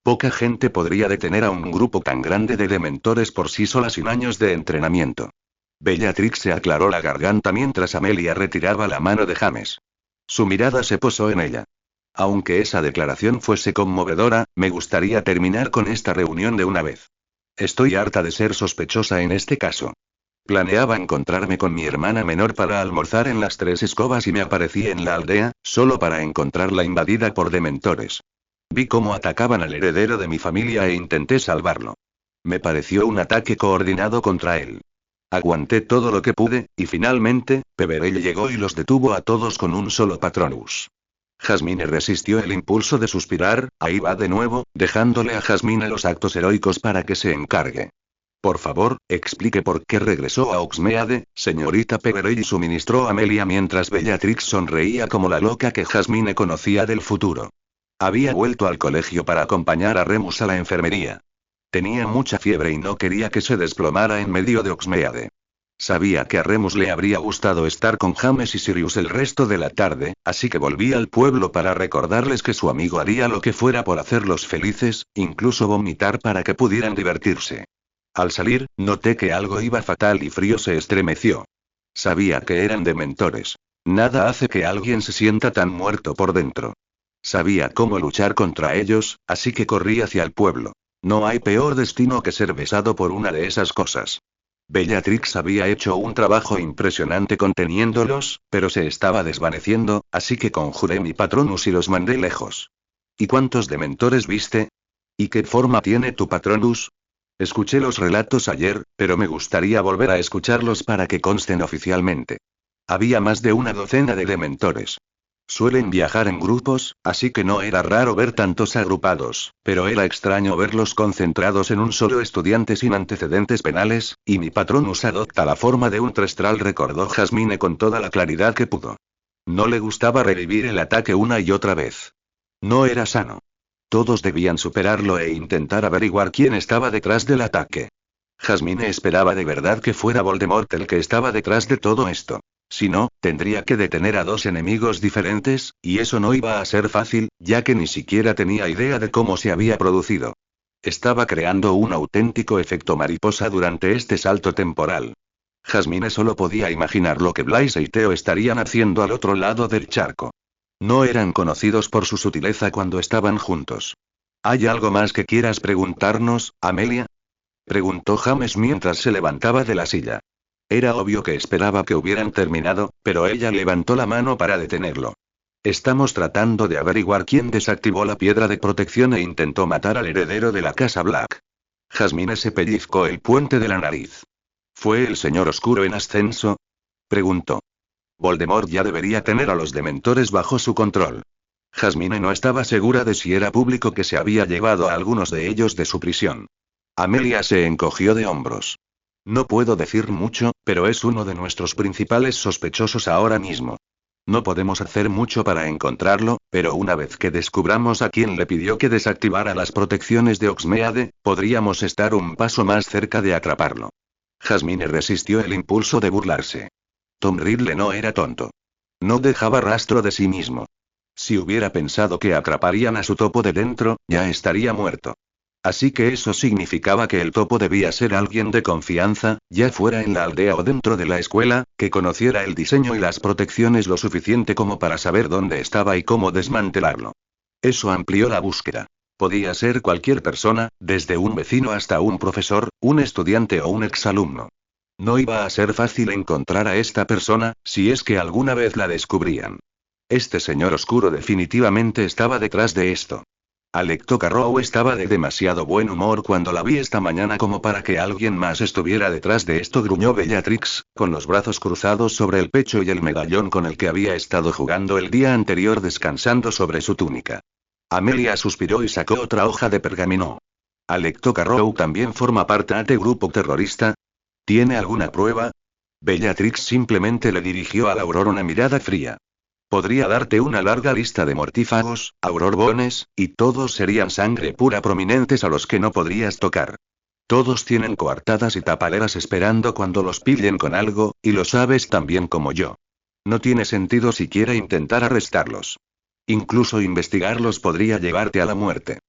Poca gente podría detener a un grupo tan grande de dementores por sí sola sin años de entrenamiento. Bellatrix se aclaró la garganta mientras Amelia retiraba la mano de James. Su mirada se posó en ella. Aunque esa declaración fuese conmovedora, me gustaría terminar con esta reunión de una vez. Estoy harta de ser sospechosa en este caso. Planeaba encontrarme con mi hermana menor para almorzar en las 3 escobas y me aparecí en la aldea, solo para encontrarla invadida por dementores. Vi cómo atacaban al heredero de mi familia e intenté salvarlo. Me pareció un ataque coordinado contra él. Aguanté todo lo que pude, y finalmente, Peverell llegó y los detuvo a todos con un solo Patronus. Jasmine resistió el impulso de suspirar, ahí va de nuevo, dejándole a Jasmine los actos heroicos para que se encargue. Por favor, explique por qué regresó a Hogsmeade, señorita Peverell, suministró Amelia mientras Bellatrix sonreía como la loca que Jasmine conocía del futuro. Había vuelto al colegio para acompañar a Remus a la enfermería. Tenía mucha fiebre y no quería que se desplomara en medio de Hogsmeade. Sabía que a Remus le habría gustado estar con James y Sirius el resto de la tarde, así que volví al pueblo para recordarles que su amigo haría lo que fuera por hacerlos felices, incluso vomitar para que pudieran divertirse. Al salir, noté que algo iba fatal y Frío se estremeció. Sabía que eran dementores. Nada hace que alguien se sienta tan muerto por dentro. Sabía cómo luchar contra ellos, así que corrí hacia el pueblo. No hay peor destino que ser besado por una de esas cosas. Bellatrix había hecho un trabajo impresionante conteniéndolos, pero se estaba desvaneciendo, así que conjuré mi Patronus y los mandé lejos. ¿Y cuántos dementores viste? ¿Y qué forma tiene tu Patronus? Escuché los relatos ayer, pero me gustaría volver a escucharlos para que consten oficialmente. Había más de una docena de dementores. Suelen viajar en grupos, así que no era raro ver tantos agrupados, pero era extraño verlos concentrados en un solo estudiante sin antecedentes penales, y mi Patronus adopta la forma de un testral, recordó Jasmine con toda la claridad que pudo. No le gustaba revivir el ataque una y otra vez. No era sano. Todos debían superarlo e intentar averiguar quién estaba detrás del ataque. Jasmine esperaba de verdad que fuera Voldemort el que estaba detrás de todo esto. Si no, tendría que detener a dos enemigos diferentes, y eso no iba a ser fácil, ya que ni siquiera tenía idea de cómo se había producido. Estaba creando un auténtico efecto mariposa durante este salto temporal. Jasmine solo podía imaginar lo que Blaise y Theo estarían haciendo al otro lado del charco. No eran conocidos por su sutileza cuando estaban juntos. ¿Hay algo más que quieras preguntarnos, Amelia? Preguntó James mientras se levantaba de la silla. Era obvio que esperaba que hubieran terminado, pero ella levantó la mano para detenerlo. Estamos tratando de averiguar quién desactivó la piedra de protección e intentó matar al heredero de la casa Black. Jasmine se pellizcó el puente de la nariz. ¿Fue el señor oscuro en ascenso? Preguntó. Voldemort ya debería tener a los dementores bajo su control. Jasmine no estaba segura de si era público que se había llevado a algunos de ellos de su prisión. Amelia se encogió de hombros. No puedo decir mucho, pero es uno de nuestros principales sospechosos ahora mismo. No podemos hacer mucho para encontrarlo, pero una vez que descubramos a quién le pidió que desactivara las protecciones de Hogsmeade, podríamos estar un paso más cerca de atraparlo. Jasmine resistió el impulso de burlarse. Tom Riddle no era tonto. No dejaba rastro de sí mismo. Si hubiera pensado que atraparían a su topo de dentro, ya estaría muerto. Así que eso significaba que el topo debía ser alguien de confianza, ya fuera en la aldea o dentro de la escuela, que conociera el diseño y las protecciones lo suficiente como para saber dónde estaba y cómo desmantelarlo. Eso amplió la búsqueda. Podía ser cualquier persona, desde un vecino hasta un profesor, un estudiante o un exalumno. No iba a ser fácil encontrar a esta persona, si es que alguna vez la descubrían. Este señor oscuro definitivamente estaba detrás de esto. Alecto Carrow estaba de demasiado buen humor cuando la vi esta mañana como para que alguien más estuviera detrás de esto, gruñó Bellatrix, con los brazos cruzados sobre el pecho y el medallón con el que había estado jugando el día anterior descansando sobre su túnica. Amelia suspiró y sacó otra hoja de pergamino. ¿Alecto Carrow también forma parte de este grupo terrorista? ¿Tiene alguna prueba? Bellatrix simplemente le dirigió a la Aurora una mirada fría. Podría darte una larga lista de mortífagos, aurorbones, y todos serían sangre pura prominentes a los que no podrías tocar. Todos tienen coartadas y tapaleras esperando cuando los pillen con algo, y lo sabes tan bien como yo. No tiene sentido siquiera intentar arrestarlos. Incluso investigarlos podría llevarte a la muerte.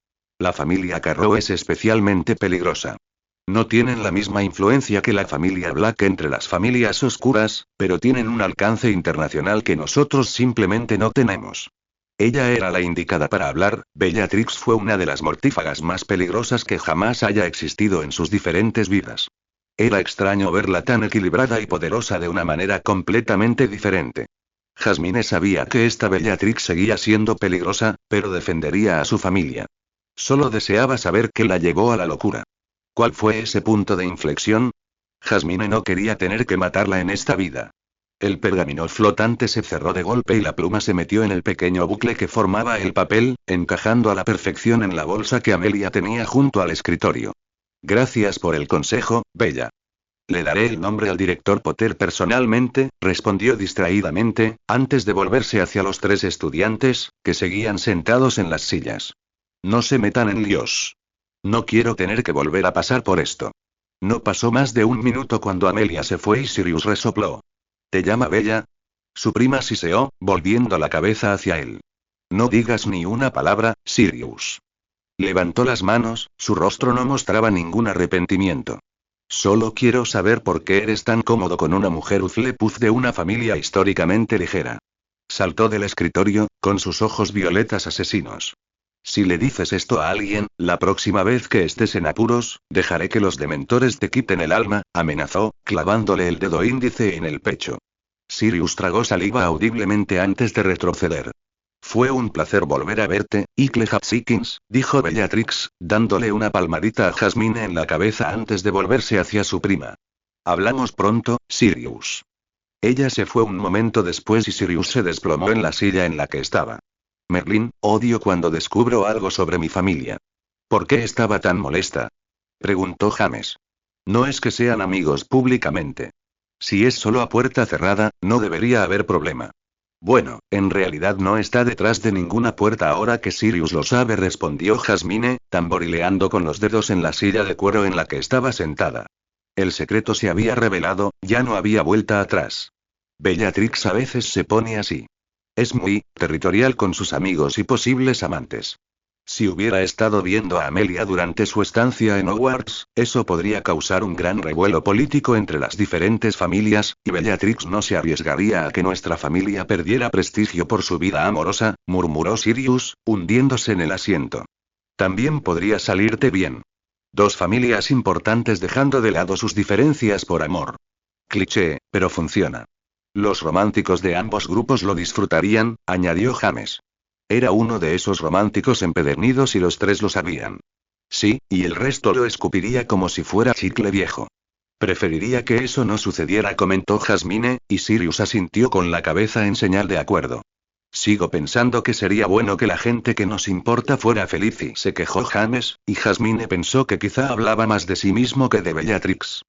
La familia Carrow es especialmente peligrosa. No tienen la misma influencia que la familia Black entre las familias oscuras, pero tienen un alcance internacional que nosotros simplemente no tenemos. Ella era la indicada para hablar. Bellatrix fue una de las mortífagas más peligrosas que jamás haya existido en sus diferentes vidas. Era extraño verla tan equilibrada y poderosa de una manera completamente diferente. Jasmine sabía que esta Bellatrix seguía siendo peligrosa, pero defendería a su familia. Solo deseaba saber qué la llevó a la locura. ¿Cuál fue ese punto de inflexión? Jasmine no quería tener que matarla en esta vida. El pergamino flotante se cerró de golpe y la pluma se metió en el pequeño bucle que formaba el papel, encajando a la perfección en la bolsa que Amelia tenía junto al escritorio. Gracias por el consejo, Bella. Le daré el nombre al director Potter personalmente, respondió distraídamente, antes de volverse hacia los tres estudiantes, que seguían sentados en las sillas. No se metan en líos. No quiero tener que volver a pasar por esto. No pasó más de un minuto cuando Amelia se fue y Sirius resopló. ¿Te llama Bella? Su prima siseó, volviendo la cabeza hacia él. No digas ni una palabra, Sirius. Levantó las manos, su rostro no mostraba ningún arrepentimiento. Solo quiero saber por qué eres tan cómodo con una mujer Hufflepuff de una familia históricamente ligera. Saltó del escritorio, con sus ojos violetas asesinos. Si le dices esto a alguien, la próxima vez que estés en apuros, dejaré que los dementores te quiten el alma, amenazó, clavándole el dedo índice en el pecho. Sirius tragó saliva audiblemente antes de retroceder. Fue un placer volver a verte, Icle Hapsikins, dijo Bellatrix, dándole una palmadita a Jasmine en la cabeza antes de volverse hacia su prima. Hablamos pronto, Sirius. Ella se fue un momento después y Sirius se desplomó en la silla en la que estaba. Merlín, odio cuando descubro algo sobre mi familia. ¿Por qué estaba tan molesta? Preguntó James. No es que sean amigos públicamente. Si es solo a puerta cerrada, no debería haber problema. Bueno, en realidad no está detrás de ninguna puerta ahora que Sirius lo sabe, respondió Jasmine, tamborileando con los dedos en la silla de cuero en la que estaba sentada. El secreto se había revelado, ya no había vuelta atrás. Bellatrix a veces se pone así. Es muy territorial con sus amigos y posibles amantes. Si hubiera estado viendo a Amelia durante su estancia en Hogwarts, eso podría causar un gran revuelo político entre las diferentes familias, y Bellatrix no se arriesgaría a que nuestra familia perdiera prestigio por su vida amorosa, murmuró Sirius, hundiéndose en el asiento. También podría salirte bien. Dos familias importantes dejando de lado sus diferencias por amor. Cliché, pero funciona. Los románticos de ambos grupos lo disfrutarían, añadió James. Era uno de esos románticos empedernidos y los tres lo sabían. Sí, y el resto lo escupiría como si fuera chicle viejo. Preferiría que eso no sucediera, comentó Jasmine, y Sirius asintió con la cabeza en señal de acuerdo. Sigo pensando que sería bueno que la gente que nos importa fuera feliz, y se quejó James, y Jasmine pensó que quizá hablaba más de sí mismo que de Bellatrix.